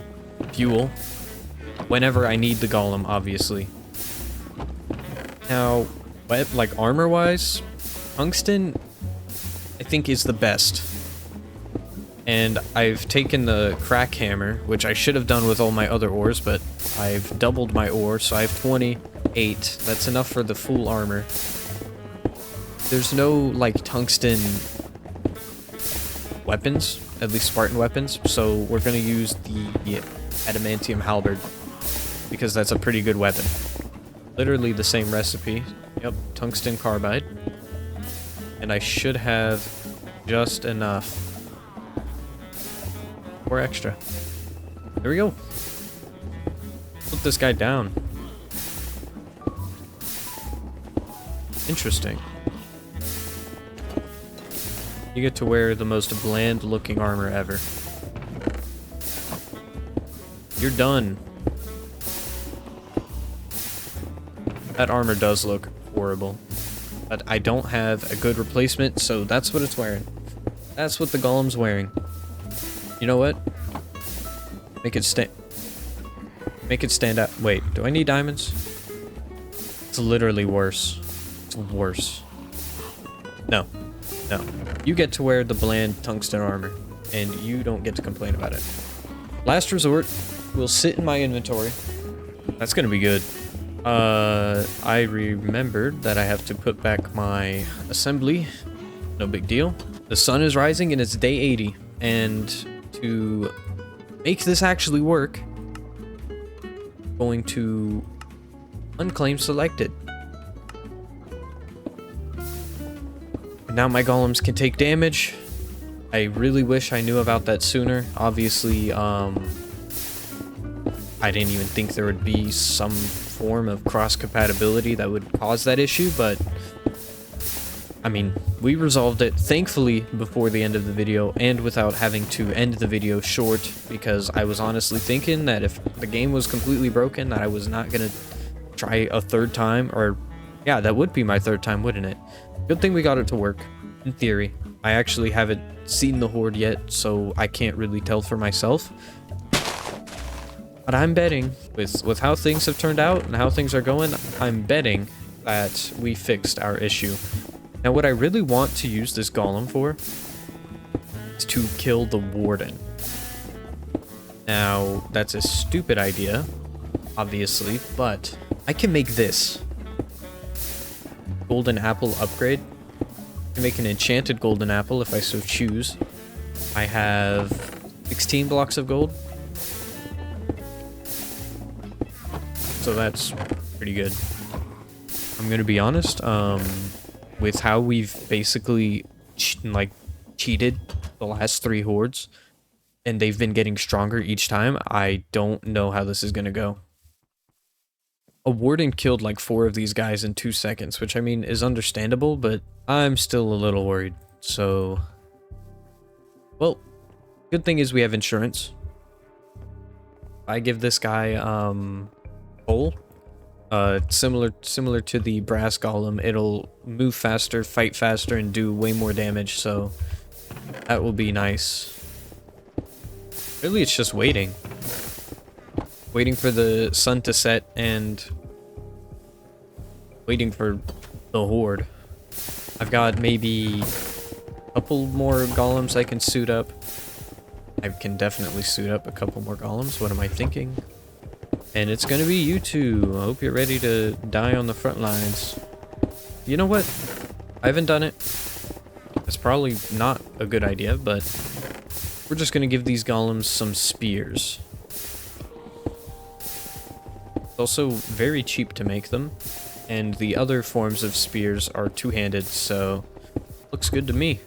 fuel. Whenever I need the golem, obviously. Now, like armor-wise, tungsten, I think is the best. And I've taken the crack hammer, which I should have done with all my other ores, but I've doubled my ore, so I have 28. That's enough for the full armor. There's no, like, tungsten weapons, at least Spartan weapons, so we're gonna use the adamantium halberd, because that's a pretty good weapon. Literally the same recipe. Yep, tungsten carbide. And I should have just enough. 4 extra. There we go. Put this guy down. Interesting. You get to wear the most bland looking armor ever. You're done. That armor does look horrible. But I don't have a good replacement, so that's what it's wearing. That's what the golem's wearing. You know what? Make it stand out. Wait, do I need diamonds? It's literally worse. It's worse. No. No. You get to wear the bland tungsten armor, and you don't get to complain about it. Last resort will sit in my inventory. That's gonna be good. I remembered that I have to put back my assembly. No big deal. The sun is rising and it's day 80, and to make this actually work, I'm going to unclaim selected. Now my golems can take damage. I really wish I knew about that sooner. Obviously, I didn't even think there would be some form of cross-compatibility that would cause that issue, but I mean, we resolved it, thankfully, before the end of the video, and without having to end the video short, because I was honestly thinking that if the game was completely broken, that I was not gonna try a third time, or yeah, that would be my third time, wouldn't it? Good thing we got it to work, in theory. I actually haven't seen the horde yet, so I can't really tell for myself. But I'm betting, with how things have turned out and how things are going, I'm betting that we fixed our issue. Now, what I really want to use this golem for is to kill the warden. Now, that's a stupid idea, obviously, but I can make this. Golden apple upgrade. I can make an enchanted golden apple if I so choose. I have 16 blocks of gold. So that's pretty good. I'm gonna be honest, with how we've basically cheated the last 3 hordes, and they've been getting stronger each time, I don't know how this is gonna go. A warden killed like 4 of these guys in 2 seconds, which I mean is understandable, but I'm still a little worried. So, well, good thing is we have insurance. I give this guy coal. Similar to the brass golem, it'll move faster, fight faster, and do way more damage, so that will be nice. Really, it's just waiting. Waiting for the sun to set and waiting for the horde. I've got maybe a couple more golems I can suit up. I can definitely suit up a couple more golems. What am I thinking? And it's gonna be you two. I hope you're ready to die on the front lines. You know what? I haven't done it. It's probably not a good idea, but we're just gonna give these golems some spears. It's also very cheap to make them, and the other forms of spears are two-handed, so looks good to me.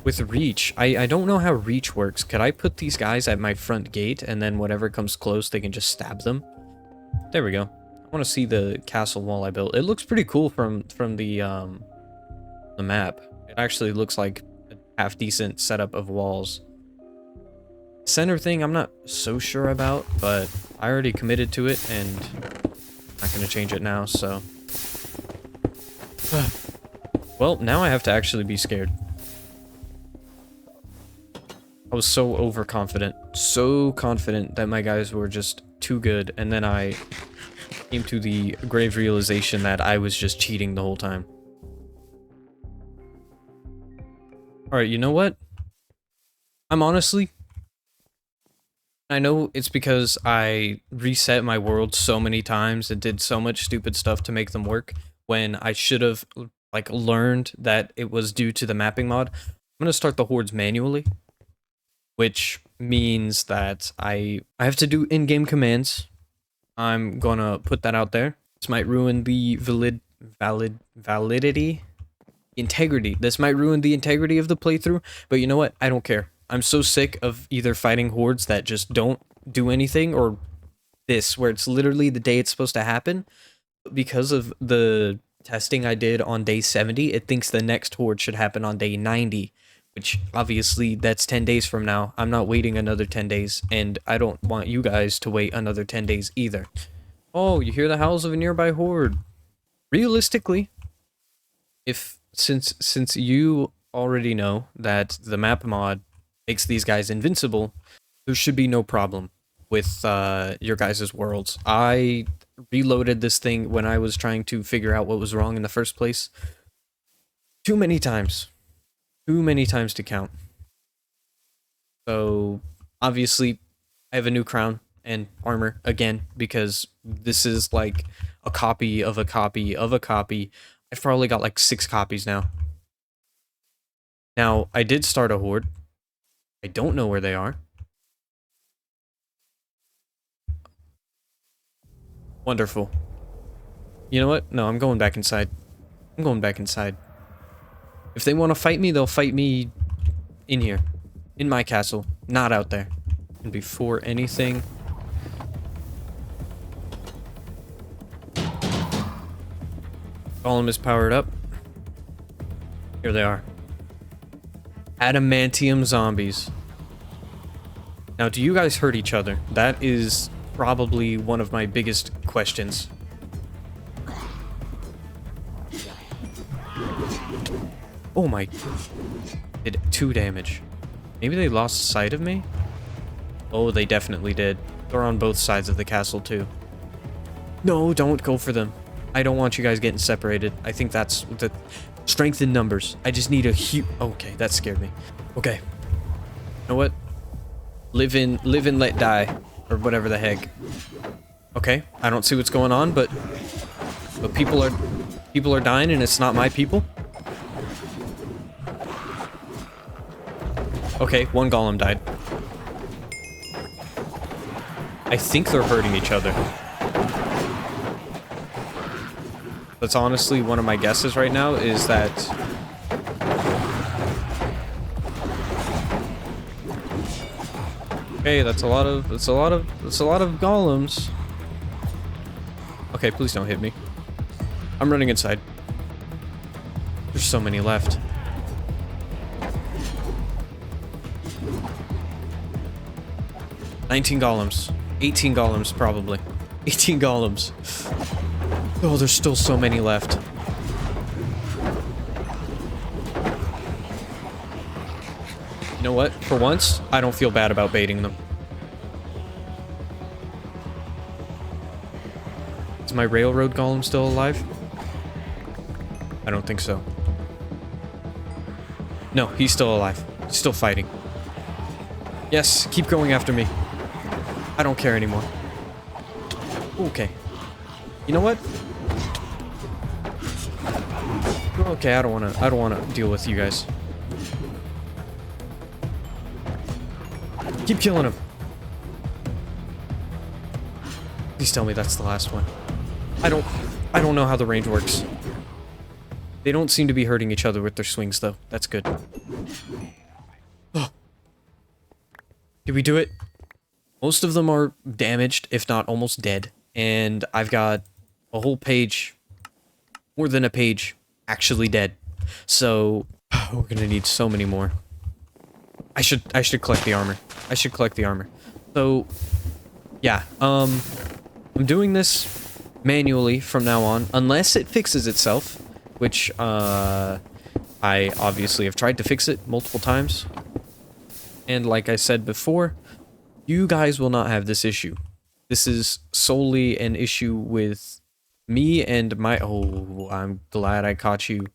With reach, I don't know how reach works. Could I put these guys at my front gate, and then whatever comes close, they can just stab them? There we go. I want to see the castle wall I built. It looks pretty cool from the map. It actually looks like a half-decent setup of walls. Center thing, I'm not so sure about, but I already committed to it, and I'm not going to change it now, so... Well, now I have to actually be scared. I was so overconfident, so confident that my guys were just too good, and then I came to the grave realization that I was just cheating the whole time. Alright, you know what? I'm honestly... I know it's because I reset my world so many times and did so much stupid stuff to make them work, when I should have, like, learned that it was due to the mapping mod. I'm gonna start the hordes manually, which means that I have to do in-game commands. I'm gonna put that out there. This might ruin the integrity. This might ruin the integrity of the playthrough, but you know what? I don't care. I'm so sick of either fighting hordes that just don't do anything, or this, where it's literally the day it's supposed to happen. Because of the testing I did on day 70, it thinks the next horde should happen on day 90. Which, obviously, that's 10 days from now. I'm not waiting another 10 days, and I don't want you guys to wait another 10 days either. Oh, you hear the howls of a nearby horde. Realistically, since you already know that the map mod makes these guys invincible, there should be no problem with your guys' worlds. I reloaded this thing when I was trying to figure out what was wrong in the first place. Too many times. Too many times to count. So, obviously, I have a new crown and armor again, because this is like a copy of a copy of a copy. I've probably got like 6 copies now. Now, I did start a horde. I don't know where they are. Wonderful. You know what? No, I'm going back inside. I'm going back inside. If they want to fight me, they'll fight me in here. In my castle. Not out there. And before anything... Golem is powered up. Here they are. Adamantium zombies. Now, do you guys hurt each other? That is probably one of my biggest questions. Oh my... Did 2 damage. Maybe they lost sight of me? Oh, they definitely did. They're on both sides of the castle, too. No, don't go for them. I don't want you guys getting separated. I think that's the strength in numbers. I just need a huge... Okay, that scared me. Okay. You know what? Live and let die. Or whatever the heck. Okay, I don't see what's going on, but people are dying and it's not my people. Okay, 1 golem died. I think they're hurting each other. That's honestly one of my guesses right now, is that... Okay, that's a lot of golems. Okay, please don't hit me. I'm running inside. There's so many left. $19 golems. 18 golems, probably. 18 golems. Oh, there's still so many left. You know what? For once, I don't feel bad about baiting them. Is my railroad golem still alive? I don't think so. No, he's still alive. He's still fighting. Yes, keep going after me. I don't care anymore. Okay. You know what? Okay, I don't wanna deal with you guys. Keep killing him. Please tell me that's the last one. I don't know how the range works. They don't seem to be hurting each other with their swings though. That's good. Oh. Did we do it? Most of them are damaged, if not almost dead. And I've got a whole page, more than a page, actually dead. So, we're gonna need so many more. I should collect the armor. I should collect the armor. So, yeah, I'm doing this manually from now on, unless it fixes itself, which, I obviously have tried to fix it multiple times. And like I said before, you guys will not have this issue. This is solely an issue with me and my... Oh, I'm glad I caught you.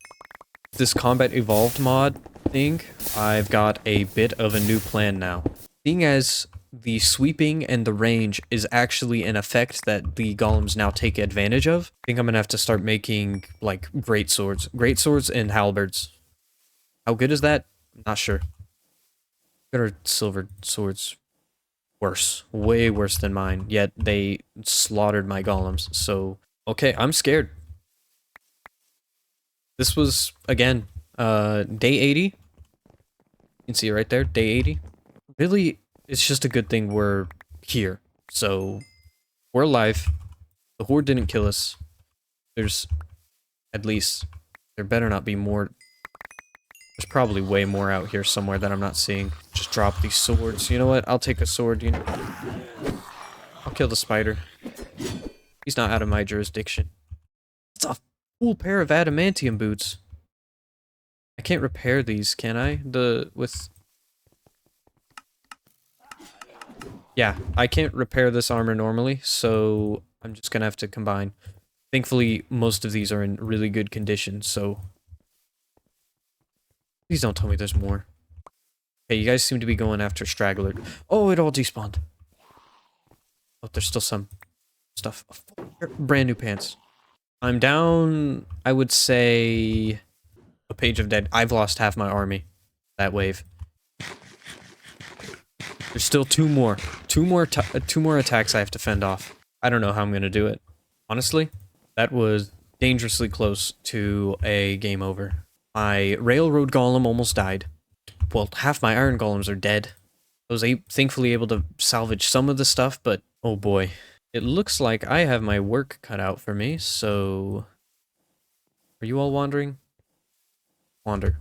This Combat Evolved mod thing, I've got a bit of a new plan now. Seeing as the sweeping and the range is actually an effect that the golems now take advantage of, I think I'm gonna have to start making, like, great swords and halberds. How good is that? Not sure. Better silver swords. Worse. Way worse than mine. Yet they slaughtered my golems. So, okay, I'm scared. This was, again, day 80. You can see it right there, day 80. Really, it's just a good thing we're here. So, we're alive. The horde didn't kill us. There's, at least, there better not be more. There's probably way more out here somewhere that I'm not seeing. Just drop these swords. You know what? I'll take a sword, you know. I'll kill the spider. He's not out of my jurisdiction. It's a full pair of adamantium boots. I can't repair these, can I? Yeah, I can't repair this armor normally, so I'm just gonna have to combine. Thankfully, most of these are in really good condition, so... Please don't tell me there's more. Okay, you guys seem to be going after Straggler. Oh, it all despawned. Oh, there's still some stuff. Brand new pants. I'm down, I would say, a page of dead. I've lost half my army. That wave. There's still two more. Two more attacks I have to fend off. I don't know how I'm gonna do it. Honestly, that was dangerously close to a game over. My railroad golem almost died. Well, half my iron golems are dead. I was thankfully able to salvage some of the stuff, but oh boy. It looks like I have my work cut out for me, so... Are you all wandering? Wander.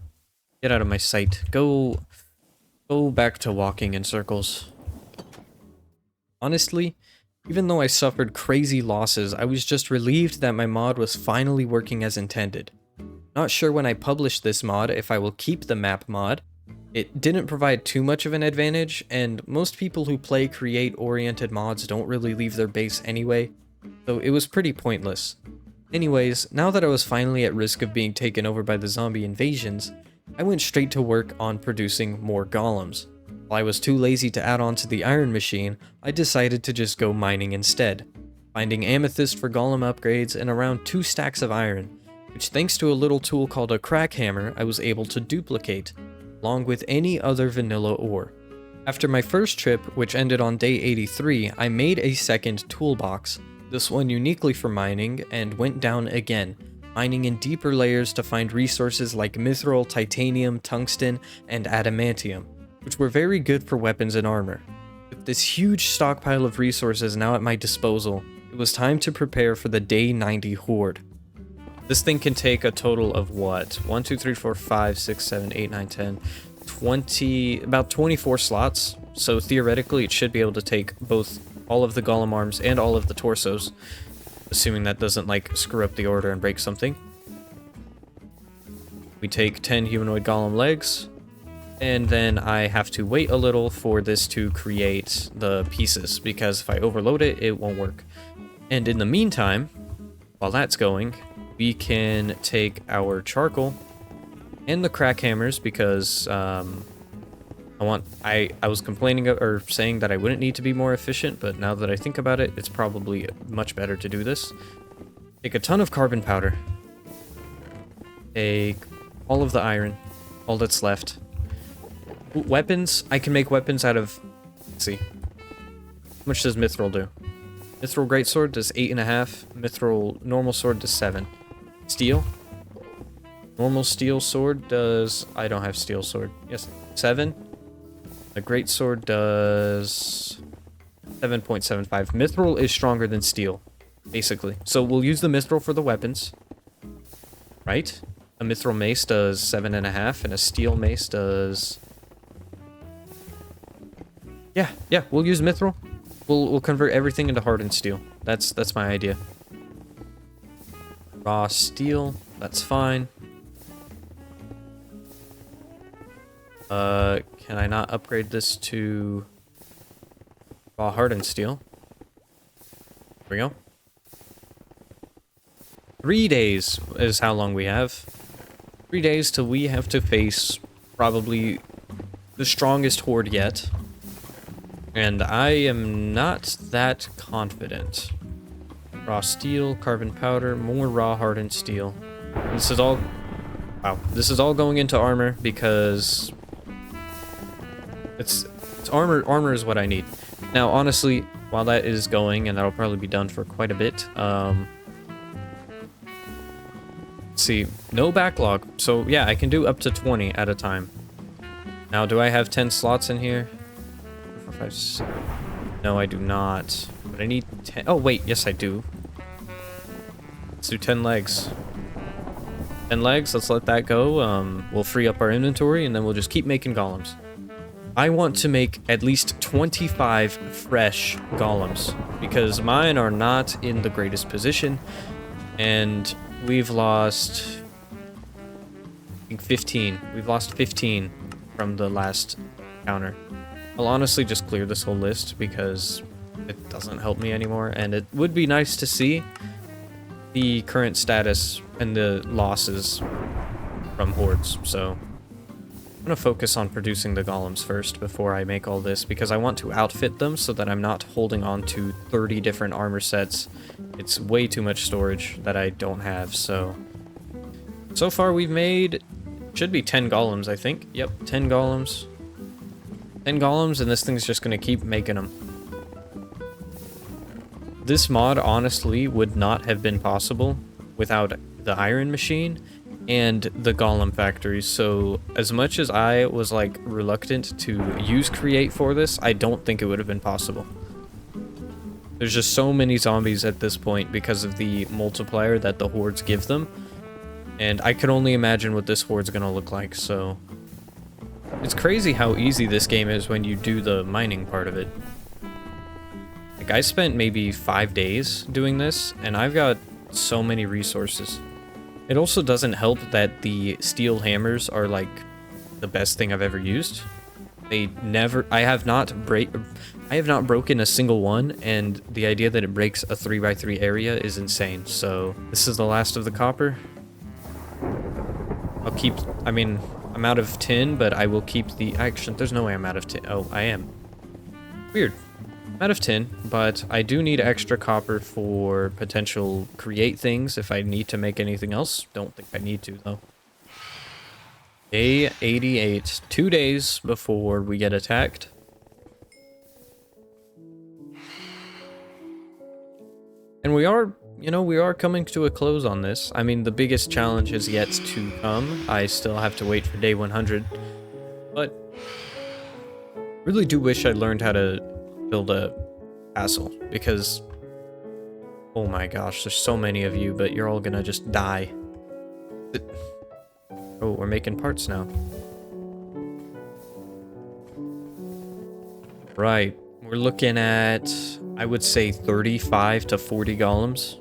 Get out of my sight. Go back to walking in circles. Honestly, even though I suffered crazy losses, I was just relieved that my mod was finally working as intended. Not sure when I publish this mod if I will keep the map mod. It didn't provide too much of an advantage, and most people who play create-oriented mods don't really leave their base anyway, so it was pretty pointless. Anyways, now that I was finally at risk of being taken over by the zombie invasions, I went straight to work on producing more golems. While I was too lazy to add on to the iron machine, I decided to just go mining instead, finding amethyst for golem upgrades and around 2 stacks of iron, which thanks to a little tool called a crack hammer I was able to duplicate, along with any other vanilla ore. After my first trip, which ended on day 83, I made a second toolbox, this one uniquely for mining, and went down again, mining in deeper layers to find resources like mithril, titanium, tungsten, and adamantium, which were very good for weapons and armor. With this huge stockpile of resources now at my disposal, it was time to prepare for the day 90 horde. This thing can take a total of what? 1, 2, 3, 4, 5, 6, 7, 8, 9, 10, 20, about 24 slots. So theoretically, it should be able to take both all of the golem arms and all of the torsos, assuming that doesn't like screw up the order and break something. We take 10 humanoid golem legs, and then I have to wait a little for this to create the pieces, because if I overload it, it won't work. And in the meantime, while that's going, we can take our charcoal and the crack hammers, because I was complaining or saying that I wouldn't need to be more efficient, but now that I think about it, it's probably much better to do this. Take a ton of carbon powder. Take all of the iron, all that's left. Weapons, I can make weapons out of, let's see. How much does mithril do? Mithril greatsword does 8.5. Mithril normal sword does 7. Steel. Normal steel sword does... I don't have steel sword. Yes, 7. The greatsword does 7.75. Mithril is stronger than steel, basically. So we'll use the mithril for the weapons. Right? A mithril mace does 7.5, and a steel mace does... Yeah, we'll use mithril. We'll convert everything into hardened steel. That's my idea. Raw steel, that's fine. Can I not upgrade this to raw hardened steel? There we go. 3 days is how long we have. 3 days till we have to face probably the strongest horde yet. And I am not that confident. Raw steel, carbon powder, more raw hardened steel. This is all... Wow. This is all going into armor because... It's armor. Armor is what I need. Now, honestly, while that is going, and that'll probably be done for quite a bit, let's see. No backlog. So, yeah, I can do up to 20 at a time. Now, do I have 10 slots in here? 4, 5, 6. No, I do not. But I need 10. Oh, wait. Yes, I do. Let's do 10 legs. 10 legs. Let's let that go. We'll free up our inventory, and then we'll just keep making golems. I want to make at least 25 fresh golems, because mine are not in the greatest position, and we've lost, I think, 15. We've lost 15 from the last counter. I'll honestly just clear this whole list because it doesn't help me anymore, and it would be nice to see the current status and the losses from hordes, so... I'm going to focus on producing the golems first before I make all this, because I want to outfit them so that I'm not holding on to 30 different armor sets. It's way too much storage that I don't have, so... So far we've made... Should be 10 golems, I think. Yep, 10 golems. 10 golems, and this thing's just going to keep making them. This mod, honestly, would not have been possible without the iron machine and the golem factories, so as much as I was like reluctant to use create for this, I don't think it would have been possible. There's just so many zombies at this point because of the multiplier that the hordes give them, And I can only imagine what this horde's gonna look like, so... It's crazy how easy this game is when you do the mining part of it. Like, I spent maybe 5 days doing this, and I've got so many resources. It also doesn't help that the steel hammers are, like, the best thing I've ever used. They never... I have not broken a single one, and the idea that it breaks a 3x3 area is insane. So, this is the last of the copper. I'll keep... I mean, I'm out of tin, but I will keep the... Actually, there's no way I'm out of tin. Oh, I am. Weird. I'm out of tin, but I do need extra copper for potential create things if I need to make anything else. Don't think I need to, though. Day 88. 2 days before we get attacked. And we are, you know, we are coming to a close on this. I mean, the biggest challenge is yet to come. I still have to wait for day 100. But really do wish I learned how to build a castle, because oh my gosh, there's so many of you, but you're all gonna just die. Oh, we're making parts now. Right, we're looking at, I would say, 35 to 40 golems.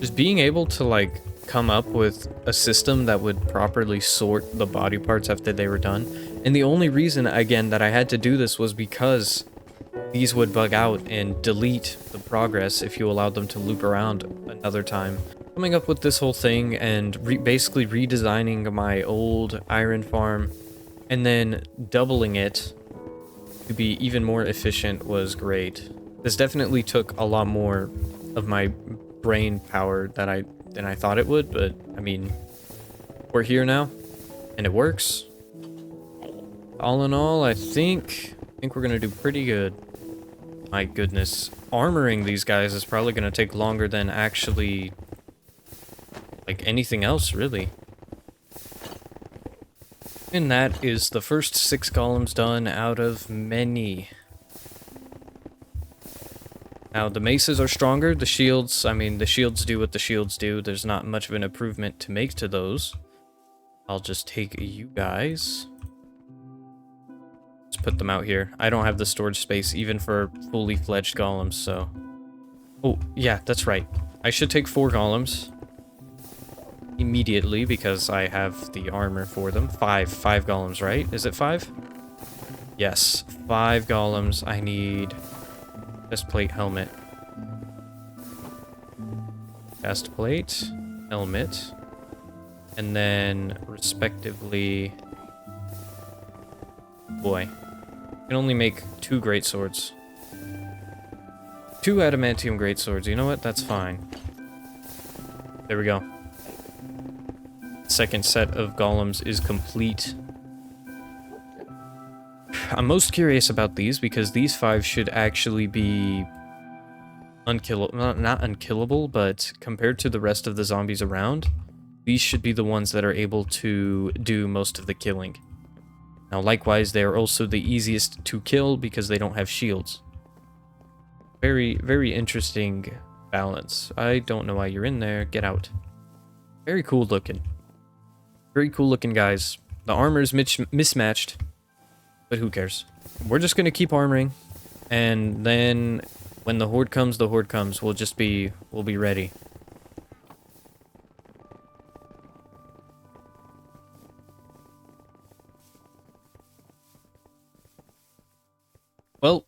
Just being able to, like, come up with a system that would properly sort the body parts after they were done. And the only reason, again, that I had to do this was because these would bug out and delete the progress if you allowed them to loop around another time. Coming up with this whole thing and basically redesigning my old iron farm and then doubling it to be even more efficient was great. This definitely took a lot more of my brain power than I thought it would, but I mean, we're here now and it works. All in all, I think we're gonna do pretty good. My goodness, armoring these guys is probably gonna take longer than actually, like, anything else, really. And that is the first 6 golems done out of many. Now, the maces are stronger, the shields, I mean, the shields do what the shields do. There's not much of an improvement to make to those. I'll just take you guys. Let's put them out here. I don't have the storage space even for fully fledged golems, so... Oh, yeah, that's right. I should take 4 golems immediately because I have the armor for them. 5 golems, right? Is it 5? Yes, 5 golems. I need chestplate, helmet. Chestplate, helmet, and then respectively... Boy, I can only make 2 greatswords. 2 adamantium greatswords. You know what? That's fine. There we go. Second set of golems is complete. I'm most curious about these because these 5 should actually be unkillable. Not unkillable, but compared to the rest of the zombies around, these should be the ones that are able to do most of the killing. Now, likewise, they are also the easiest to kill because they don't have shields. Very, very interesting balance. I don't know why you're in there. Get out. Very cool looking. Very cool looking guys. The armor is mismatched, but who cares? We're just gonna keep armoring, and then when the horde comes, the horde comes. We'll be ready. Well,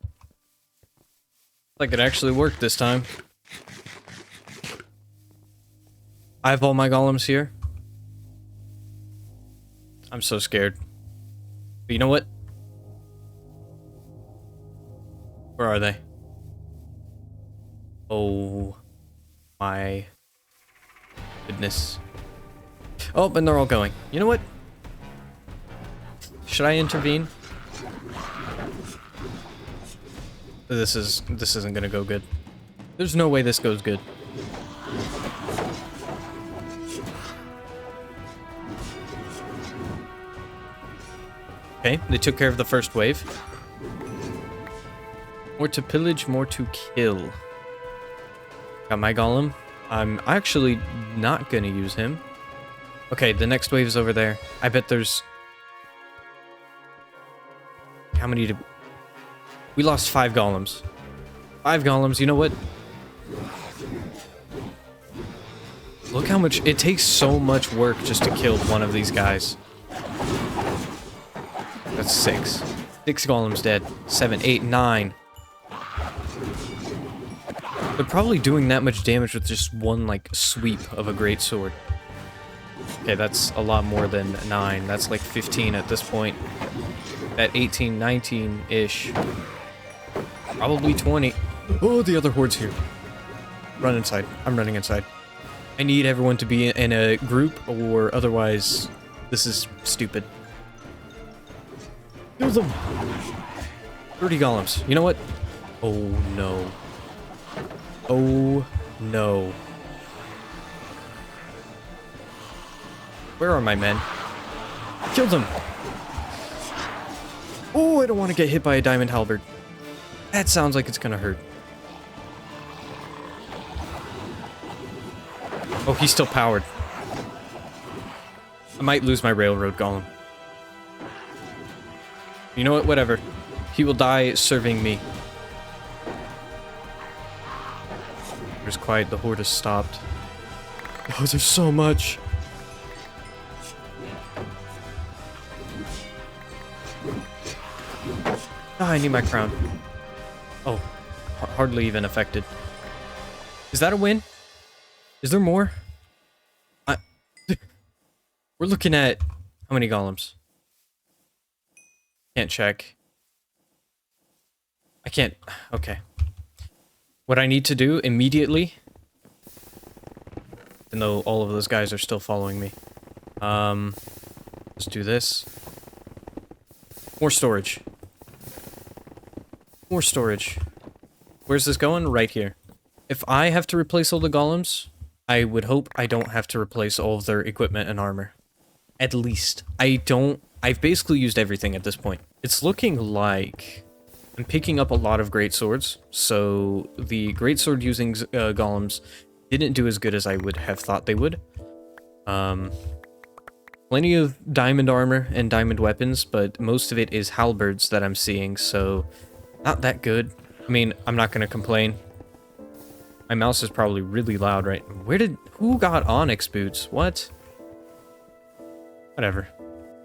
like it actually worked this time. I have all my golems here. I'm so scared. But you know what? Where are they? Oh my goodness. Oh, and they're all going. You know what? Should I intervene? This isn't gonna go good. There's no way this goes good. Okay, they took care of the first wave. More to pillage, more to kill. Got my golem. I'm actually not gonna use him. Okay, the next wave is over there. I bet there's... How many did... We lost 5 golems. 5 golems, you know what? Look how much... It takes so much work just to kill one of these guys. That's 6. 6 golems dead. 7, 8, 9. They're probably doing that much damage with just one, like, sweep of a greatsword. Okay, that's a lot more than 9. That's like 15 at this point. At 18, 19-ish. Probably 20. Oh, the other horde's here. Run inside. I'm running inside. I need everyone to be in a group, or otherwise, this is stupid. Kill them! 30 golems. You know what? Oh, no. Oh, no. Where are my men? Kill them! Oh, I don't want to get hit by a diamond halberd. That sounds like it's gonna hurt. Oh, he's still powered. I might lose my railroad golem. You know what? Whatever. He will die serving me. There's quiet. The horde has stopped. Oh, there's so much. Ah, I need my crown. Oh, hardly even affected. Is that a win? Is there more? We're looking at how many golems? Can't check. I can't. Okay. What I need to do immediately, even though all of those guys are still following me. Let's do this. More storage. More storage. Where's this going? Right here. If I have to replace all the golems, I would hope I don't have to replace all of their equipment and armor. At least. I've basically used everything at this point. It's looking like I'm picking up a lot of great swords, so the greatsword using golems didn't do as good as I would have thought they would. Plenty of diamond armor and diamond weapons, but most of it is halberds that I'm seeing, so not that good. I mean, I'm not gonna complain. My mouse is probably really loud, right? Who got onyx boots? What? Whatever.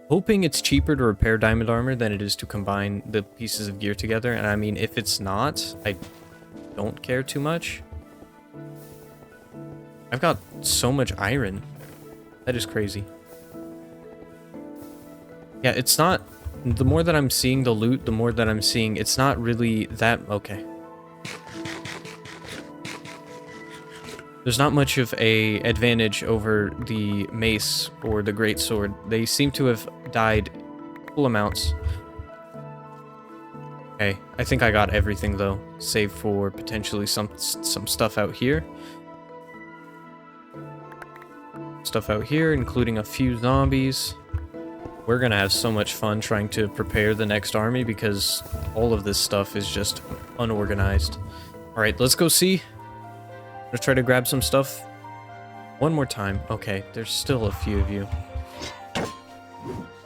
Hoping it's cheaper to repair diamond armor than it is to combine the pieces of gear together, and I mean, if it's not, I don't care too much. I've got so much iron. That is crazy. Yeah, it's not... The more that I'm seeing the loot, the more that I'm seeing it's not really that... Okay. There's not much of a advantage over the mace or the greatsword. They seem to have died full amounts. Okay, I think I got everything though, save for potentially some stuff out here. Stuff out here, including a few zombies. We're gonna have so much fun trying to prepare the next army because all of this stuff is just unorganized. Alright, let's go see. I'm gonna try to grab some stuff one more time. Okay, there's still a few of you.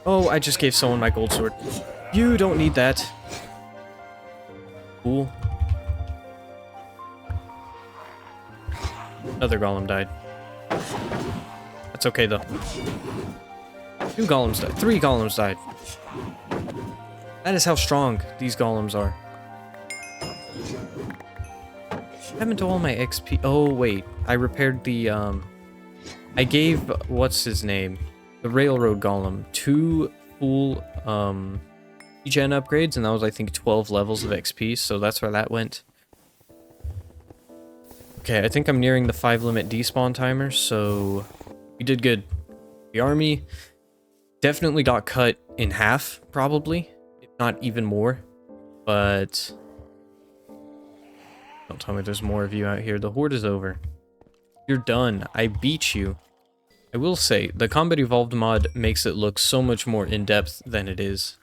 Oh, I just gave someone my gold sword. You don't need that. Cool. Another golem died. That's okay though. 2 golems died. 3 golems died. That is how strong these golems are. What happened to all my XP? Oh, wait. I repaired the, I gave, what's his name? The railroad golem 2 full, gen upgrades, and that was, I think, 12 levels of XP, so that's where that went. Okay, I think I'm nearing the 5 limit despawn timer, so we did good. The army definitely got cut in half, probably, if not even more, but... Don't tell me there's more of you out here. The horde is over. You're done. I beat you. I will say, the Combat Evolved mod makes it look so much more in-depth than it is.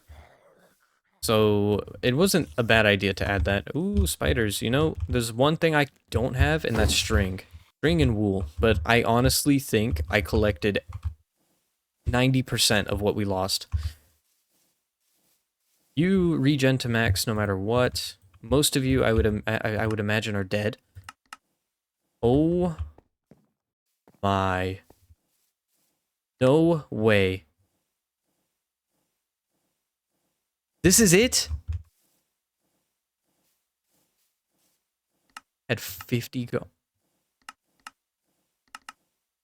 So, it wasn't a bad idea to add that. Ooh, spiders. You know, there's one thing I don't have, and that's string. String and wool. But I honestly think I collected 90% of what we lost. You regen to max no matter what. Most of you, I would imagine, are dead. Oh my. No way. This is it? At 50 go.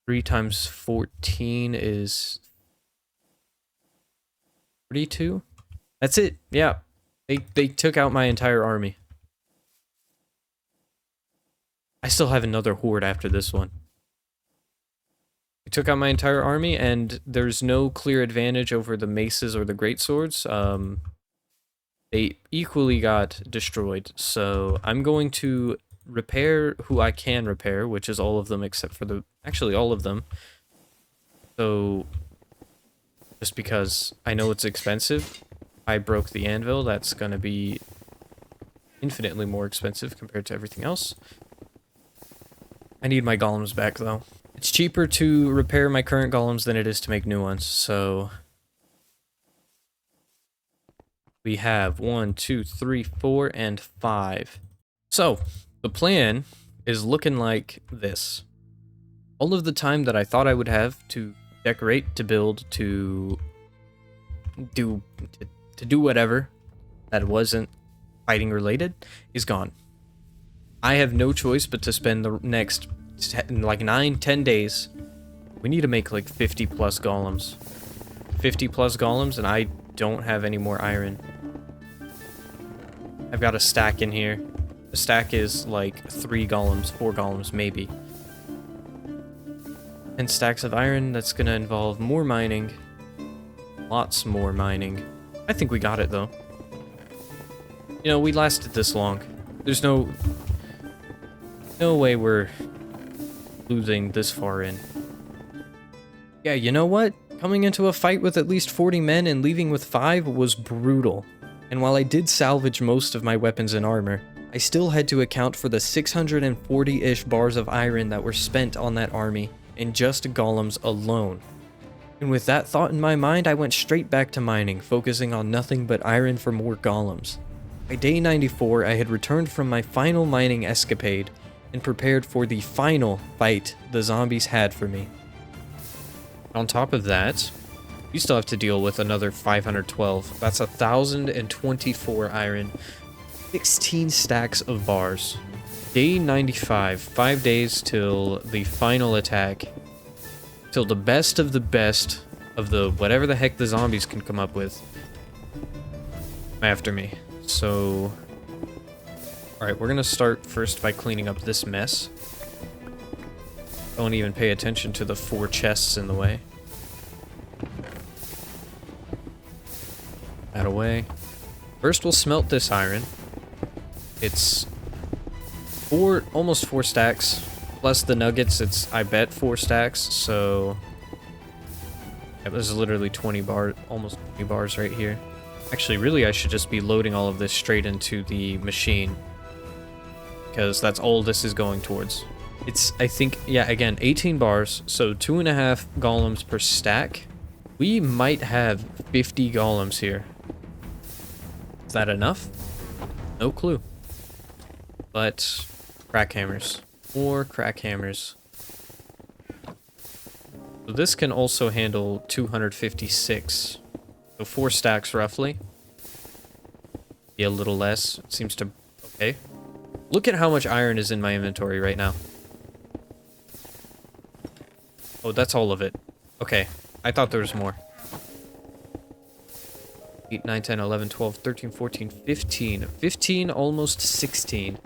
3 times 14 is 42? That's it. Yeah. They took out my entire army. I still have another horde after this one. They took out my entire army, and there's no clear advantage over the maces or the greatswords. They equally got destroyed, so I'm going to repair who I can repair, which is all of them except for the... Actually, all of them. So, just because I know it's expensive, I broke the anvil. That's going to be infinitely more expensive compared to everything else. I need my golems back, though. It's cheaper to repair my current golems than it is to make new ones, so... We have 1, 2, 3, 4, and 5. So, the plan is looking like this. All of the time that I thought I would have to decorate, to build, to do whatever that wasn't fighting related is gone. I have no choice but to spend the next like 9-10 days. We need to make like 50 plus golems. 50 plus golems, and I don't have any more iron. I've got a stack in here. The stack is like 3 golems, 4 golems maybe. 10 stacks of iron, that's gonna involve more mining. Lots more mining. I think we got it though. You know, we lasted this long. There's no way we're losing this far in. Yeah, you know what? Coming into a fight with at least 40 men and leaving with 5 was brutal. And while I did salvage most of my weapons and armor, I still had to account for the 640-ish bars of iron that were spent on that army in just golems alone. And with that thought in my mind, I went straight back to mining, focusing on nothing but iron for more golems. By day 94, I had returned from my final mining escapade and prepared for the final fight the zombies had for me. On top of that, you still have to deal with another 512. That's 1,024 iron, 16 stacks of bars. Day 95, 5 days till the final attack. Till the best of the whatever the heck the zombies can come up with after me. So, alright, we're gonna start first by cleaning up this mess. Don't even pay attention to the 4 chests in the way. That away. First we'll smelt this iron. It's almost 4 stacks. Plus the nuggets, it's, I bet, 4 stacks, so... Yeah, there's literally 20 bars, almost 20 bars right here. Actually, really, I should just be loading all of this straight into the machine. Because that's all this is going towards. It's, I think, yeah, again, 18 bars, so 2.5 golems per stack. We might have 50 golems here. Is that enough? No clue. But, crack hammers. More crack hammers. So this can also handle 256. So 4 stacks roughly. Be a little less. It seems to... Okay. Look at how much iron is in my inventory right now. Oh, that's all of it. Okay. I thought there was more. 8, 9, 10, 11, 12, 13, 14, 15. 15, almost 16.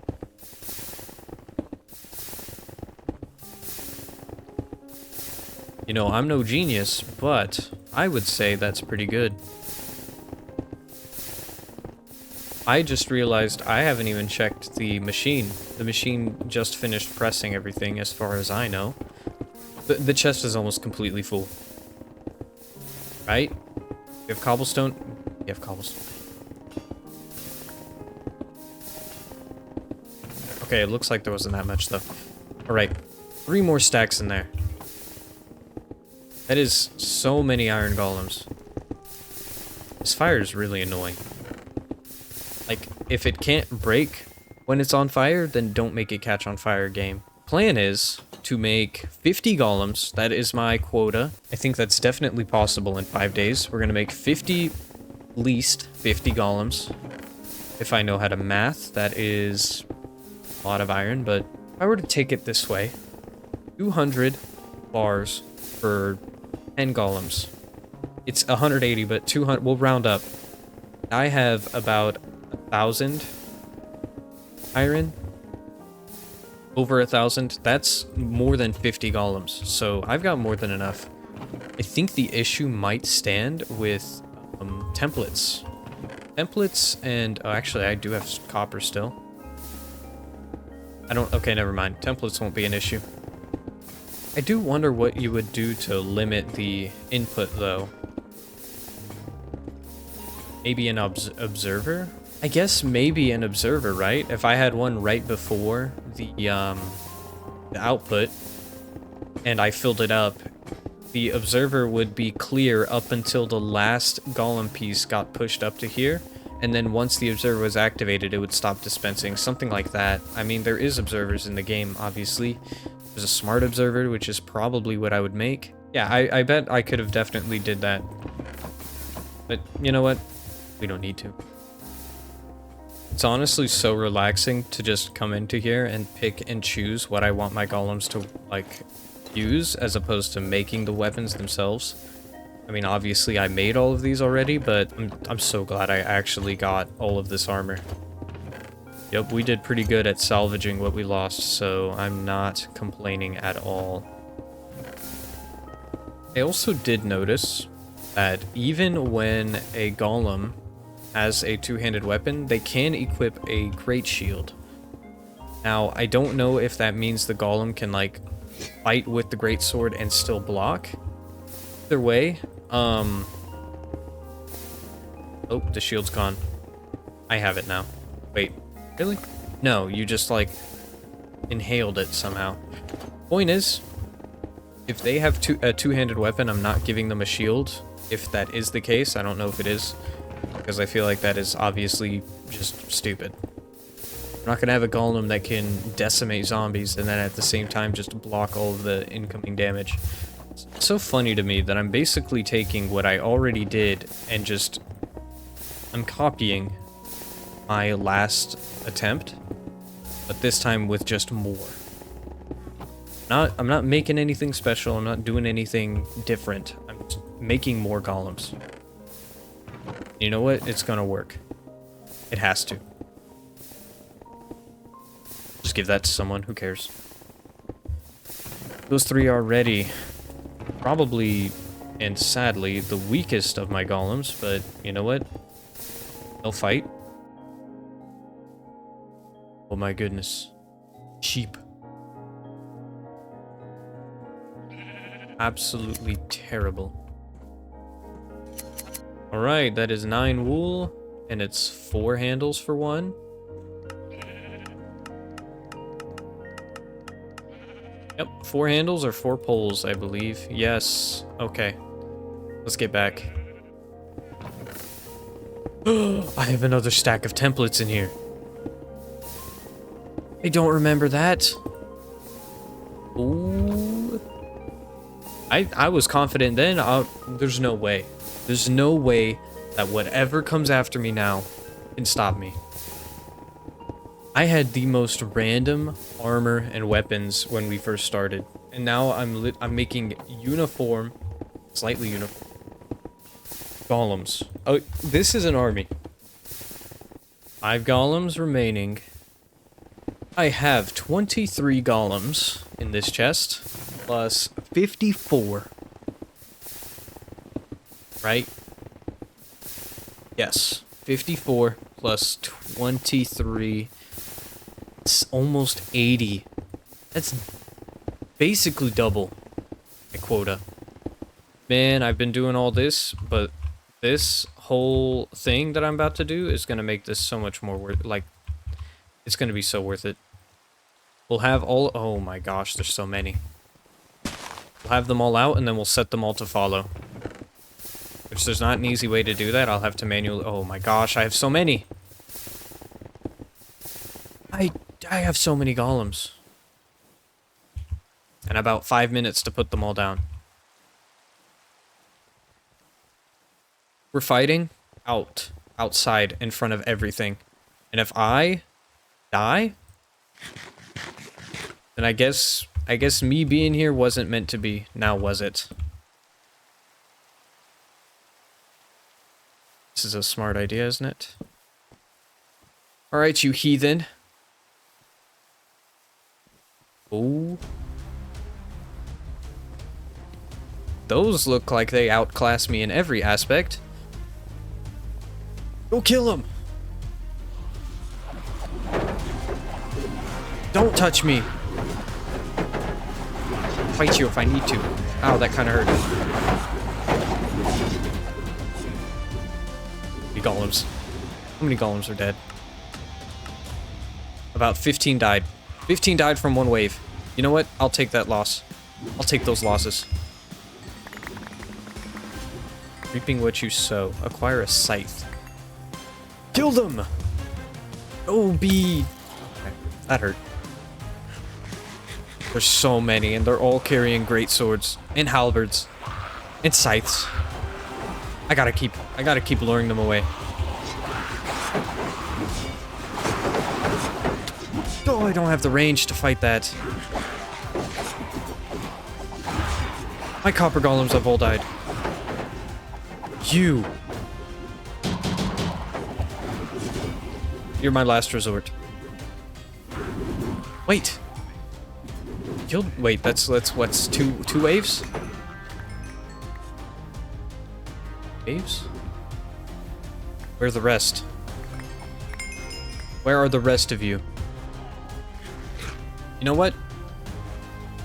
You know, I'm no genius, but I would say that's pretty good. I just realized I haven't even checked the machine. The machine just finished pressing everything, as far as I know. The chest is almost completely full. Right? You have cobblestone? You have cobblestone. Okay, it looks like there wasn't that much, though. Alright. 3 more stacks in there. That is so many iron golems. This fire is really annoying. Like, if it can't break when it's on fire, then don't make it catch on fire, game. Plan is to make 50 golems. That is my quota. I think that's definitely possible in 5 days. We're gonna make 50, at least 50 golems. If I know how to math, that is a lot of iron, but if I were to take it this way, 200 bars for 10 golems. It's 180, but 200, we'll round up. I have about 1,000 iron. Over 1,000. That's more than 50 golems, so I've got more than enough. I think the issue might stand with templates. Templates and... oh, actually, I do have copper still. I don't... okay, never mind. Templates won't be an issue. I do wonder what you would do to limit the input, though. Maybe an observer? I guess maybe an observer, right? If I had one right before the output, and I filled it up, the observer would be clear up until the last golem piece got pushed up to here, and then once the observer was activated, it would stop dispensing, something like that. I mean, there is observers in the game, obviously. There's a smart observer, which is probably what I would make. Yeah, I bet I could have definitely did that. But you know what? We don't need to. It's honestly so relaxing to just come into here and pick and choose what I want my golems to, like, use, as opposed to making the weapons themselves. I mean, obviously I made all of these already, but I'm so glad I actually got all of this armor. Yep, we did pretty good at salvaging what we lost, so I'm not complaining at all. I also did notice that even when a golem has a two-handed weapon, they can equip a great shield. Now, I don't know if that means the golem can, like, fight with the great sword and still block. Either way, oh, the shield's gone. I have it now. Wait, really? No, you just, like, inhaled it somehow. Point is, if they have a two-handed weapon, I'm not giving them a shield. If that is the case, I don't know if it is, because I feel like that is obviously just stupid. I'm not gonna have a golem that can decimate zombies and then at the same time just block all of the incoming damage. It's so funny to me that I'm basically taking what I already did and just... I'm copying my last attempt, but this time with just more. I'm not making anything special, I'm not doing anything different. I'm just making more golems. You know what? It's gonna work. It has to. Just give that to someone, who cares? Those three are ready. Probably, and sadly, the weakest of my golems, but you know what? They'll fight. Oh my goodness. Sheep. Absolutely terrible. Alright, that is 9 wool, and it's 4 handles for 1. Yep, 4 handles or 4 poles, I believe. Yes. Okay. Let's get back. I have another stack of templates in here. I don't remember that. Ooh. I was confident then. There's no way. There's no way that whatever comes after me now can stop me. I had the most random armor and weapons when we first started, and now I'm making uniform, slightly uniform golems. Oh, this is an army. 5 golems remaining. I have 23 golems in this chest, plus 54. Right? Yes, 54 plus 23. It's almost 80. That's basically double my quota. Man, I've been doing all this, but this whole thing that I'm about to do is going to make this so much more worth, like, it's going to be so worth it. We'll have all, oh my gosh, there's so many. We'll have them all out, and then we'll set them all to follow. Which there's not an easy way to do that. I'll have to manually... Oh my gosh, I have so many! I have so many golems. And about 5 minutes to put them all down. We're fighting outside, in front of everything. And if I die, then I guess me being here wasn't meant to be. Now was it? This is a smart idea, isn't it? Alright, you heathen. Oh. Those look like they outclass me in every aspect. Go kill him! Don't touch me! Fight you if I need to. Ow, that kind of hurt. How many golems? How many golems are dead? About 15 died. 15 died from one wave. You know what? I'll take that loss. I'll take those losses. Reaping what you sow. Acquire a scythe. Kill them! Oh, bee! Okay, that hurt. There's so many, and they're all carrying great swords and halberds and scythes. I gotta keep luring them away. Oh, I don't have the range to fight that. My copper golems have all died. You. You're my last resort. Wait. Killed. Wait, that's what's two waves? Waves? Where are the rest? Where are the rest of you? You know what?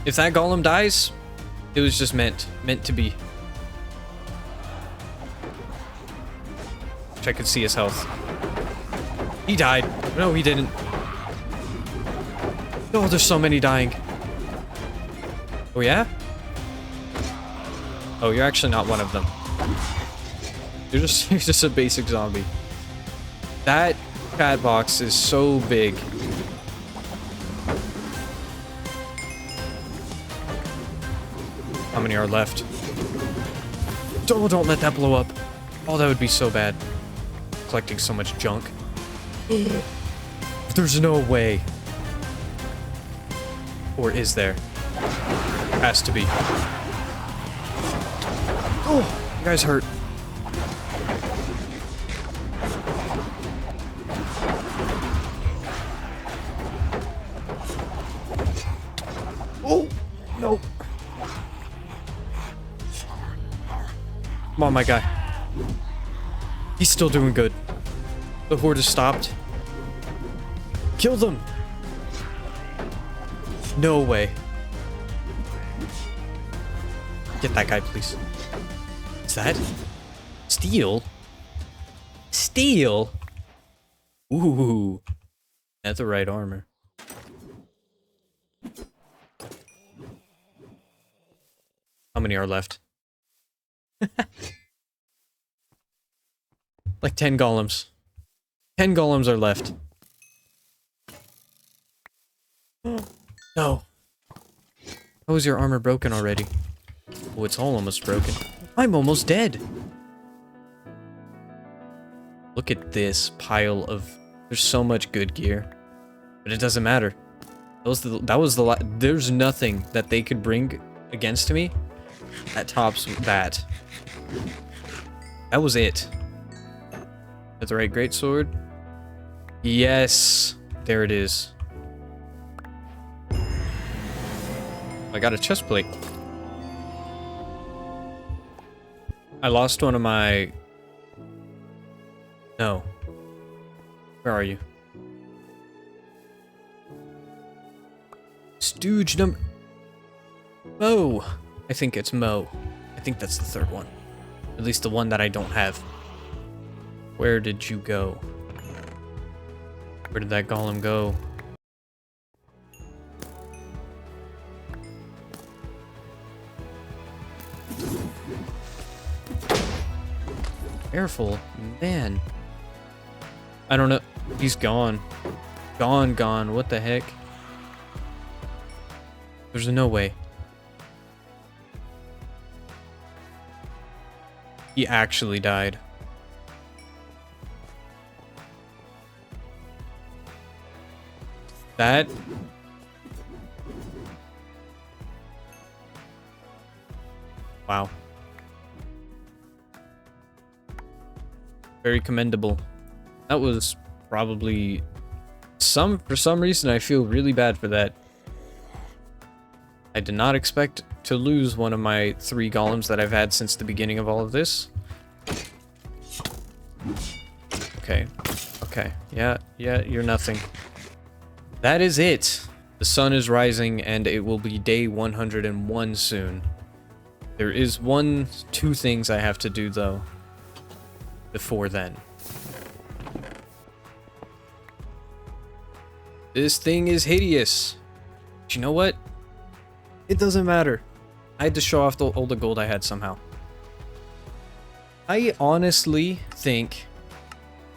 If that golem dies, it was just meant to be. Wish I could see his health. He died. No, he didn't. Oh, there's so many dying. Oh, yeah? Oh, you're actually not one of them. You're just a basic zombie. That cat box is so big. How many are left? Don't let that blow up. Oh, that would be so bad. Collecting so much junk. There's no way. Or is there? Has to be. Oh, you guys hurt. Oh, no. Come on, my guy. He's still doing good. The horde has stopped. Kill them! No way. Get that guy, please. What's that? Steel? Steel? Ooh. That's the right armor. How many are left? Like 10 golems. 10 golems are left. No. How is your armor broken already? Oh, it's all almost broken. I'm almost dead. Look at this pile of... There's so much good gear. But it doesn't matter. There's nothing that they could bring against me that tops that. That was it. That's the right greatsword. Yes. There it is. I got a chest plate. I lost one of my... No. Where are you? Stooge number... Mo! I think it's Mo. I think that's the third one. At least the one that I don't have. Where did you go? Where did that golem go? Careful, man. I don't know. He's gone. Gone. What the heck? There's no way. He actually died. That... Wow. Very commendable. That was probably... For some reason, I feel really bad for that. I did not expect to lose one of my 3 golems that I've had since the beginning of all of this. Okay. Okay. Yeah, you're nothing. That is it. The sun is rising, and it will be day 101 soon. There is 2 things I have to do, though, before then. This thing is hideous. But you know what? It doesn't matter. I had to show off all the gold I had somehow. I honestly think,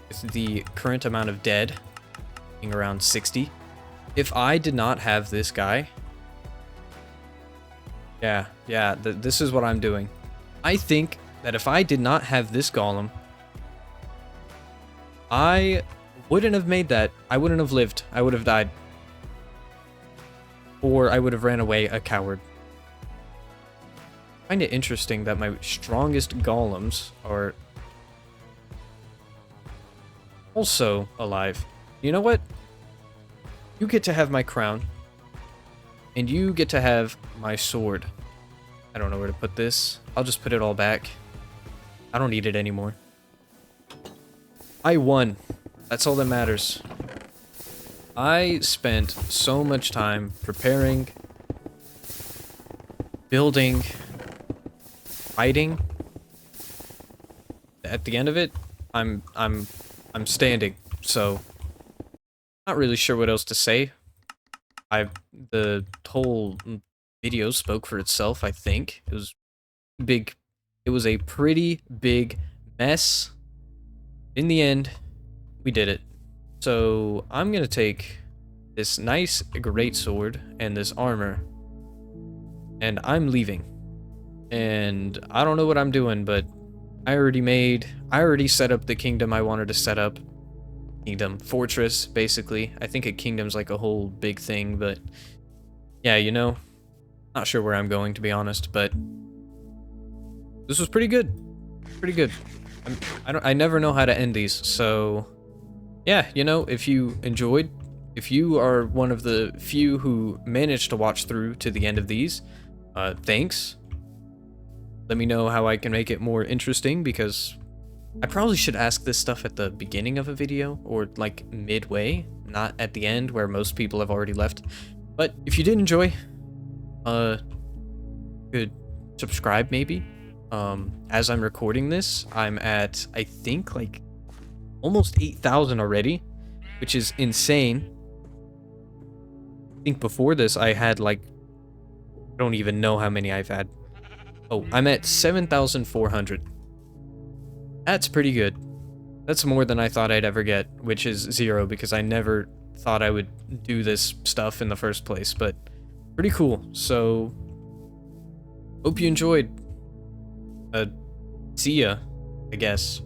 with the current amount of dead, being around 60, if I did not have this guy... Yeah, this is what I'm doing. I think that if I did not have this golem, I wouldn't have made that. I wouldn't have lived. I would have died. Or I would have ran away a coward. I find it interesting that my strongest golems are also alive. You know what? You get to have my crown. And you get to have my sword. I don't know where to put this. I'll just put it all back. I don't need it anymore. I won. That's all that matters. I spent so much time preparing, building, fighting. At the end of it, I'm standing. So, not really sure what else to say. The whole video spoke for itself, I think. It was big. It was a pretty big mess. In the end, we did it. So I'm gonna take this nice great sword and this armor, and I'm leaving. And I don't know what I'm doing, but I already set up the kingdom I wanted to set up. Kingdom, fortress, basically. I think a kingdom's like a whole big thing, but yeah, you know, not sure where I'm going, to be honest, but this was pretty good. Pretty good. I never know how to end these, so yeah, you know, if you enjoyed, if you are one of the few who managed to watch through to the end of these, thanks. Let me know how I can make it more interesting, because I probably should ask this stuff at the beginning of a video, or like midway, not at the end where most people have already left. But if you did enjoy, could subscribe maybe. As I'm recording this, I'm at, I think, like almost 8,000 already, which is insane. I think before this I had like, I don't even know how many I've had. Oh, I'm at 7,400. That's pretty good. That's more than I thought I'd ever get, which is 0, because I never thought I would do this stuff in the first place, but pretty cool. So, hope you enjoyed. See ya, I guess.